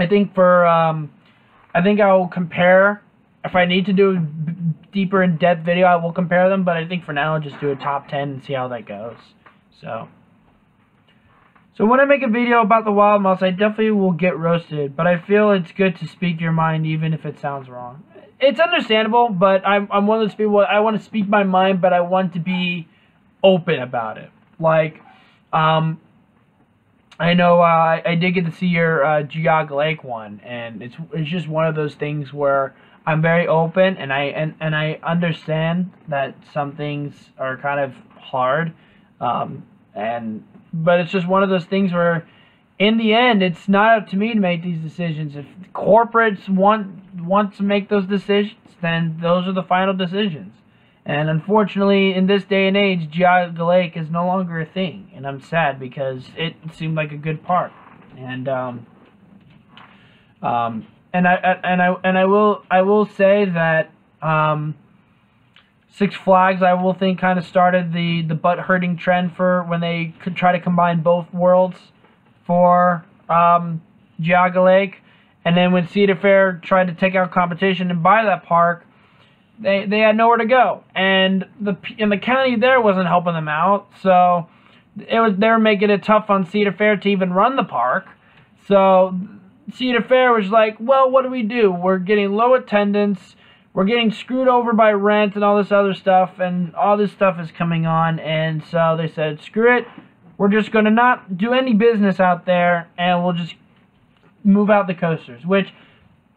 think I think I'll compare. If I need to do a deeper in-depth video, I will compare them. But I think for now, I'll just do a top 10 and see how that goes. So when I make a video about the Wild Mouse, I definitely will get roasted. But I feel it's good to speak your mind, even if it sounds wrong. It's understandable, but I'm one of those people. I want to speak my mind, but I want to be open about it. Like, I know I did get to see your Geauga Lake one, and it's just one of those things where I'm very open, and I understand that some things are kind of hard, but it's just one of those things where, in the end, it's not up to me to make these decisions. If corporates want to make those decisions, then those are the final decisions. And unfortunately, in this day and age, Geauga Lake is no longer a thing, and I'm sad because it seemed like a good park. And I will say that Six Flags, I will think, kind of started the butt hurting trend for when they could try to combine both worlds for Geauga Lake, and then when Cedar Fair tried to take out competition and buy that park, they had nowhere to go, and the county there wasn't helping them out, so they were making it tough on Cedar Fair to even run the park. So Cedar Fair was like, well, what do? We're getting low attendance, we're getting screwed over by rent and all this other stuff, and all this stuff is coming on, and so they said, screw it, we're just going to not do any business out there, and we'll just move out the coasters, which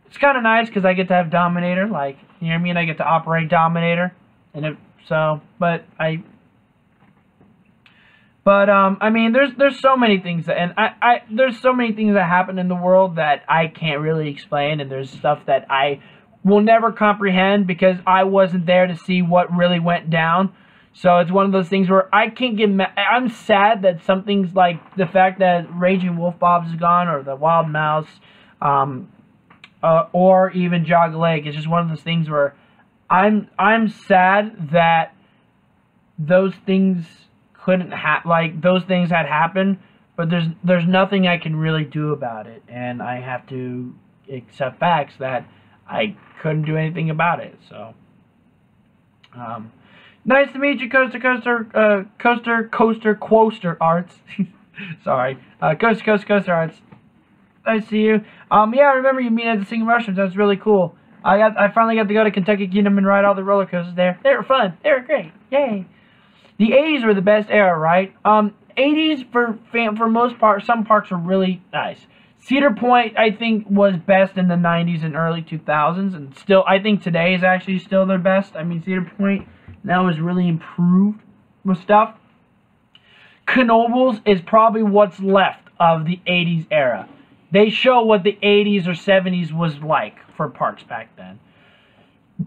it's kind of nice because I get to have Dominator, like, you know what I mean? I get to operate Dominator, and I mean, there's so many things there's so many things that happen in the world that I can't really explain, and there's stuff that I will never comprehend because I wasn't there to see what really went down. So it's one of those things where I can't get mad. I'm sad that some things like the fact that Raging Wolf Bob's is gone, or the Wild Mouse, or even Geauga Lake. It's just one of those things where I'm sad that those things couldn't those things had happened, but there's nothing I can really do about it, and I have to accept facts that I couldn't do anything about it. So nice to meet you, Coaster Arts. Sorry, Coaster Arts. I see you. Yeah, I remember you meeting at the Singing Mushrooms. That's really cool. I finally got to go to Kentucky Kingdom and ride all the roller coasters there. They were fun. They were great. Yay. The 80s were the best era, right? 80s for most part, some parks were really nice. Cedar Point, I think, was best in the 90s and early 2000s, and still, I think today is actually still their best. I mean, Cedar Point now is really improved with stuff. Knoebels is probably what's left of the 80s era. They show what the 80s or 70s was like for parks back then.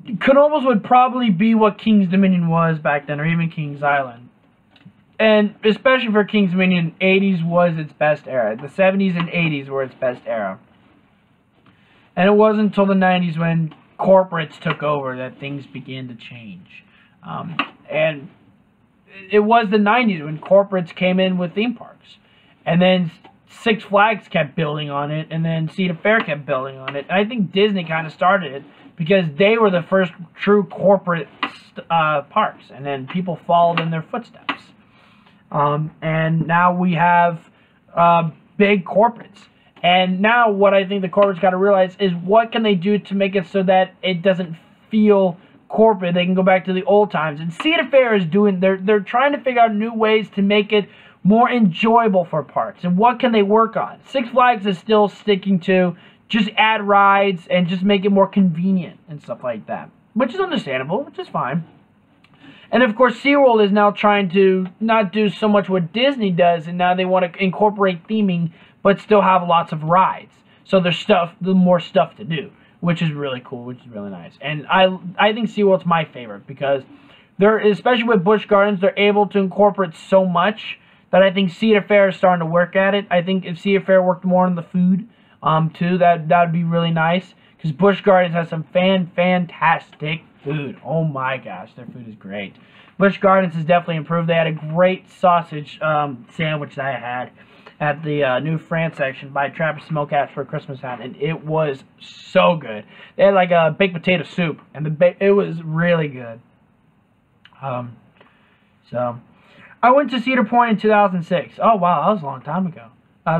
Knoebels would probably be what King's Dominion was back then, or even King's Island. And especially for King's Dominion, 80s was its best era. The 70s and 80s were its best era. And it wasn't until the 90s when corporates took over that things began to change. And it was the 90s when corporates came in with theme parks. And then Six Flags kept building on it, and then Cedar Fair kept building on it. And I think Disney kind of started it because they were the first true corporate parks. And then people followed in their footsteps. And now we have big corporates. And now what I think the corporates got to realize is what can they do to make it so that it doesn't feel corporate. They can go back to the old times. And Cedar Fair is doing, they're trying to figure out new ways to make it more enjoyable for parks. And what can they work on? Six Flags is still sticking to just add rides and just make it more convenient and stuff like that. Which is understandable, which is fine. And of course, SeaWorld is now trying to not do so much what Disney does, and now they want to incorporate theming, but still have lots of rides. So there's more stuff to do, which is really cool, which is really nice. And I think SeaWorld's my favorite because they're, especially with Busch Gardens, they're able to incorporate so much that I think Cedar Fair is starting to work at it. I think if Cedar Fair worked more on the food, too, that would be really nice. Because Busch Gardens has some fantastic food. Oh my gosh, their food is great. Busch Gardens has definitely improved. They had a great sausage sandwich that I had at the New France section by Trappist Smokehouse for Christmas time, and it was so good. They had like a baked potato soup, and it was really good. So I went to Cedar Point in 2006. Oh wow, that was a long time ago.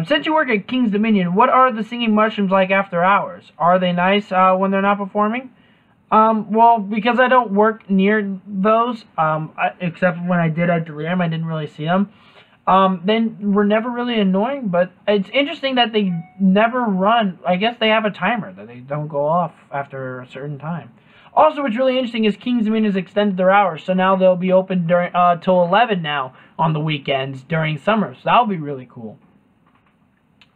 Since you work at King's Dominion, what are the Singing Mushrooms like after hours? Are they nice when they're not performing? Well, because I don't work near those, except when I did at Delirium, I didn't really see them. Then were never really annoying, but it's interesting that they never run. I guess they have a timer that they don't go off after a certain time. Also, what's really interesting is King's Dominion has extended their hours, so now they'll be open during till 11 now on the weekends during summer. So that'll be really cool.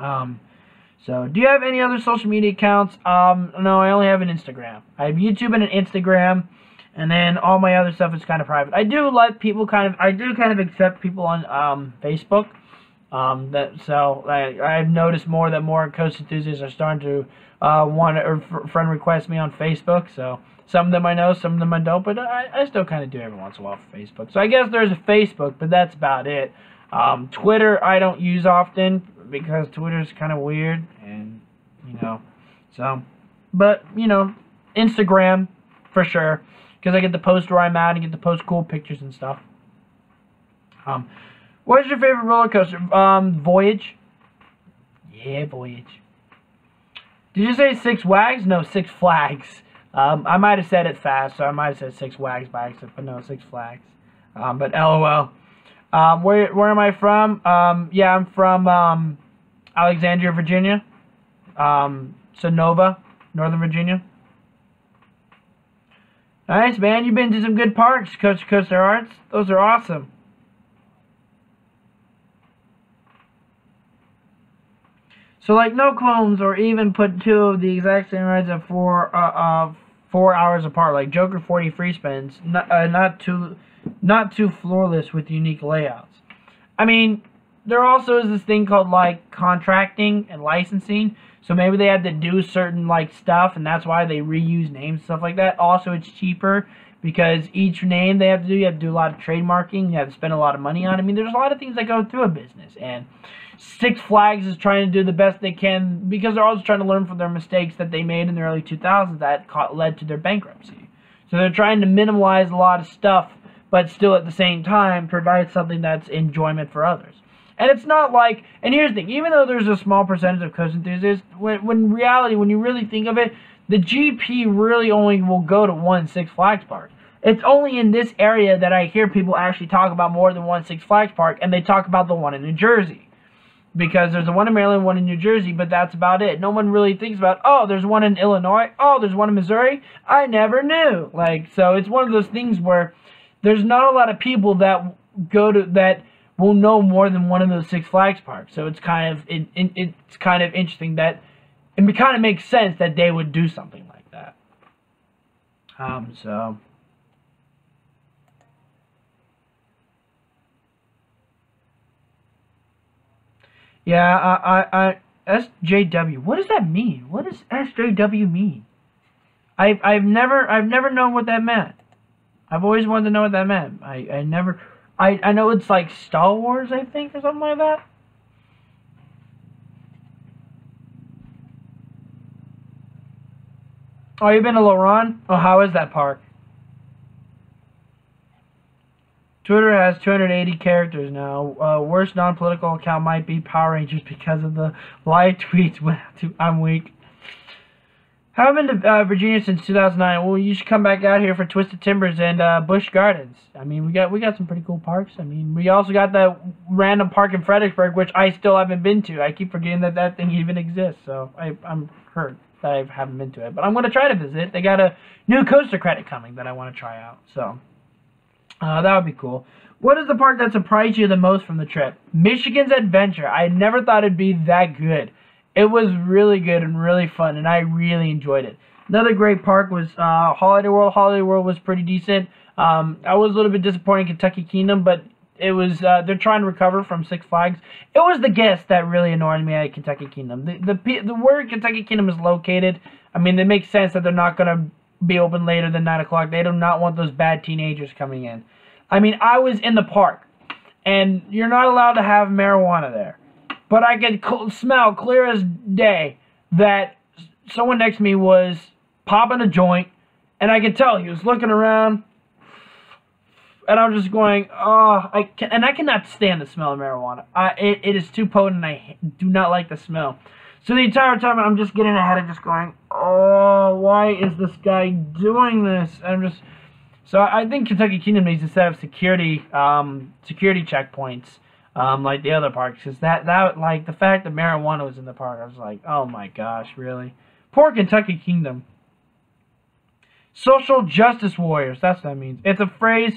So, do you have any other social media accounts? No, I only have an Instagram. I have YouTube and an Instagram, and then all my other stuff is kind of private. I do let people I do accept people on Facebook. I've noticed that more Coast enthusiasts are starting to friend request me on Facebook. So some of them I know, some of them I don't, but I still kind of do every once in a while for Facebook. So I guess there's a Facebook, but that's about it. Twitter I don't use often because Twitter's kind of weird, and but Instagram for sure, because I get to post where I'm at and get to post cool pictures and stuff. What is your favorite roller coaster? Voyage. Yeah, Voyage. Did you say Six Wags? No, Six Flags. I might have said it fast, so I might have said Six Wags by accident, but no, Six Flags. But LOL. Where am I from? Yeah, I'm from Alexandria, Virginia. Sonova, Northern Virginia. Nice, man. You've been to some good parks, Coast to Coaster Arts. Those are awesome. So, like, no clones, or even put two of the exact same rides at 4 hours apart, like Joker 40 free spins. Not too floorless with unique layouts. I mean, there also is this thing called like contracting and licensing. So maybe they had to do certain like stuff, and that's why they reuse names and stuff like that. Also, it's cheaper because each name they have to do, you have to do a lot of trademarking. You have to spend a lot of money on it. I mean, there's a lot of things that go through a business, and Six Flags is trying to do the best they can because they're also trying to learn from their mistakes that they made in the early 2000s that led to their bankruptcy. So they're trying to minimize a lot of stuff, but still at the same time provide something that's enjoyment for others. And it's not like, and here's the thing, even though there's a small percentage of coast enthusiasts, when in reality, when you really think of it, the GP really only will go to one Six Flags park. It's only in this area that I hear people actually talk about more than one Six Flags park, and they talk about the one in New Jersey. Because there's the one in Maryland, one in New Jersey, but that's about it. No one really thinks about, oh, there's one in Illinois, oh, there's one in Missouri. I never knew. Like, so it's one of those things where there's not a lot of people that that will know more than one of those Six Flags parks. So it's kind of it's kind of interesting that it kind of makes sense that they would do something like that. So. Yeah, SJW. What does that mean? What does SJW mean? I've never known what that meant. I've always wanted to know what that meant. I know it's like Star Wars, I think, or something like that. Oh, you've been to Laurent? Oh, how is that park? Twitter has 280 characters now. Worst non-political account might be Power Rangers because of the live tweets. I'm weak. Haven't been to Virginia since 2009. Well, you should come back out here for Twisted Timbers and Busch Gardens. I mean, we got some pretty cool parks. I mean, we also got that random park in Fredericksburg, which I still haven't been to. I keep forgetting that thing even exists. So I'm hurt that I haven't been to it. But I'm going to try to visit. They got a new coaster credit coming that I want to try out. So. That would be cool. What is the park that surprised you the most from the trip? Michigan's Adventure. I never thought it'd be that good. It was really good and really fun, and I really enjoyed it. Another great park was Holiday World. Holiday World was pretty decent. I was a little bit disappointed in Kentucky Kingdom, but it was they're trying to recover from Six Flags. It was the guests that really annoyed me at Kentucky Kingdom. The where Kentucky Kingdom is located, I mean, it makes sense that they're not going to be open later than 9 o'clock. They do not want those bad teenagers coming in. I mean, I was in the park, and you're not allowed to have marijuana there. But I could smell clear as day that someone next to me was popping a joint, and I could tell he was looking around, and I'm just going, oh, I cannot stand the smell of marijuana. It is too potent, and I do not like the smell. So the entire time, I'm just getting ahead and just going, oh, why is this guy doing this? So I think Kentucky Kingdom needs to set up security checkpoints like the other parks. Because that like the fact that marijuana was in the park, I was like, oh my gosh, really? Poor Kentucky Kingdom. Social justice warriors, that's what that means. It's a phrase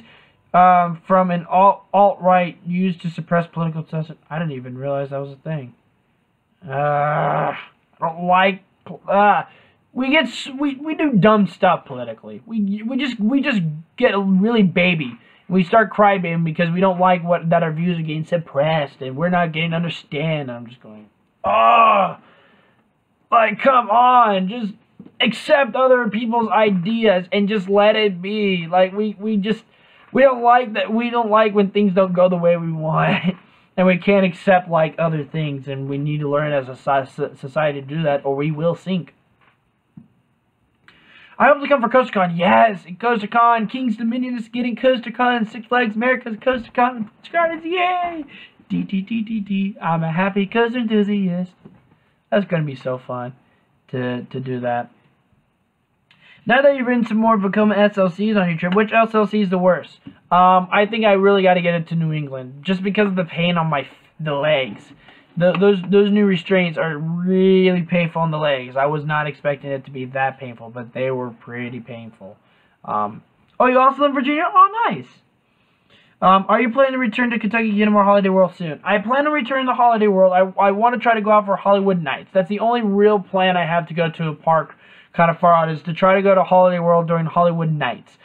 from an alt-right used to suppress political discussion. I didn't even realize that was a thing. I don't like. We do dumb stuff politically. We just get really baby. We start crybabying because we don't like that our views are getting suppressed and we're not getting understand. I'm just going, oh, like come on, just accept other people's ideas and just let it be. Like we don't like that. We don't like when things don't go the way we want. And we can't accept like other things, and we need to learn as a society to do that, or we will sink. I hope to come for CoasterCon. Yes, CoasterCon. King's Dominion is getting CoasterCon. Six Flags America's CoasterCon. Gardens, yay! D. I'm a happy coaster enthusiast. That's gonna be so fun to do that. Now that you've ridden some more Vekoma SLCs on your trip, which SLC is the worst? I think I really got to get into New England, just because of the pain on the legs. Those new restraints are really painful on the legs. I was not expecting it to be that painful, but they were pretty painful. Oh, you also live in Virginia? Oh, nice. Are you planning to return to Kentucky Kingdom or Holiday World soon? I plan to return to Holiday World. I want to try to go out for Hollywood Nights. That's the only real plan I have to go to a park kind of far out, is to try to go to Holiday World during Hollywood Nights.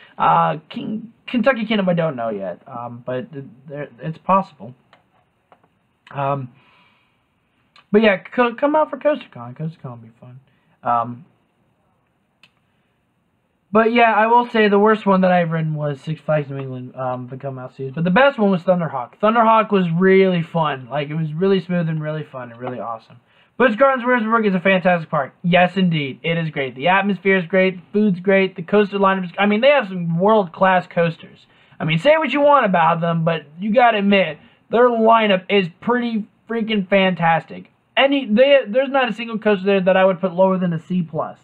Kentucky Kingdom, I don't know yet, but it's possible. But yeah, come out for CoasterCon. CoasterCon will be fun. But yeah, I will say the worst one that I've ridden was Six Flags New England, the Come Out series. But the best one was Thunderhawk. Thunderhawk was really fun. Like, it was really smooth and really fun and really awesome. Busch Gardens Williamsburg is a fantastic park. Yes, indeed. It is great. The atmosphere is great. The food's great. The coaster lineup is... I mean, they have some world-class coasters. I mean, say what you want about them, but you gotta admit, Their lineup is pretty freaking fantastic. There's not a single coaster there that I would put lower than a C plus.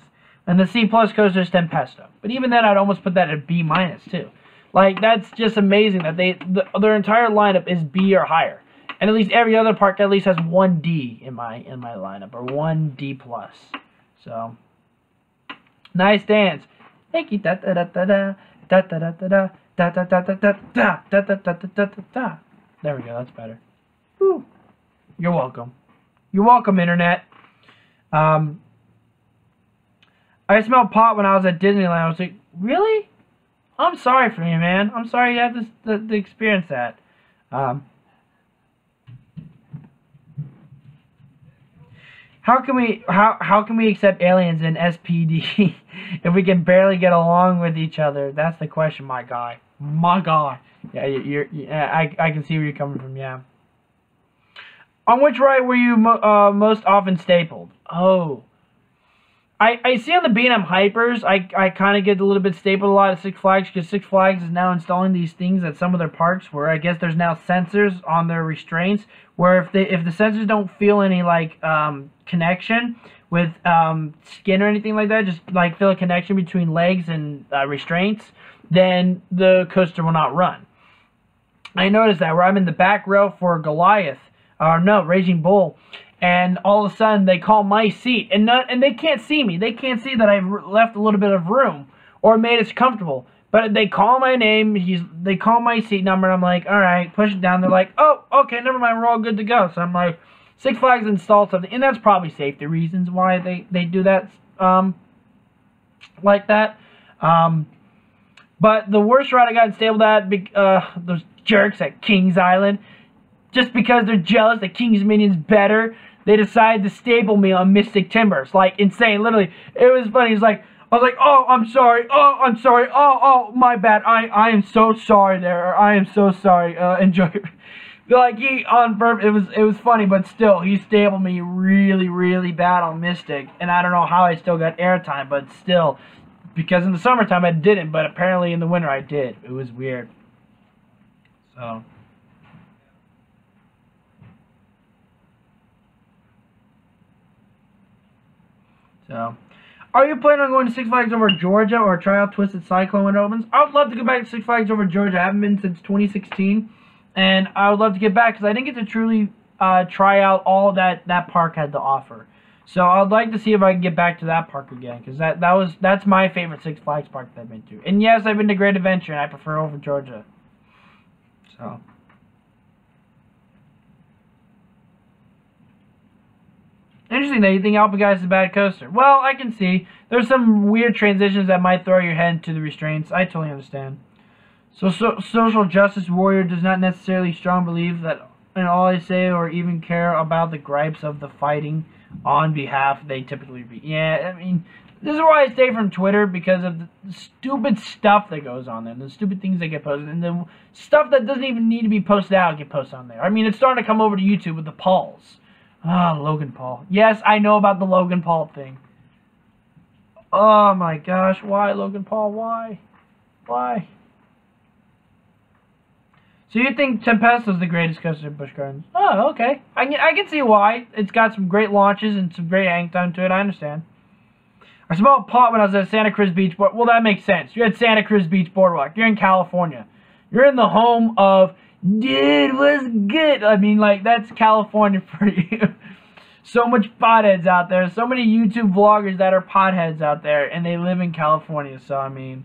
And the C plus coaster is Tempesto. But even then, I'd almost put that at B minus too. Like, that's just amazing that their entire lineup is B or higher. And at least every other park at least has one D in my lineup, or one D plus. So, nice dance. Thank you. Da da da da da da da da da da da da da da da da da da da da. There we go. That's better. Woo. You're welcome. You're welcome, Internet. I smelled pot when I was at Disneyland. I was like, really? I'm sorry for you, man. I'm sorry you had to experience that. How can we accept aliens in SPD if we can barely get along with each other? That's the question, my guy. My guy. Yeah, I can see where you're coming from. Yeah. On which ride were you most often stapled? Oh. I see on the B&M Hypers, I kind of get a little bit stapled a lot at Six Flags, because Six Flags is now installing these things at some of their parks where I guess there's now sensors on their restraints where if the sensors don't feel any like connection with skin or anything like that, just like feel a connection between legs and restraints, then the coaster will not run. I noticed that where I'm in the back row for Goliath, or no, Raging Bull, and all of a sudden they call my seat, and they can't see me. They can't see that I've left a little bit of room or made it comfortable. But they call my name, they call my seat number, and I'm like, all right, push it down. They're like, oh, okay, never mind, we're all good to go. So I'm like, Six Flags installed something, and that's probably safety reasons why they do that like that. But the worst ride I got stapled at, those jerks at Kings Island, just because they're jealous that King's Dominion's better, they decided to staple me on Mystic Timbers. Like, insane. Literally, it was funny. It's like, I was like, oh, I'm sorry. Oh, I'm sorry. Oh, my bad. I am so sorry there. I am so sorry. Enjoy it. Like, he, on purpose, it was funny, but still, he stapled me really, really bad on Mystic. And I don't know how I still got airtime, but still, because in the summertime I didn't, but apparently in the winter I did. It was weird. So... So, are you planning on going to Six Flags over Georgia or try out Twisted Cyclone when it opens? I would love to go back to Six Flags over Georgia. I haven't been since 2016, and I would love to get back because I didn't get to truly try out all that park had to offer. So I would like to see if I can get back to that park again, because that's my favorite Six Flags park that I've been to. And yes, I've been to Great Adventure, and I prefer over Georgia. So. Interesting that you think Alpengeister is a bad coaster. Well, I can see. There's some weird transitions that might throw your head into the restraints. I totally understand. So social justice warrior does not necessarily strongly believe that in all I say or even care about the gripes of the fighting on behalf they typically be. Yeah, I mean, this is why I stay from Twitter, because of the stupid stuff that goes on there, the stupid things that get posted, and the stuff that doesn't even need to be posted out get posted on there. I mean, it's starting to come over to YouTube with the Pauls. Ah, Logan Paul. Yes, I know about the Logan Paul thing. Oh my gosh, why Logan Paul? Why? Why? So you think Tempesto's the greatest coaster in Busch Gardens? Oh, okay. I can see why. It's got some great launches and some great hang time to it. I understand. I smelled pot when I was at Santa Cruz Beach. Well, that makes sense. You're at Santa Cruz Beach Boardwalk. You're in California. You're in the home of... Dude, what's good? I mean, like, that's California for you. So much potheads out there. So many YouTube vloggers that are potheads out there, and they live in California. So, I mean,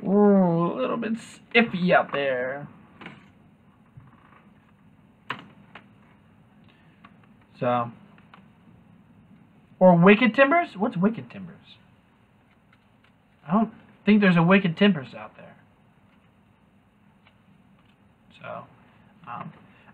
ooh, a little bit iffy out there. So, or Wicked Timbers? What's Wicked Timbers? I don't think there's a Wicked Timbers out there. So,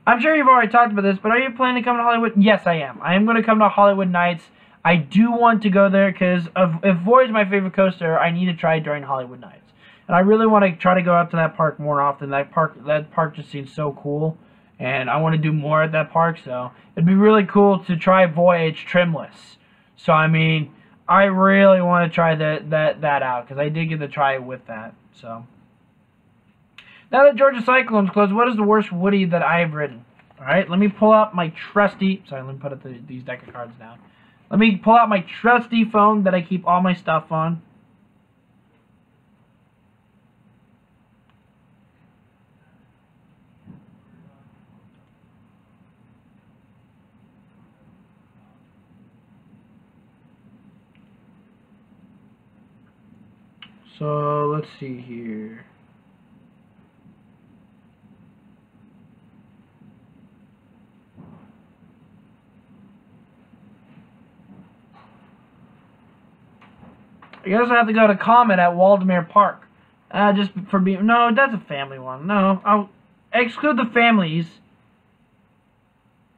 I'm sure you've already talked about this, but are you planning to come to Hollywood? Yes, I am. I am going to come to Hollywood Nights. I do want to go there because if Voyage's my favorite coaster, I need to try it during Hollywood Nights. And I really want to try to go out to that park more often. That park just seems so cool, and I want to do more at that park. So it'd be really cool to try Voyage trimless. So I mean, I really want to try that out because I did get to try it with that. So. Now that Georgia Cyclone's closed, what is the worst Woody that I have ridden? Alright, let me pull out my trusty... Sorry, let me put these deck of cards down. Let me pull out my trusty phone that I keep all my stuff on. So, let's see here. I guess I have to go to Comet at Waldemar Park. Just for being... No, that's a family one. No, I'll exclude the families.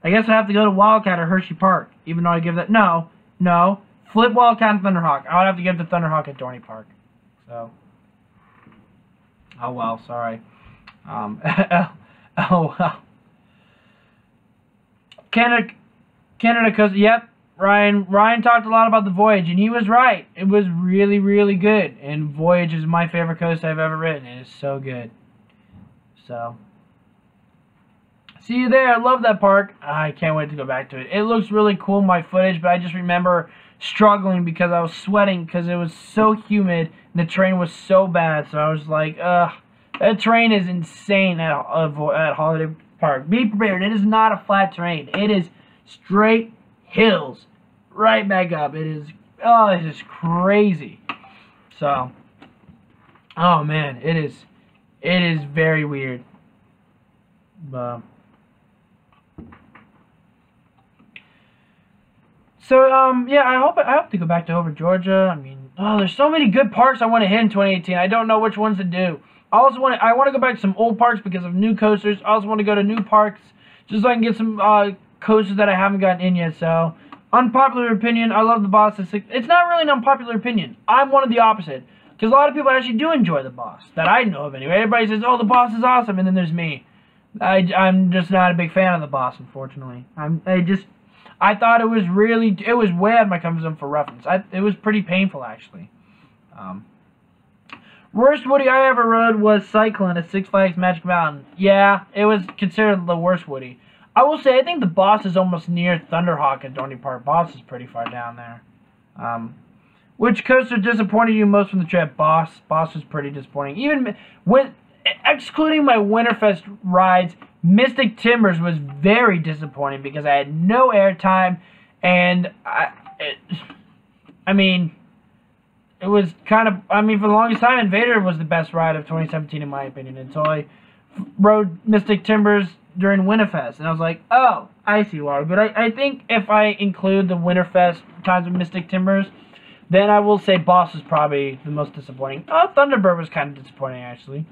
I guess I have to go to Wildcat or Hershey Park, even though I give that... No. Flip Wildcat and Thunderhawk. I would have to give the Thunderhawk at Dorney Park. So... Oh, well, sorry. Oh, well. Canada, cause yep, Ryan talked a lot about the Voyage, and he was right. It was really, really good, and Voyage is my favorite coaster I've ever ridden. It is so good. So, see you there. I love that park. I can't wait to go back to it. It looks really cool in my footage, but I just remember struggling because I was sweating because it was so humid and the terrain was so bad. So I was like, that terrain is insane at Holiday Park. Be prepared. It is not a flat terrain. It is straight hills right back up. It is crazy. So, oh man, it is very weird. So, yeah, I hope to go back to over Georgia. I mean, there's so many good parks I want to hit in 2018. I don't know which ones to do. I want to go back to some old parks because of new coasters. I also want to go to new parks just so I can get some coasters that I haven't gotten in yet. So, unpopular opinion, I love the Boss. It's not really an unpopular opinion. I'm one of the opposite. Because a lot of people actually do enjoy the Boss, that I know of anyway. Everybody says, oh, the Boss is awesome, and then there's me. I'm just not a big fan of the Boss, unfortunately. I thought it was way out of my comfort zone for reference. It was pretty painful, actually. Worst Woody I ever rode was Cyclone at Six Flags Magic Mountain. Yeah, it was considered the worst Woody. I will say, I think the Boss is almost near Thunderhawk at Dorney Park. Boss is pretty far down there. Which coaster disappointed you most from the trip? Boss. Boss was pretty disappointing. Even excluding my Winterfest rides, Mystic Timbers was very disappointing because I had no airtime, and it was kind of, for the longest time, Invader was the best ride of 2017 in my opinion, until I rode Mystic Timbers during Winterfest, and I was like, oh, I see why. But I think if I include the Winterfest times of Mystic Timbers, then I will say Boss is probably the most disappointing. Oh, Thunderbird was kind of disappointing, actually.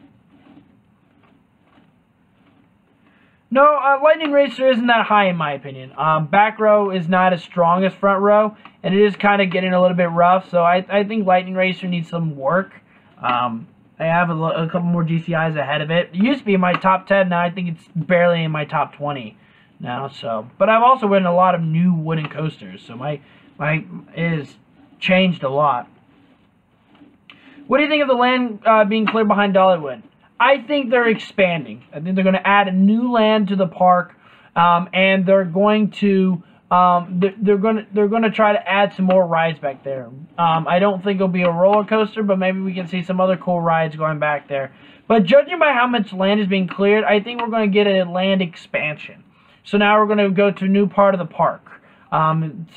No, Lightning Racer isn't that high in my opinion. Back row is not as strong as front row, and it is kind of getting a little bit rough, so I think Lightning Racer needs some work. I have a couple more GCIs ahead of it. It used to be in my top 10, now I think it's barely in my top 20 now, so. But I've also ridden a lot of new wooden coasters, so my it has changed a lot. What do you think of the land being cleared behind Dollywood? I think they're expanding. I think they're going to add a new land to the park, and they're going to they're going to try to add some more rides back there. I don't think it'll be a roller coaster, but maybe we can see some other cool rides going back there. But judging by how much land is being cleared, I think we're going to get a land expansion. So now we're going to go to a new part of the park.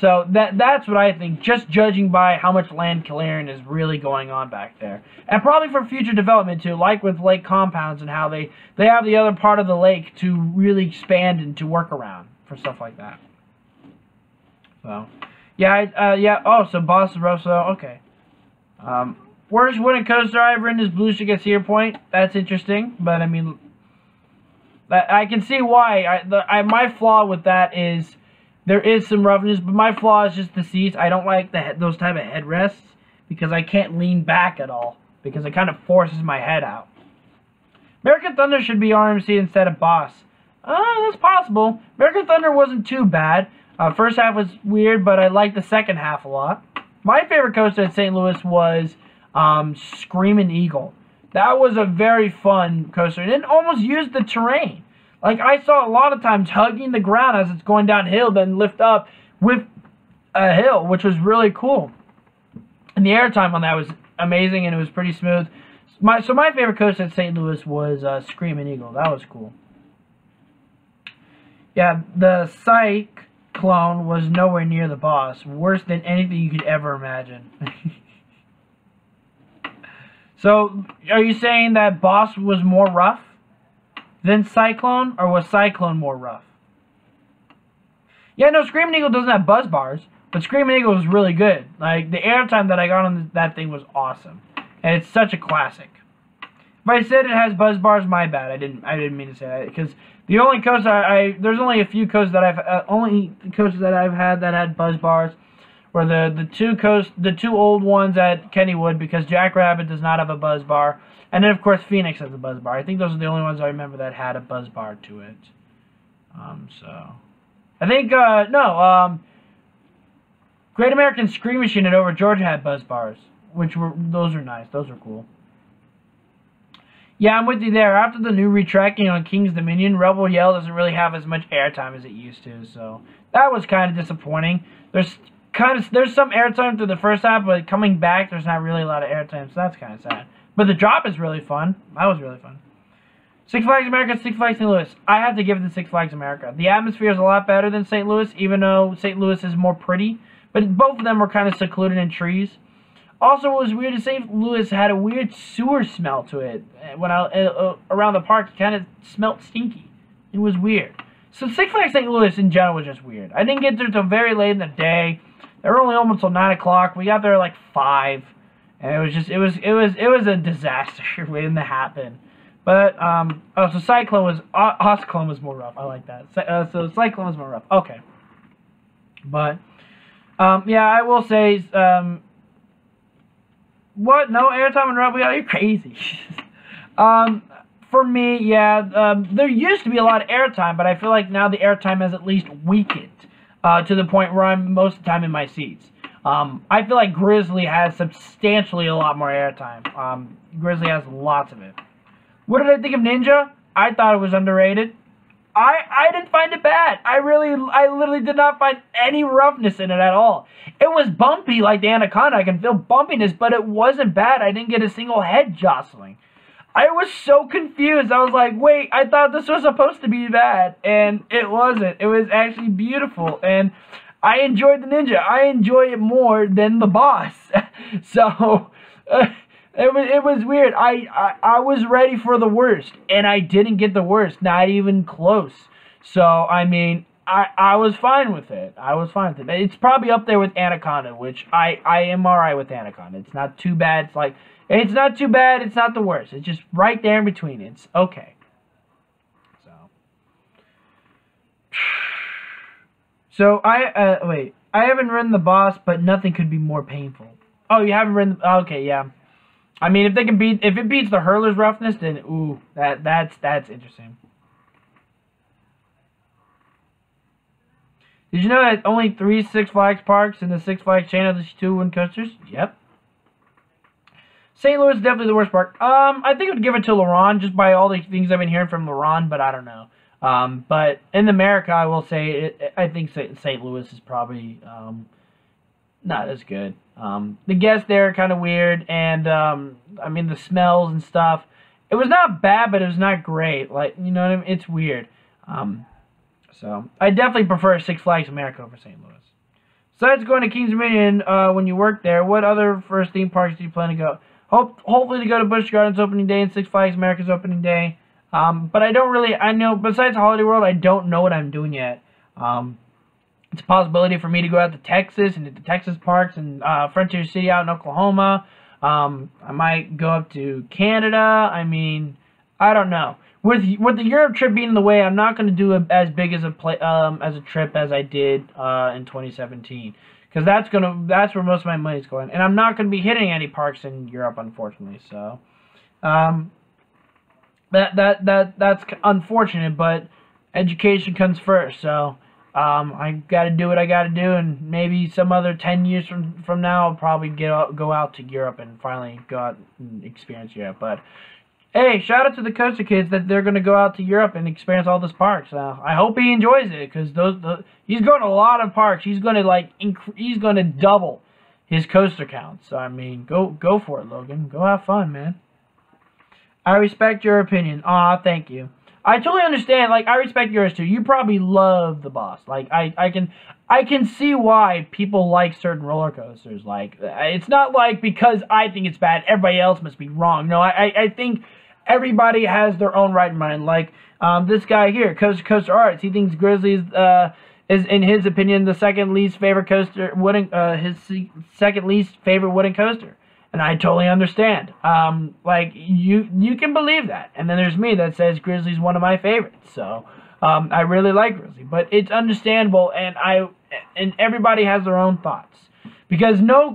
So that's what I think, just judging by how much land clearing is really going on back there. And probably for future development too, like with lake compounds and how they have the other part of the lake to really expand and to work around for stuff like that. So, yeah, oh, so Boss Rosso, okay. Worst wooden coaster I've ridden is Blue Stick at Cedar Point. That's interesting, but I mean, I can see why. My flaw with that is, there is some roughness, but my flaw is just the seats. I don't like those type of headrests because I can't lean back at all because it kind of forces my head out. American Thunder should be RMC instead of Boss. That's possible. American Thunder wasn't too bad. First half was weird, but I liked the second half a lot. My favorite coaster at St. Louis was Screamin' Eagle. That was a very fun coaster, and it almost used the terrain. Like, I saw a lot of times hugging the ground as it's going downhill, then lift up with a hill, which was really cool. And the airtime on that was amazing, and it was pretty smooth. So my favorite coaster at St. Louis was Screaming Eagle. That was cool. Yeah, the Cyclone was nowhere near the boss. Worse than anything you could ever imagine. So, are you saying that boss was more rough than Cyclone, or was Cyclone more rough? Yeah, no, Screaming Eagle doesn't have buzz bars, but Screaming Eagle was really good. Like, the airtime that I got on that thing was awesome. And it's such a classic. If I said it has buzz bars, my bad. I didn't mean to say that, because the only coaster there's only a few coasters that I've had that had buzz bars were the two old ones at Kennywood, because Jackrabbit does not have a buzz bar, and then of course Phoenix has a buzz bar. I think those are the only ones I remember that had a buzz bar to it. So I think Great American Scream Machine at Over Georgia had buzz bars, those are nice. Those are cool. Yeah, I'm with you there. After the new retracking on King's Dominion, Rebel Yell doesn't really have as much airtime as it used to, so that was kind of disappointing. There's some airtime through the first half, but coming back, there's not really a lot of airtime, so that's kind of sad. But the drop is really fun. That was really fun. Six Flags America, Six Flags St. Louis. I have to give it to Six Flags America. The atmosphere is a lot better than St. Louis, even though St. Louis is more pretty. But both of them were kind of secluded in trees. Also, what was weird is St. Louis had a weird sewer smell to it. When around the park, it kind of smelled stinky. It was weird. So Six Flags St. Louis in general was just weird. I didn't get there until very late in the day. They were only open until 9 o'clock. We got there at like 5, and it was a disaster waiting to happen. But so Cyclone was more rough. I like that. So Cyclone was more rough. Okay. But yeah, I will say what? No airtime in Rebel Yell? You're crazy. For me, yeah, there used to be a lot of airtime, but I feel like now the airtime has at least weakened to the point where I'm most of the time in my seats. I feel like Grizzly has substantially a lot more airtime. Grizzly has lots of it. What did I think of Ninja? I thought it was underrated. I didn't find it bad. I literally did not find any roughness in it at all. It was bumpy like the Anaconda. I can feel bumpiness, but it wasn't bad. I didn't get a single head jostling. I was so confused. I was like, wait, I thought this was supposed to be bad, and it wasn't. It was actually beautiful, and I enjoyed the Ninja. I enjoy it more than the boss. So it was weird. I was ready for the worst, and I didn't get the worst, not even close. So I mean, I was fine with it. I was fine with it. It's probably up there with Anaconda, which I am alright with Anaconda. It's not too bad. It's not too bad. It's not the worst. It's just right there in between. It's okay. So wait. I haven't ridden the boss, but nothing could be more painful. Oh, you haven't ridden the... Okay, yeah. I mean, if it beats the Hurler's roughness, then ooh, that's interesting. Did you know that only 3 Six Flags parks in the Six Flags chain have these 2 wooden coasters? Yep. St. Louis is definitely the worst park. I think I would give it to Laron, just by all the things I've been hearing from Laron, but I don't know. But in America, I will say, I think St. Louis is probably not as good. The guests there are kind of weird, and I mean, the smells and stuff. It was not bad, but it was not great. Like, you know what I mean? It's weird. So I definitely prefer Six Flags America over St. Louis. Besides going to Kings Dominion when you work there, what other first theme parks do you plan to go? Hopefully to go to Busch Gardens opening day and Six Flags America's opening day. But I don't really, I know, besides Holiday World, I don't know what I'm doing yet. It's a possibility for me to go out to Texas and hit the Texas parks and Frontier City out in Oklahoma. I might go up to Canada. I mean, I don't know. With the Europe trip being in the way, I'm not going to do as big as a trip as I did in 2017. Because that's where most of my money's going. And I'm not going to be hitting any parks in Europe, unfortunately. So, that's unfortunate, but education comes first. So, I got to do what I got to do, and maybe some other 10 years from now, I'll probably go out to Europe and finally go out and experience Europe. But hey, shout out to the Coaster Kids that they're going to go out to Europe and experience all those parks. I hope he enjoys it, because he's going to a lot of parks. He's going to he's going to double his coaster count. So I mean, go for it, Logan. Go have fun, man. I respect your opinion. Aw, thank you. I totally understand. Like, I respect yours too. You probably love the Boss. Like, I can see why people like certain roller coasters. Like, it's not like because I think it's bad, everybody else must be wrong. No, I think everybody has their own right mind. Like, this guy here, Coaster Arts, he thinks Grizzly is in his opinion the second least favorite coaster, his second least favorite wooden coaster. And I totally understand. Like, you can believe that. And then there's me that says Grizzly's one of my favorites. So, I really like Grizzly. But it's understandable, and everybody has their own thoughts. Because no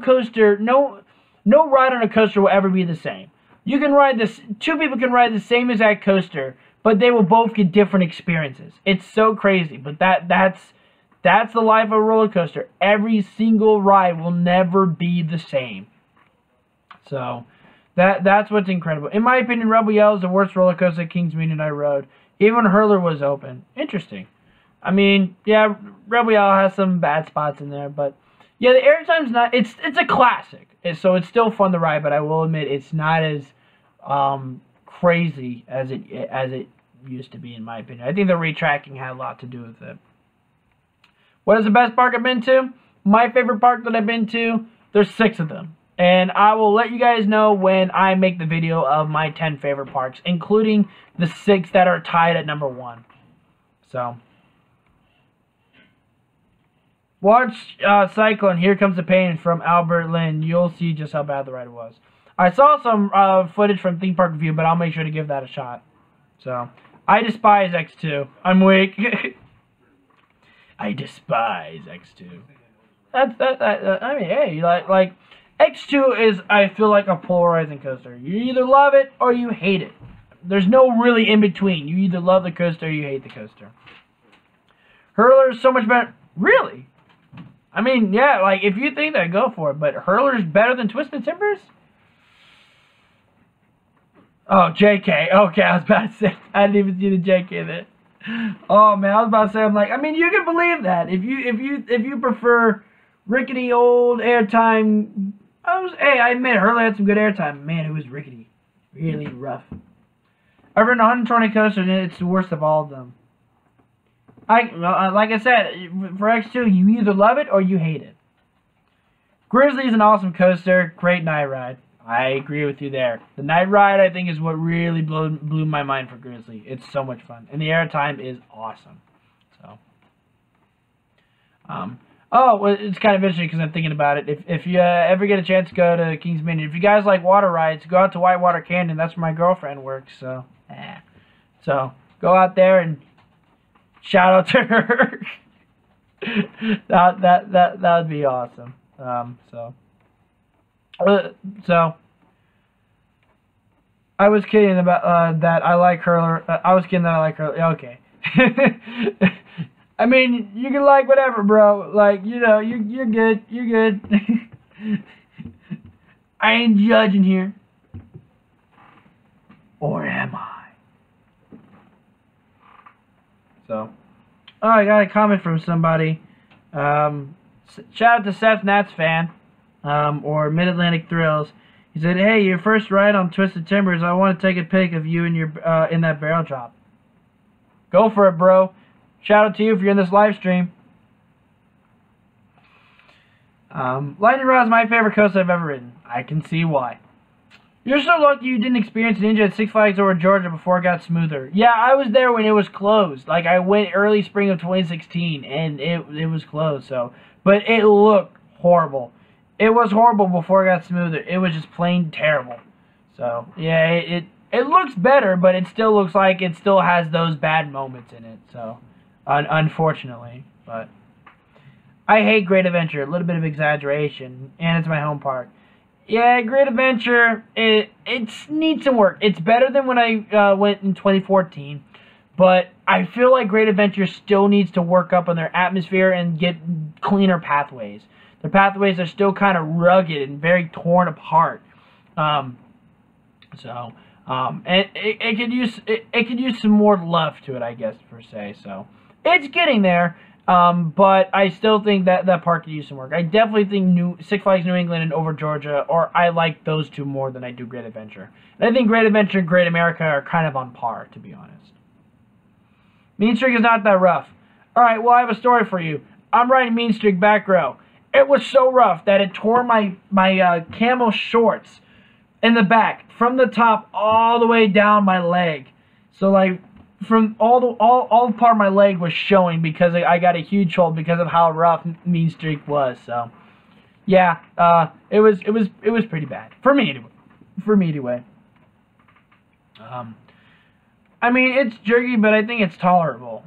coaster, no ride on a coaster will ever be the same. You can ride this, two people can ride the same exact coaster, but they will both get different experiences. It's so crazy. But that's the life of a roller coaster. Every single ride will never be the same. So, that's what's incredible. In my opinion, Rebel Yell is the worst roller coaster at Kings Dominion I rode. Even when Hurler was open. Interesting. I mean, yeah, Rebel Yell has some bad spots in there, but yeah, the airtime's not. It's a classic, so it's still fun to ride. But I will admit, it's not as crazy as it used to be, in my opinion. I think the retracking had a lot to do with it. What is the best park I've been to? My favorite park that I've been to, there's 6 of them. And I will let you guys know when I make the video of my 10 favorite parks, including the 6 that are tied at number 1. So, watch Cyclone, Here Comes the Pain from Albert Lynn. You'll see just how bad the ride was. I saw some footage from Theme Park Review, but I'll make sure to give that a shot. So, I despise X2. I'm weak. I despise X2. I mean, hey, like X2 is, I feel like, a polarizing coaster. You either love it or you hate it. There's no really in between. You either love the coaster or you hate the coaster. Hurler is so much better. Really? I mean, yeah, like, if you think that, go for it. But Hurler's better than Twisted Timbers? Oh, JK. Okay, I was about to say, I didn't even see the JK there. Oh man, I was about to say, I'm like, I mean, you can believe that if you prefer rickety old airtime. Hey, I admit, Hurley had some good airtime. Man, it was rickety, really rough. I've ridden 120 coasters, and it's the worst of all of them. Like I said, for X2, you either love it or you hate it. Grizzly is an awesome coaster, great night ride. I agree with you there. The night ride, I think, is what really blew my mind for Grizzly. It's so much fun. And the airtime is awesome. So, oh, well, it's kind of interesting because I'm thinking about it. If you ever get a chance to go to Kings Dominion, if you guys like water rides, go out to Whitewater Canyon. That's where my girlfriend works. So, so go out there and shout out to her. that would be awesome. So, I was kidding about that I like Hurler. I was kidding that I like Hurler. Okay. I mean, you can like whatever, bro. Like, you know, you're good. You're good. I ain't judging here. Or am I? So, oh, I got a comment from somebody. Shout out to Seth Nats fan. Or Mid-Atlantic Thrills. He said, hey, your first ride on Twisted Timbers, I want to take a pic of you and your in that barrel drop. Go for it, bro. Shout out to you if you're in this live stream. Lightning Rod is my favorite coaster I've ever ridden. I can see why. You're so lucky you didn't experience Ninja at Six Flags over Georgia before it got smoother. Yeah, I was there when it was closed. Like, I went early spring of 2016, and it was closed. So, but it looked horrible. It was horrible before it got smoother. It was just plain terrible. So, yeah, it looks better, but it still looks like it still has those bad moments in it. So, unfortunately. But I hate Great Adventure. A little bit of exaggeration. And it's my home park. Yeah, Great Adventure, it needs some work. It's better than when I went in 2014. But I feel like Great Adventure still needs to work up on their atmosphere and get cleaner pathways. Their pathways are still kind of rugged and very torn apart. And it could use some more love to it, I guess, per se. So it's getting there. But I still think that park could use some work. I definitely think Six Flags New England and Over Georgia, or I like those two more than I do Great Adventure. And I think Great Adventure and Great America are kind of on par, to be honest. Mean Streak is not that rough. Alright, well, I have a story for you. I'm riding Mean Streak back row. It was so rough that it tore my camo shorts in the back, from the top all the way down my leg. So, like, from all part of my leg was showing because I got a huge hole because of how rough Mean Streak was. So, yeah, it was pretty bad for me anyway. I mean, it's jerky, but I think it's tolerable.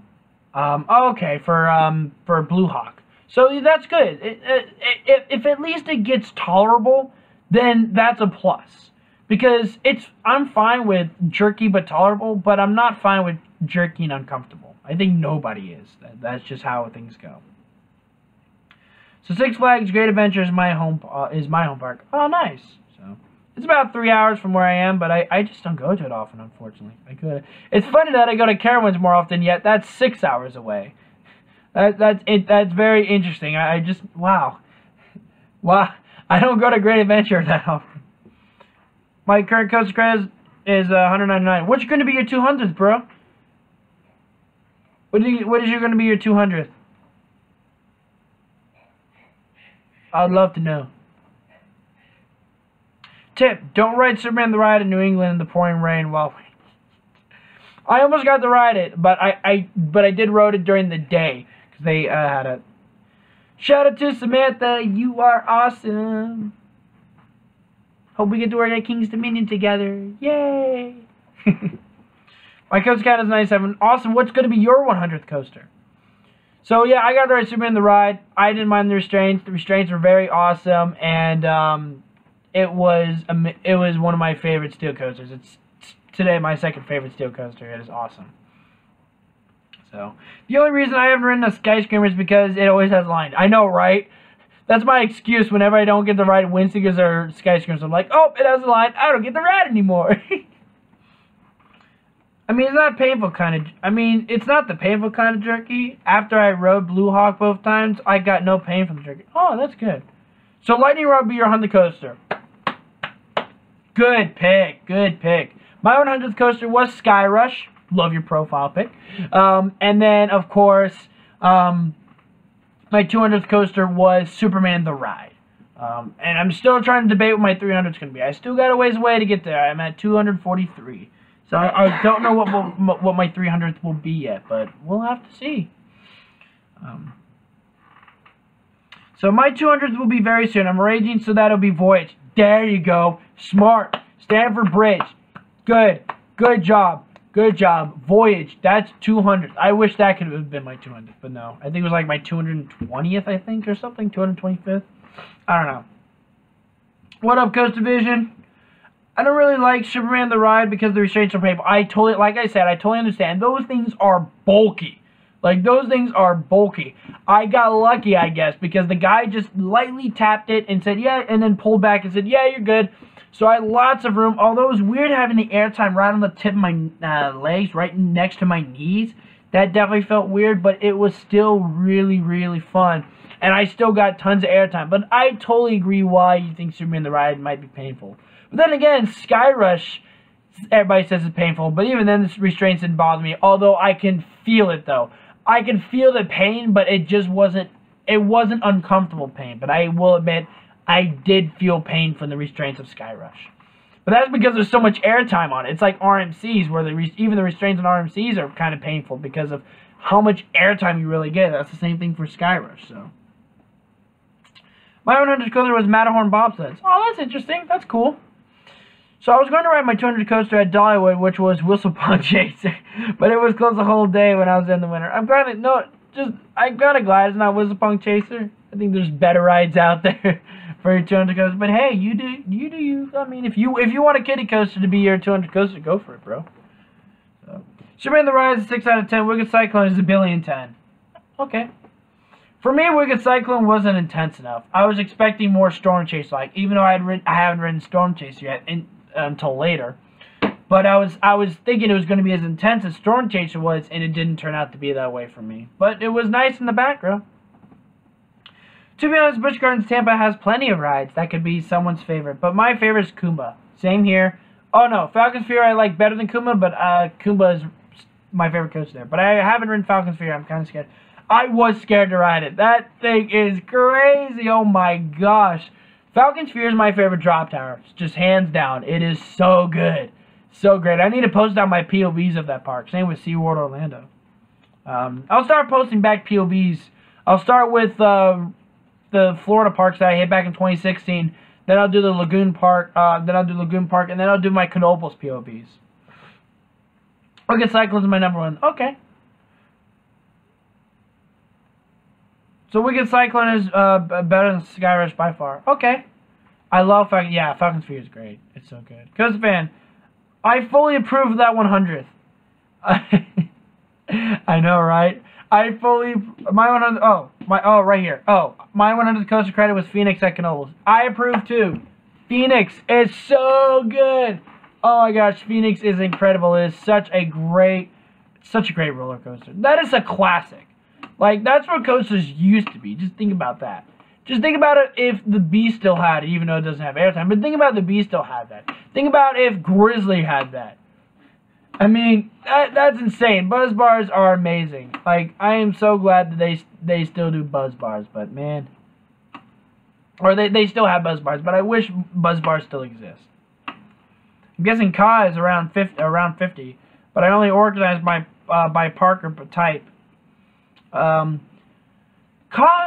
Okay, for Blue Hawk, so that's good. If at least it gets tolerable, then that's a plus. Because I'm fine with jerky but tolerable, but I'm not fine with jerky and uncomfortable. I think nobody is. That's just how things go. So Six Flags Great Adventure is my home park. Oh, nice. So it's about 3 hours from where I am, but I just don't go to it often, unfortunately. It's funny that I go to Carowinds more often, yet that's 6 hours away. That's very interesting. I just wow. I don't go to Great Adventure that often. My current coaster credit is 199. What's going to be your 200th, bro? What is going to be your 200th? I'd love to know. Tip: don't ride Superman the Ride in New England in the pouring rain while I almost got to ride it, but I did ride it during the day because they had a shout out to Samantha. You are awesome. Hope we get to work at King's Dominion together. Yay! My coaster count is 97. Awesome. What's going to be your 100th coaster? So, yeah, I got to ride Superman the Ride. I didn't mind the restraints. The restraints were very awesome, and it was one of my favorite steel coasters. It's today my second favorite steel coaster. It is awesome. So, the only reason I haven't ridden a Skyscraper is because it always has line. I know, right? That's my excuse whenever I don't get to ride Windseekers or Skyscrapers. I'm like, oh, it has a line. I don't get to ride anymore. I mean, it's not painful kind of... I mean, it's not the painful kind of jerky. After I rode Blue Hawk both times, I got no pain from the jerky. Oh, that's good. So, Lightning Rod will be your 100th coaster. Good pick. Good pick. My 100th coaster was Sky Rush. Love your profile pic. And then, of course... my 200th coaster was Superman the Ride. And I'm still trying to debate what my 300th is going to be. I still got a ways away to get there. I'm at 243. So I don't know what my 300th will be yet, but we'll have to see. So my 200th will be very soon. I'm raging, so that'll be Voyage. There you go. Smart. Stanford Bridge. Good. Good job. Good job. Voyage. That's 200. I wish that could have been my 200th, but no. I think it was like my 220th, I think, or something. 225th. I don't know. What up, Coast Division? I don't really like Superman the Ride because the restraints are painful. Like I said, I totally understand. Those things are bulky. Like, those things are bulky. I got lucky, I guess, because the guy just lightly tapped it and said, yeah, and then pulled back and said, yeah, you're good. So I had lots of room, although it was weird having the airtime right on the tip of my legs, right next to my knees. That definitely felt weird, but it was still really, really fun. And I still got tons of airtime. But I totally agree why you think Superman the Ride might be painful. But then again, Sky Rush, everybody says it's painful, but even then the restraints didn't bother me, although I can feel it, though. I can feel the pain, but it just wasn't uncomfortable pain. But I will admit, I did feel pain from the restraints of Sky Rush. But that's because there's so much airtime on it. It's like RMCs, where even the restraints on RMCs are kind of painful because of how much airtime you really get. That's the same thing for Sky Rush, so. My 100th coaster was Matterhorn bobsleds. Oh, that's interesting. That's cool. So I was going to ride my 200th coaster at Dollywood, which was Whistle Pond Chaser, but it was closed the whole day when I was in the winter. I'm kind of glad it's not Whistle Pond Chaser. I think there's better rides out there for your 200 coaster. But hey, you do you. I mean, if you want a kiddie coaster to be your 200 coaster, go for it, bro. Superman the Rise is 6 out of 10. Wicked Cyclone is a billion 10. Okay. For me, Wicked Cyclone wasn't intense enough. I was expecting more Storm Chase like, even though I haven't written Storm Chase yet until later. But I was thinking it was going to be as intense as Storm Chaser was, and it didn't turn out to be that way for me. But it was nice in the background. To be honest, Busch Gardens Tampa has plenty of rides. That could be someone's favorite. But my favorite is Kumba. Same here. Oh no, Falcon's Fury I like better than Kumba, but Kumba is my favorite coaster there. But I haven't ridden Falcon's Fury. I'm kind of scared. I was scared to ride it. That thing is crazy. Oh my gosh. Falcon's Fury is my favorite drop tower. Just hands down. It is so good. So great. I need to post out my POVs of that park. Same with SeaWorld Orlando. I'll start posting back POVs. I'll start with the Florida parks that I hit back in 2016. Then I'll do the Lagoon Park. And then I'll do my Knoebels POVs. Wicked Cyclone's my number one. Okay. So Wicked Cyclone is better than Sky Rush by far. Okay. I love Falcon. Yeah, Falcon's Fury is great. It's so good. Because fan, I fully approve of that 100th. I know, right? I fully my 100. Right here. Oh, my 100th coaster credit was Phoenix at Knoebels. I approve too. Phoenix is so good. Oh my gosh, Phoenix is incredible. It is such a great roller coaster. That is a classic. Like, that's what coasters used to be. Just think about that. Just think about it if the Bee still had it, even though it doesn't have airtime. But think about if the Bee still had that. Think about if Grizzly had that. I mean, that's insane. Buzz bars are amazing. Like, I am so glad that they still do buzz bars. But, man. Or they still have buzz bars. But I wish buzz bars still exist. I'm guessing Ka is around 50. But I only organized by park or type. Ka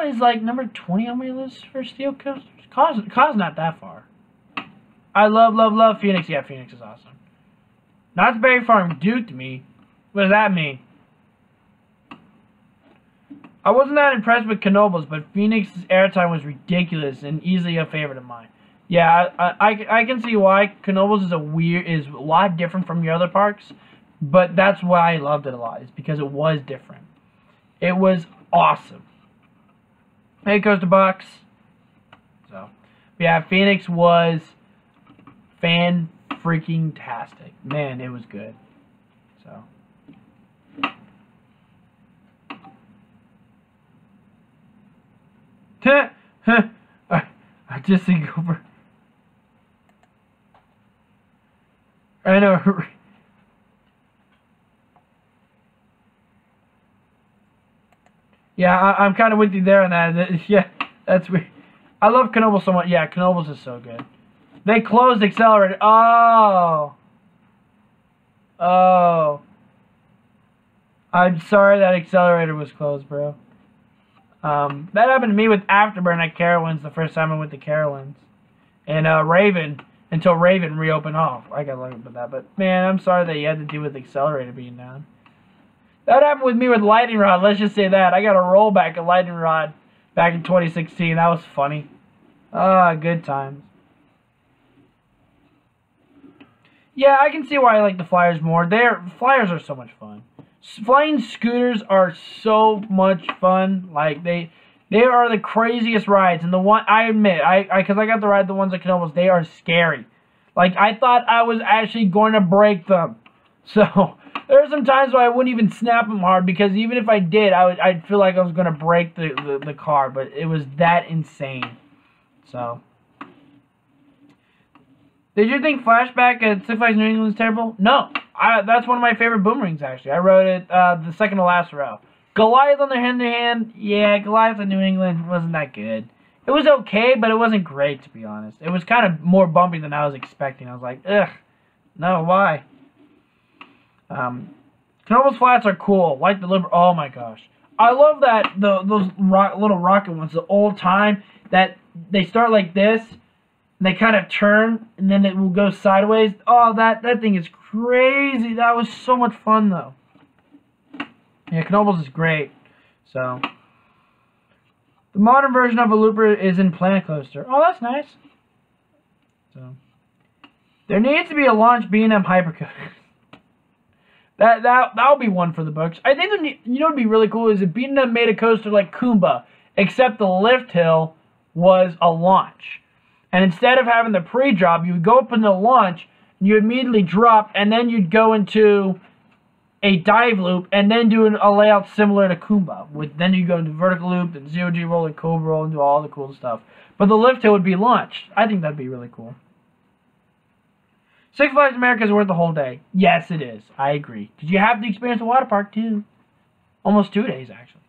is like number 20 on my list for steel coasters. Ka's not that far. I love Phoenix. Yeah, Phoenix is awesome. Not very far Duke to me. What does that mean? I wasn't that impressed with Knoebels, but Phoenix's airtime was ridiculous and easily a favorite of mine. Yeah, I can see why. Knoebels is a lot different from your other parks, but that's why I loved it a lot. Is because it was different. It was awesome. Hey, Coaster Box. So, yeah, Phoenix was fan-freaking-tastic. Man, it was good. So. I just think over. I know. Yeah, I'm kind of with you there on that. Yeah, that's weird. I love Knoebels so much. Yeah, Knoebels is so good. They closed Accelerator. Oh. Oh. I'm sorry that Accelerator was closed, bro. That happened to me with Afterburn at Carowinds the first time I went to Carowinds. And Raven, until Raven reopened off. I got lucky with that. But, man, I'm sorry that you had to deal with Accelerator being down. That happened with me with Lightning Rod. Let's just say that. I got a rollback at Lightning Rod back in 2016. That was funny. Ah, good times. Yeah, I can see why I like the Flyers more. Flyers are so much fun. Flying scooters are so much fun. Like, they are the craziest rides. And the one, I admit, because I got to ride the ones at Knoebels, they are scary. Like, I thought I was actually going to break them. So, there are some times where I wouldn't even snap them hard, because even if I did, I'd feel like I was going to break the car. But it was that insane. So. Did you think Flashback at Six Flags New England was terrible? No. That's one of my favorite boomerangs, actually. I rode it the second to last row. Goliath on the hand, yeah, Goliath in New England wasn't that good. It was okay, but it wasn't great, to be honest. It was kind of more bumpy than I was expecting. I was like, ugh, no, why? Knoebels Flats are cool. Like the oh my gosh. I love that, those little rocket ones, the old time, that they start like this, and they kind of turn, and then it will go sideways. Oh, that thing is crazy. That was so much fun, though. Yeah, Knoebels is great. So, the modern version of a looper is in Planet Coaster. Oh, that's nice. So, there needs to be a launch B&M Hypercoaster. That'll be one for the books. I think you know what'd be really cool is if B&M made a coaster like Kumba, except the lift hill was a launch. And instead of having the pre-drop, you would go up in the launch, and you immediately drop, and then you'd go into a dive loop, and then do a layout similar to Kumba. Then you go into vertical loop, then zero-G roll, and cobra roll, and do all the cool stuff. But the lift hill would be launched. I think that'd be really cool. Six Flags America is worth the whole day. Yes, it is. I agree. Because you have to experience the water park, too. Almost 2 days, actually.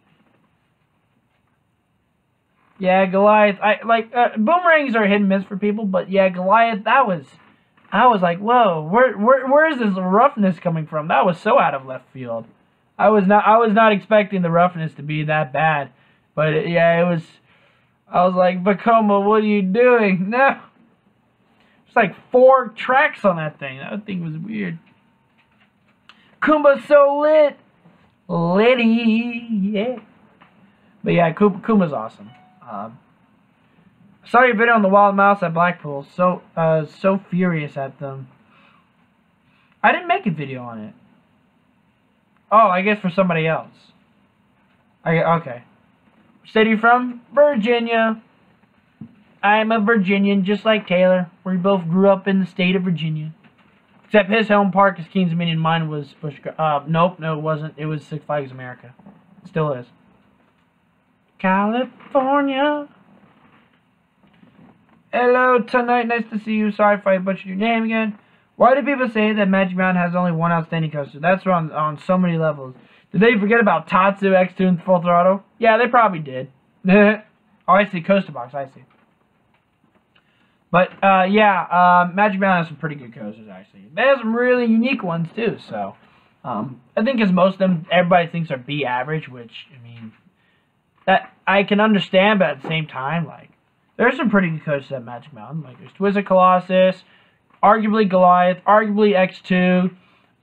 Yeah, Goliath. Boomerangs are hit and miss for people, but yeah, Goliath, I was like, whoa, where is this roughness coming from? That was so out of left field. I was not expecting the roughness to be that bad. But yeah, it was. I was like, Vekoma, what are you doing? No. It's like 4 tracks on that thing. That thing was weird. Kumba's so lit. Litty, yeah. But yeah, Kuma's awesome. I saw your video on the Wild Mouse at Blackpool. So furious at them. I didn't make a video on it. Oh, I guess for somebody else. Okay. State you from? Virginia. I'm a Virginian, just like Taylor. We both grew up in the state of Virginia. Except his home park is Kings Dominion. Mine was Busch. Nope, no, it wasn't. It was Six Flags America. It still is. California. Hello, tonight. Nice to see you. Sorry if I butchered your name again. Why do people say that Magic Mountain has only one outstanding coaster? That's on so many levels. Did they forget about Tatsu, X2, and Full Throttle? Yeah, they probably did. Oh, I see. Coaster Box. I see. But, yeah, Magic Mountain has some pretty good coasters, actually. They have some really unique ones, too, so. I think as most of them, everybody thinks are B average, which, I mean, that I can understand, but at the same time, like, there's some pretty good coasters at Magic Mountain. Like, there's Twizzle Colossus, arguably Goliath, arguably X2,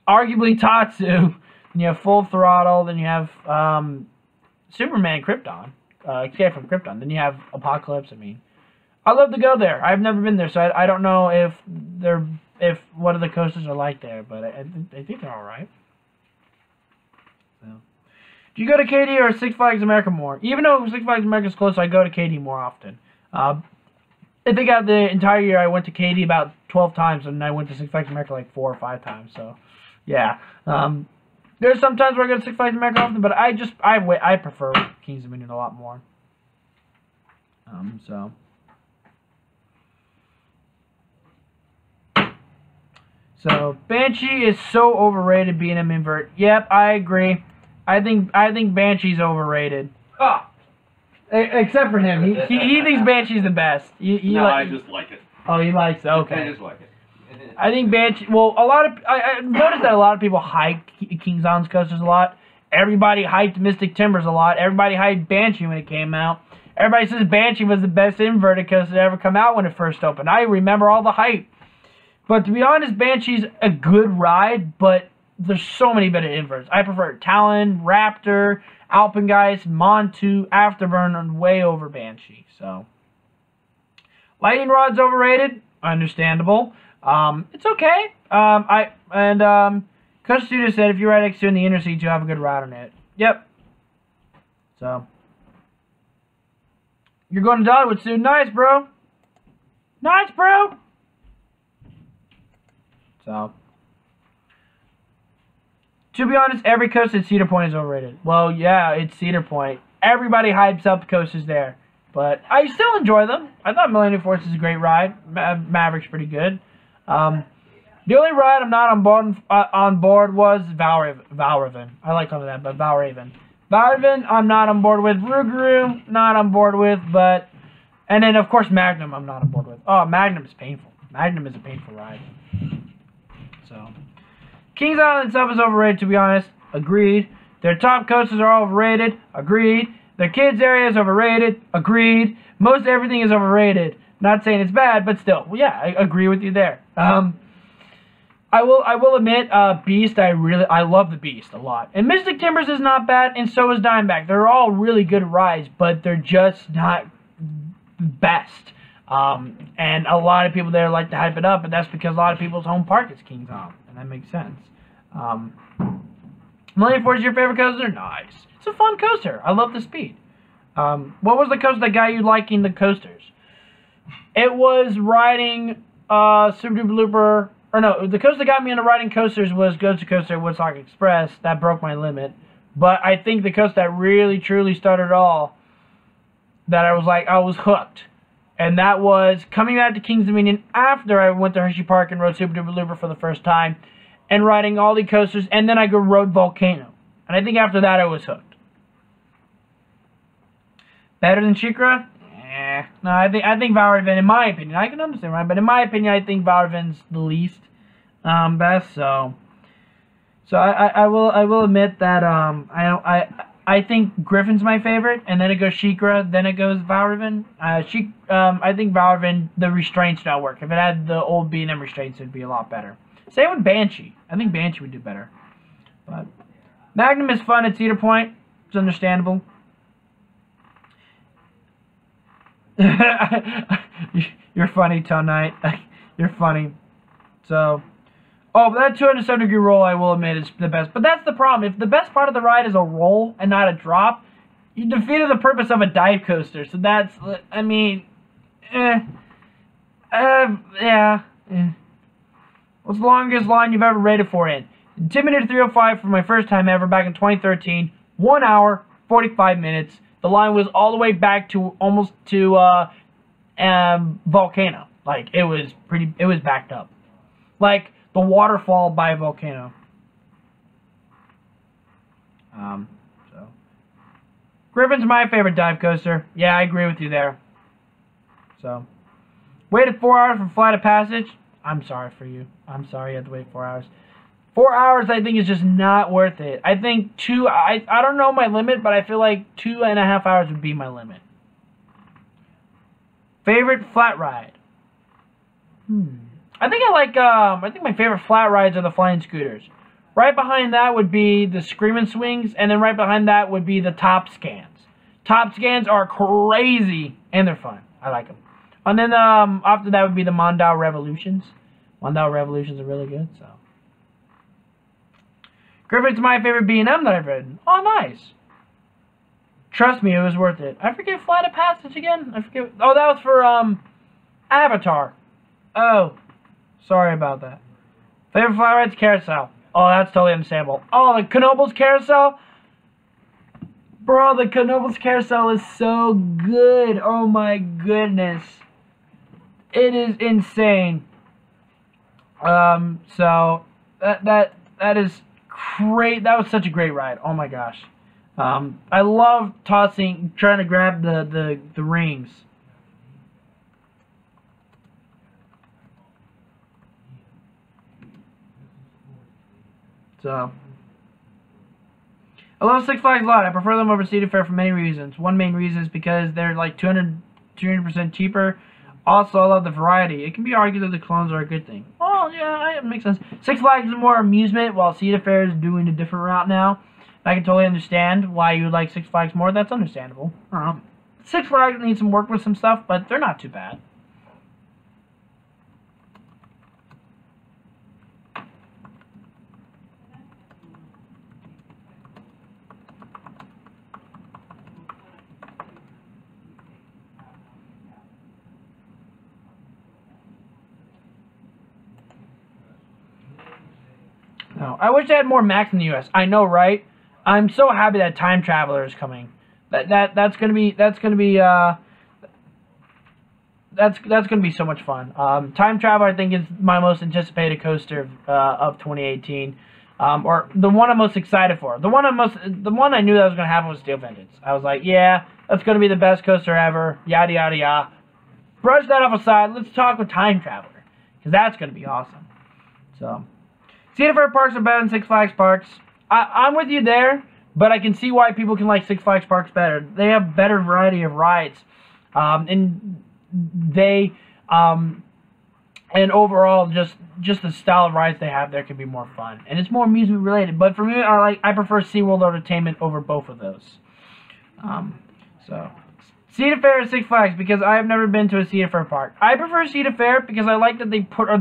arguably Tatsu. Then you have Full Throttle, then you have, Superman Krypton. Escape from Krypton. Then you have Apocalypse, I mean. I love to go there. I've never been there, so I don't know if what the coasters are like there, but I think they're all right. So, do you go to Katy or Six Flags America more? Even though Six Flags America is close, I go to Katy more often. I think out the entire year I went to Katy about 12 times, and I went to Six Flags America like 4 or 5 times. So, yeah. There's some times where I go to Six Flags America often, but I prefer Kings Dominion a lot more. So Banshee is so overrated being an invert. Yep, I agree. I think Banshee's overrated. Ah! Except for him. He thinks Banshee's the best. No, I just like it. Oh, he likes it. Okay. I just like it. I think Banshee. Well, I noticed that a lot of people hype King's Island's coasters a lot. Everybody hyped Mystic Timbers a lot. Everybody hyped Banshee when it came out. Everybody says Banshee was the best inverted coaster to ever come out when it first opened. I remember all the hype. But to be honest, Banshee's a good ride, but there's so many better inverts. I prefer Talon, Raptor, Alpengeist, Montu, Afterburn, and way over Banshee. So, Lightning Rod's overrated. Understandable. It's okay. Coach Studio said if you ride X2 in the inner seat, you'll have a good ride on it. Yep. So, you're going to Dollywood soon. Nice, bro. Nice, bro. So, to be honest, every coaster at Cedar Point is overrated. Well, yeah, it's Cedar Point. Everybody hypes up coasters there. But I still enjoy them. I thought Millennium Force is a great ride. Maverick's pretty good. The only ride I'm not on board was Valraven. I like calling that, but Valraven. Valraven, I'm not on board with. Rougarou, not on board with, but... And then, of course, Magnum, I'm not on board with. Oh, Magnum is painful. Magnum is a painful ride. So, Kings Island itself is overrated, to be honest. Agreed. Their top coasters are all overrated. Agreed. Their kids area is overrated. Agreed. Most everything is overrated. Not saying it's bad, but still. Well, yeah, I agree with you there. I will admit, Beast, I love the Beast a lot. And Mystic Timbers is not bad, and so is Diamondback. They're all really good rides, but they're just not best. And a lot of people there like to hype it up, but that's because a lot of people's home park is Kings Island, and that makes sense. Millennium Force is your favorite coaster? Nice. It's a fun coaster. I love the speed. What was the coaster that got you liking the coasters? It was riding Super Duper Looper. Or no, the coaster that got me into riding coasters was Ghost Coaster Woodstock Express. That broke my limit. But I think the coaster that really, truly started it all, that I was hooked. And that was coming back to Kings Dominion after I went to Hershey Park and rode Super Duper Looper for the first time. And riding all the coasters. And then I rode Volcano. And I think after that I was hooked. Better than SheiKra? No, I think Valravn, in my opinion, I can understand, right? But in my opinion, I think Valravn's the least best. So I will admit that I think Griffin's my favorite, and then it goes SheiKra, then it goes Valravn. I think Valravn, the restraints don't work. If it had the old B&M restraints, it'd be a lot better. Same with Banshee. I think Banshee would do better. But Magnum is fun at Cedar Point. It's understandable. You're funny, Tone Knight. You're funny. So, but that 270-degree roll, I will admit, is the best. But that's the problem. If the best part of the ride is a roll and not a drop, you defeated the purpose of a dive coaster. So that's, I mean, yeah. What's the longest line you've ever rated for in? Intimidator 305 for my first time ever back in 2013. 1 hour, 45 minutes. The line was all the way back to almost to Volcano. Like, it was backed up. Like the waterfall by Volcano. So Griffin's my favorite dive coaster. Yeah, I agree with you there. So waited 4 hours for Flight of Passage. I'm sorry for you. I'm sorry you had to wait 4 hours. 4 hours, I think, is just not worth it. I think I don't know my limit, but I feel like 2.5 hours would be my limit. Favorite flat ride? I think I think my favorite flat rides are the flying scooters. Right behind that would be the Screamin' Swings, and then right behind that would be the Top Scans. Top Scans are crazy, and they're fun. I like them. And then after that would be the Mondao Revolutions. Mondao Revolutions are really good, so. Griffin's my favorite B&M that I've ridden. Oh, nice. Trust me, it was worth it. I forget Flight of Passage again. I forget. Oh, that was for Avatar. Oh, sorry about that. Favorite flat ride's Carousel. Oh, that's totally understandable. Oh, the Knoebels Carousel. Bro, the Knoebels Carousel is so good. Oh my goodness. It is insane. So that is great. That was such a great ride. Oh my gosh. I love trying to grab the rings. So, I love Six Flags a lot. I prefer them over Cedar Fair for many reasons. One main reason is because they're like 200% cheaper. Also, I love the variety. It can be argued that the clones are a good thing. Well, yeah, it makes sense. Six Flags is more amusement, while Cedar Fair is doing a different route now. I can totally understand why you would like Six Flags more. That's understandable. Six Flags needs some work with some stuff, but they're not too bad. No, I wish they had more Max in the U.S. I know, right? I'm so happy that Time Traveler is coming. That's gonna be so much fun. Time Traveler, I think, is my most anticipated coaster of 2018, or the one I'm most excited for. The one I knew that was gonna happen was Steel Vengeance. I was like, yeah, that's gonna be the best coaster ever. Yada yada yada. Brush that off aside. Let's talk with Time Traveler, because that's gonna be awesome. So. Cedar Fair parks are better than Six Flags parks. I'm with you there, but I can see why people can like Six Flags parks better. They have better variety of rides, and overall just the style of rides they have there can be more fun, and it's more amusement related. But for me, I prefer SeaWorld Entertainment over both of those. So. Cedar Fair or Six Flags, because I have never been to a Cedar Fair park. I prefer Cedar Fair because I like that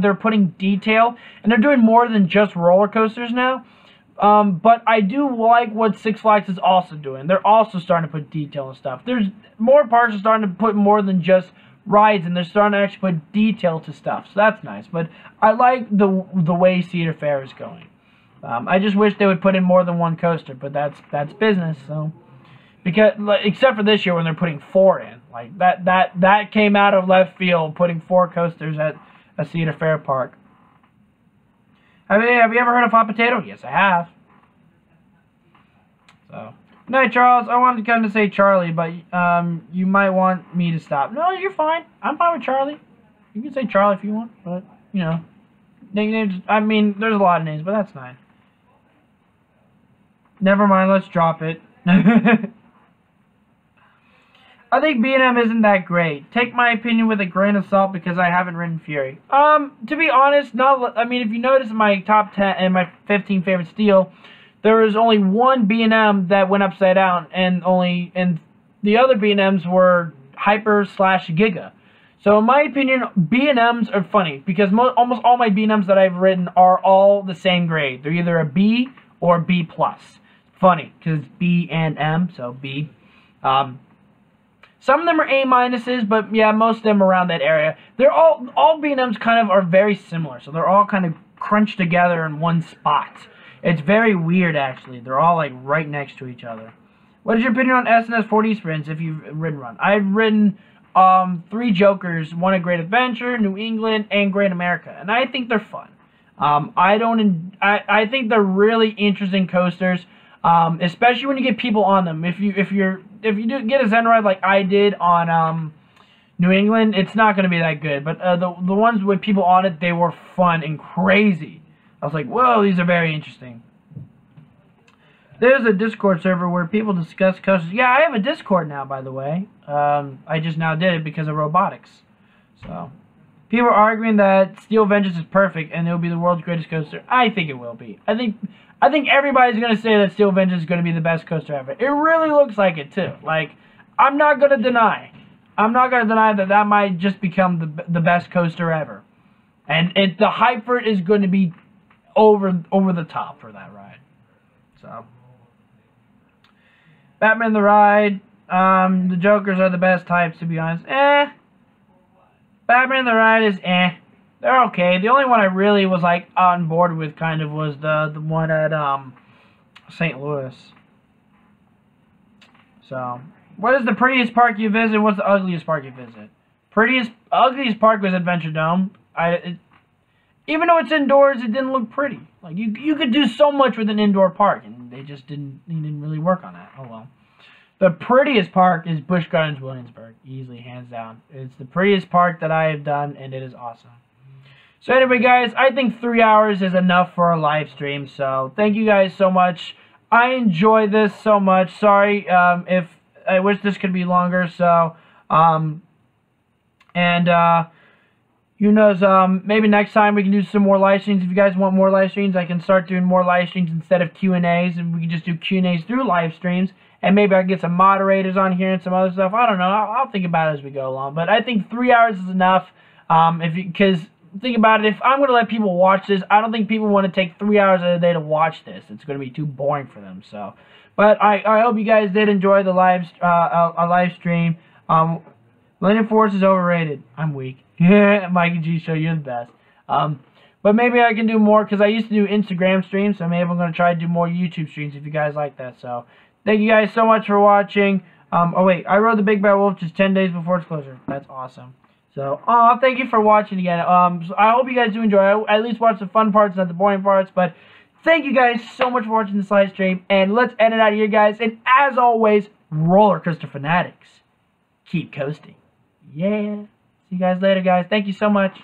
they're putting detail, and they're doing more than just roller coasters now. But I do like what Six Flags is also doing. They're also starting to put detail and stuff. There's more parks are starting to put more than just rides, and they're starting to actually put detail to stuff. So that's nice. But I like the way Cedar Fair is going. I just wish they would put in more than one coaster, but that's business. So because except for this year when they're putting 4 in, like that came out of left field, putting 4 coasters at a Cedar Fair park. Have you ever heard of Hot Potato? Yes, I have. So, good night, Charles. I wanted to kind of say Charlie, but you might want me to stop. No, you're fine. I'm fine with Charlie. You can say Charlie if you want, but you know, nicknames. I mean, there's a lot of names, but that's fine. Never mind. Let's drop it. I think B&M isn't that great. Take my opinion with a grain of salt because I haven't ridden Fury. To be honest, I mean, if you notice in my top 10 and my 15 favorite steel, there was only one B&M that went upside down, and the other B&Ms were Hyper / Giga. So in my opinion, B&Ms are funny because almost all my B&Ms that I've ridden are all the same grade. They're either a B or B+. Funny because B and M, so B. Some of them are A-minuses, but yeah, most of them around that area. They're all B&Ms kind of are very similar, so they're all kind of crunched together in one spot. It's very weird, actually. They're all like right next to each other. What is your opinion on SNS 4D sprints if you've ridden one? I've ridden 3 Jokers, one at Great Adventure, New England, and Great America, and I think they're fun. I think they're really interesting coasters, especially when you get people on them. If you do get a Zen ride like I did on New England, it's not going to be that good. But the ones with people on it, they were fun and crazy. I was like, whoa, these are very interesting. There's a Discord server where people discuss coasters. Yeah, I have a Discord now, by the way. I just now did it because of robotics. So, people are arguing that Steel Vengeance is perfect and it will be the world's greatest coaster. I think it will be. I think everybody's going to say that Steel Vengeance is going to be the best coaster ever. It really looks like it, too. Like, I'm not going to deny that might just become the best coaster ever. And the hype for it is going to be over the top for that ride. So, Batman the Ride. The Jokers are the best types, to be honest. Batman the Ride is They're okay. The only one I really was like on board with kind of was the one at St. Louis. So, what is the prettiest park you visit? What's the ugliest park you visit? Ugliest park was Adventure Dome. Even though it's indoors, it didn't look pretty. Like you could do so much with an indoor park, and they didn't really work on that. Oh well. The prettiest park is Busch Gardens Williamsburg, easily, hands down. It's the prettiest park that I have done, and it is awesome. So anyway, guys, I think 3 hours is enough for a live stream. So thank you guys so much. I enjoy this so much. Sorry if I wish this could be longer. So who knows? Maybe next time we can do some more live streams. If you guys want more live streams, I can start doing more live streams instead of Q&As, and we can just do Q&As through live streams. And maybe I can get some moderators on here and some other stuff. I don't know. I'll think about it as we go along. But I think 3 hours is enough. Because think about it. If I'm going to let people watch this, I don't think people want to take 3 hours of the day to watch this. It's going to be too boring for them. So, but I hope you guys did enjoy the live stream. Millennium Force is overrated. I'm weak. Mikey G Show, you're the best. But maybe I can do more because I used to do Instagram streams. So maybe I'm going to try to do more YouTube streams if you guys like that. So. Thank you guys so much for watching. Oh wait, I rode the Big Bad Wolf just 10 days before its closure. That's awesome. So, thank you for watching again. So I hope you guys do enjoy. I at least watch the fun parts, not the boring parts. But thank you guys so much for watching this live stream. And let's end it out here, guys. And as always, roller coaster fanatics, keep coasting. Yeah. See you guys later, guys. Thank you so much.